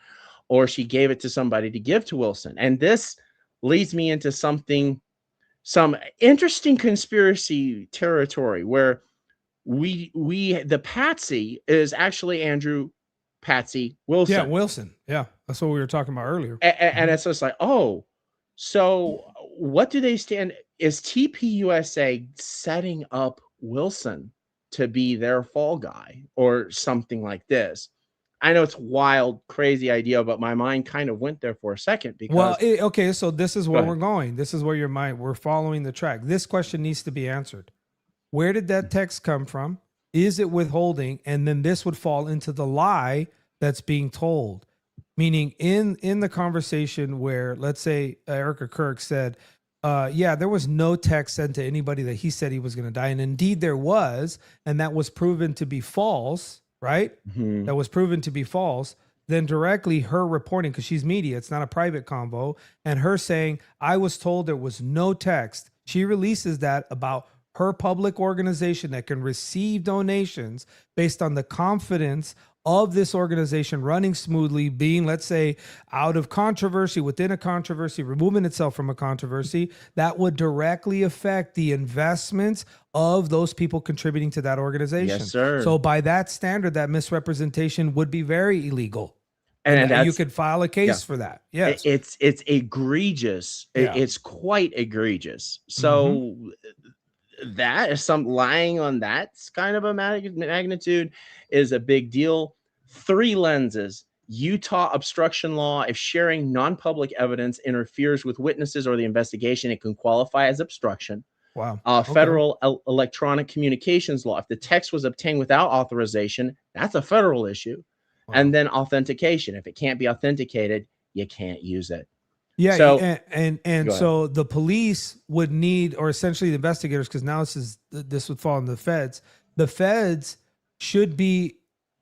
or she gave it to somebody to give to Wilson. And this leads me into some interesting conspiracy territory where the patsy is actually Andrew Patsy Wilson. Yeah, Wilson. Yeah, that's what we were talking about earlier. And it's just like, oh, so what do they stand? Is TPUSA setting up Wilson to be their fall guy or something like this? I know it's wild, crazy idea, but my mind kind of went there for a second because. Okay, so this is where we're going. This is where your mind. We're following the track. This question needs to be answered. Where did that text come from? Is it withholding? And then this would fall into the lie that's being told. Meaning in the conversation where, let's say, Erica Kirk said, yeah, there was no text sent to anybody that he said he was going to die. And indeed there was, and that was proven to be false, right? Mm-hmm. That was proven to be false. Then directly her reporting, because she's media, it's not a private convo, and her saying, I was told there was no text. She releases that about her public organization that can receive donations based on the confidence of this organization running smoothly, being, let's say, out of controversy, within a controversy, removing itself from a controversy, that would directly affect the investments of those people contributing to that organization. Yes, sir. So by that standard, that misrepresentation would be very illegal. And you could file a case for that. Yes. It's egregious. Yeah. It's quite egregious. So that is some lying on that kind of a magnitude is a big deal. 3 lenses. Utah obstruction law. If sharing non-public evidence interferes with witnesses or the investigation, it can qualify as obstruction. Wow. Federal electronic communications law. If the text was obtained without authorization, that's a federal issue. Wow. And then authentication. If it can't be authenticated, you can't use it. Yeah, So, and so the police would need, or essentially the investigators, because now this would fall on the feds. The feds should be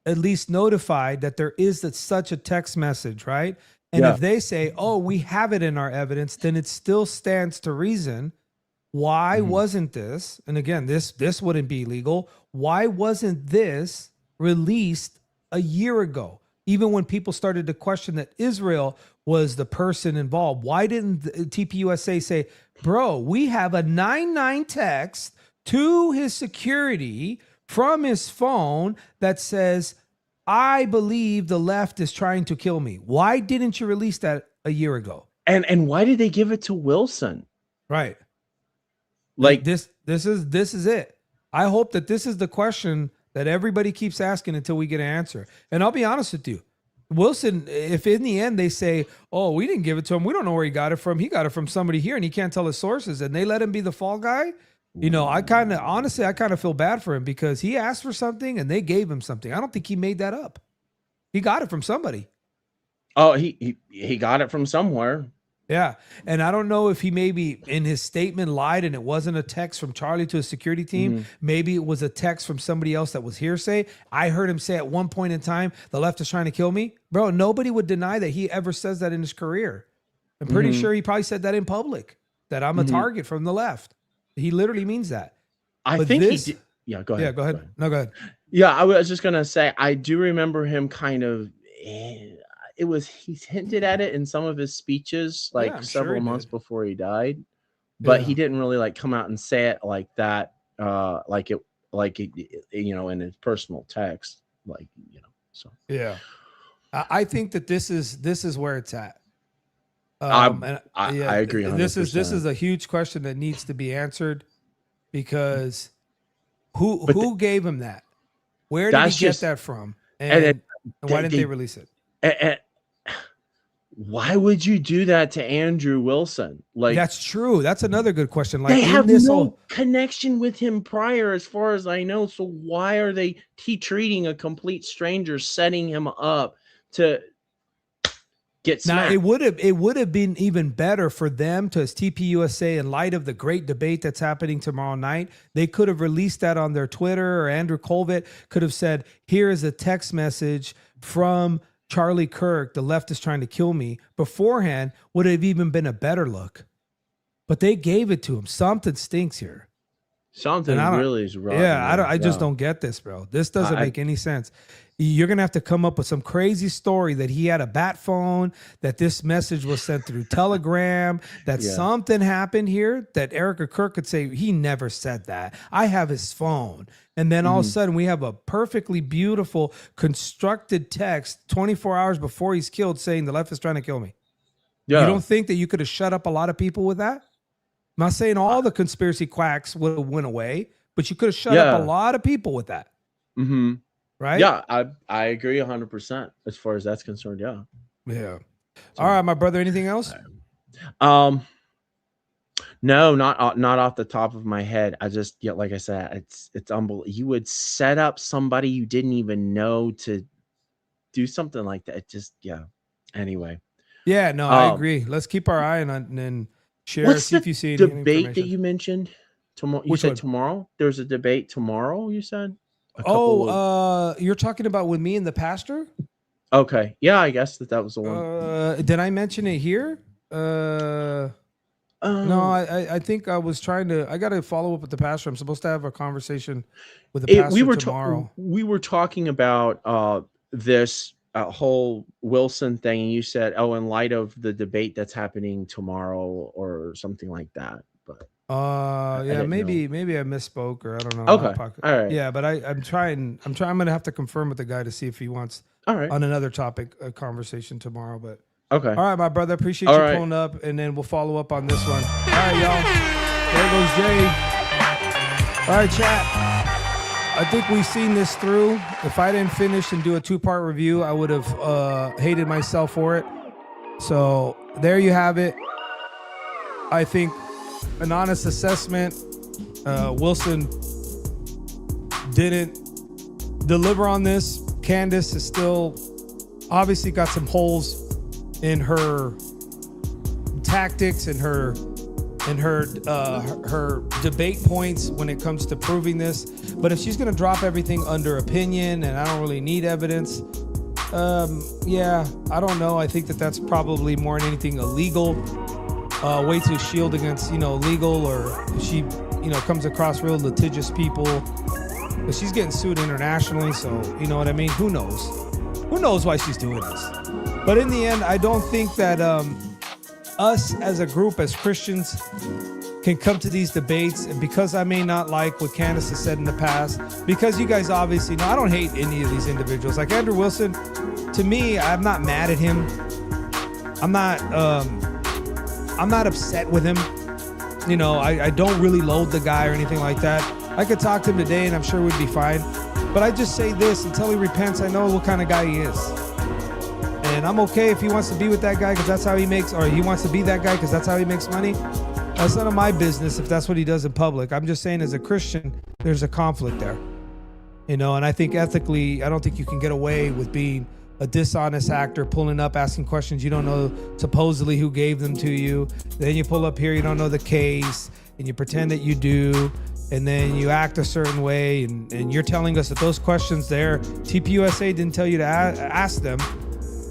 at least notified that there is such a text message, right? And if they say, "Oh, we have it in our evidence," then it still stands to reason. Why wasn't this? And again, this wouldn't be legal. Why wasn't this released a year ago? Even when people started to question that Israel was the person involved, why didn't TPUSA say, bro, we have a 9-9 text to his security from his phone that says, I believe the left is trying to kill me. Why didn't you release that a year ago? And why did they give it to Wilson? Right. Like this is it. I hope that this is the question that everybody keeps asking until we get an answer. And I'll be honest with you. Wilson, if in the end they say, oh, we didn't give it to him, we don't know where he got it from. He got it from somebody here and he can't tell his sources, and they let him be the fall guy. You know, I kind of feel bad for him because he asked for something and they gave him something. I don't think he made that up. He got it from somebody. Oh, he got it from somewhere. Yeah. And I don't know if he maybe in his statement lied and it wasn't a text from Charlie to a security team. Mm-hmm. Maybe it was a text from somebody else that was hearsay. I heard him say at one point in time, the left is trying to kill me. Bro, nobody would deny that he ever says that in his career. I'm pretty sure he probably said that in public, that I'm a target from the left. He literally means that. I think he did. Yeah, go ahead. Yeah, go ahead. No, go ahead. Yeah, I was just gonna say I do remember him kind of. He's hinted at it in some of his speeches, like several months before he died, but he didn't really like come out and say it like that, like it, you know, in his personal text, like, you know. So yeah, I think that this is where it's at. I agree. 100%. This is a huge question that needs to be answered, because who gave him that? Where did he get that from? And why didn't they release it? And why would you do that to Andrew Wilson? Like, that's true. That's another good question. Like, they have no connection with him prior, as far as I know. So why are they treating a complete stranger, setting him up to get smacked? Now, it would have been even better for them to, as TPUSA, in light of the great debate that's happening tomorrow night, they could have released that on their Twitter, or Andrew Colvett could have said, here is a text message from Charlie Kirk, the left is trying to kill me, beforehand. Would have even been a better look. But they gave it to him. Something stinks here. Something really is wrong. Yeah, I just don't get this, bro. This doesn't make any sense. You're going to have to come up with some crazy story that he had a bat phone, that this message was sent through Telegram, that something happened here, that Erica Kirk could say, he never said that. I have his phone. And then all of a sudden we have a perfectly beautiful constructed text 24 hours before he's killed saying the left is trying to kill me. Yeah. You don't think that you could have shut up a lot of people with that? I'm not saying all the conspiracy quacks would have went away, but you could have shut up a lot of people with that. Mm-hmm. Right? Yeah, I agree 100% as far as that's concerned. Yeah. Yeah. All right, my brother. Anything else? No, not off the top of my head. I just, like I said, it's unbelievable. You would set up somebody you didn't even know to do something like that. It just, Anyway. Yeah, no, I agree. Let's keep our eye on it and share. See if you see any debate that you mentioned tomorrow. You said tomorrow. There's a debate tomorrow. You said. You're talking about with me and the pastor? Okay. Yeah, I guess that was the one. Did I mention it here? No, I think I was trying to. I got to follow up with the pastor. I'm supposed to have a conversation with the pastor tomorrow. We were talking about this whole Wilson thing, and you said, in light of the debate that's happening tomorrow or something like that. But maybe I misspoke, or I don't know. Okay. All right. Yeah, but I'm trying. I'm going to have to confirm with the guy to see if he wants on another topic a conversation tomorrow. But okay. All right, my brother. Appreciate you pulling up, and then we'll follow up on this one. All right, y'all. There goes Jay. All right, chat. I think we've seen this through. If I didn't finish and do a 2-part review, I would have hated myself for it. So there you have it. I think an honest assessment. Wilson didn't deliver on this. Candace is still obviously got some holes in her tactics and her debate points when it comes to proving this. But if she's going to drop everything under opinion and I don't really need evidence, I don't know. I think that's probably more than anything illegal. Way to shield against, legal, or she, comes across real litigious people. But she's getting sued internationally, so you know what I mean? Who knows? Who knows why she's doing this? But in the end, I don't think that us as a group, as Christians, can come to these debates. And because I may not like what Candace has said in the past, because you guys obviously know I don't hate any of these individuals. Like Andrew Wilson, to me, I'm not mad at him. I'm not upset with him. you know, I don't really load the guy or anything like that. I could talk to him today and I'm sure we'd be fine. But I just say this, until he repents, I know what kind of guy he is. And I'm okay if he wants to be with that guy because that's how he makes, or he wants to be that guy because that's how he makes money. That's none of my business if that's what he does in public. I'm just saying as a Christian, there's a conflict there. You know, and I think ethically, I don't think you can get away with being a dishonest actor, pulling up, asking questions you don't know supposedly who gave them to you. Then you pull up here, you don't know the case, and you pretend that you do, and then you act a certain way, and you're telling us that those questions there, TPUSA didn't tell you to ask them.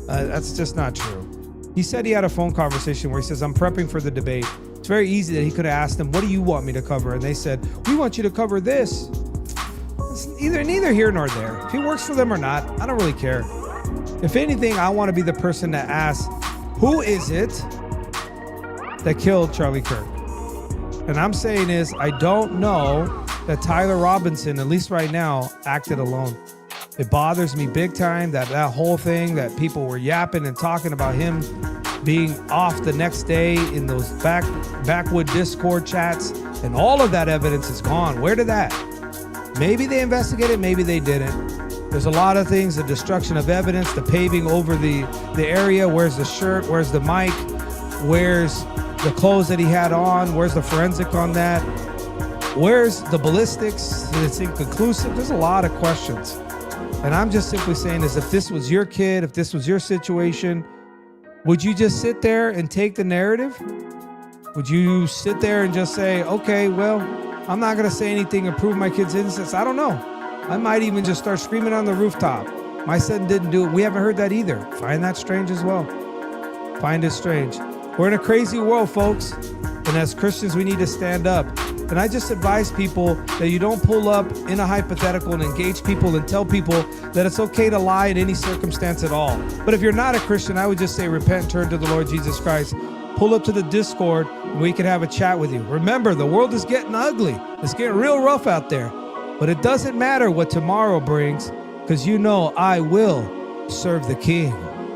That's just not true. He said he had a phone conversation where he says, I'm prepping for the debate. It's very easy that he could have asked them, what do you want me to cover? And they said, we want you to cover this. It's neither here nor there. If he works for them or not, I don't really care. If anything, I want to be the person that asks, who is it that killed Charlie Kirk? And I'm saying is, I don't know that Tyler Robinson, at least right now, acted alone. It bothers me big time that whole thing that people were yapping and talking about him being off the next day in those backwood Discord chats, and all of that evidence is gone. Where did that? Maybe they investigated, maybe they didn't. There's a lot of things, the destruction of evidence, the paving over the area. Where's the shirt? Where's the mic? Where's the clothes that he had on? Where's the forensic on that? Where's the ballistics? It's inconclusive. There's a lot of questions. And I'm just simply saying is, if this was your kid, if this was your situation, would you just sit there and take the narrative? Would you sit there and just say, okay, well, I'm not going to say anything and prove my kid's innocence? I don't know. I might even just start screaming on the rooftop. My son didn't do it. We haven't heard that either. Find that strange as well. Find it strange. We're in a crazy world, folks. And as Christians, we need to stand up. And I just advise people that you don't pull up in a hypothetical and engage people and tell people that it's okay to lie in any circumstance at all. But if you're not a Christian, I would just say repent and turn to the Lord Jesus Christ. Pull up to the Discord and we can have a chat with you. Remember, the world is getting ugly. It's getting real rough out there. But it doesn't matter what tomorrow brings, because you know I will serve the King.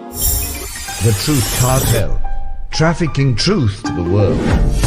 The Truth Cartel, trafficking truth to the world.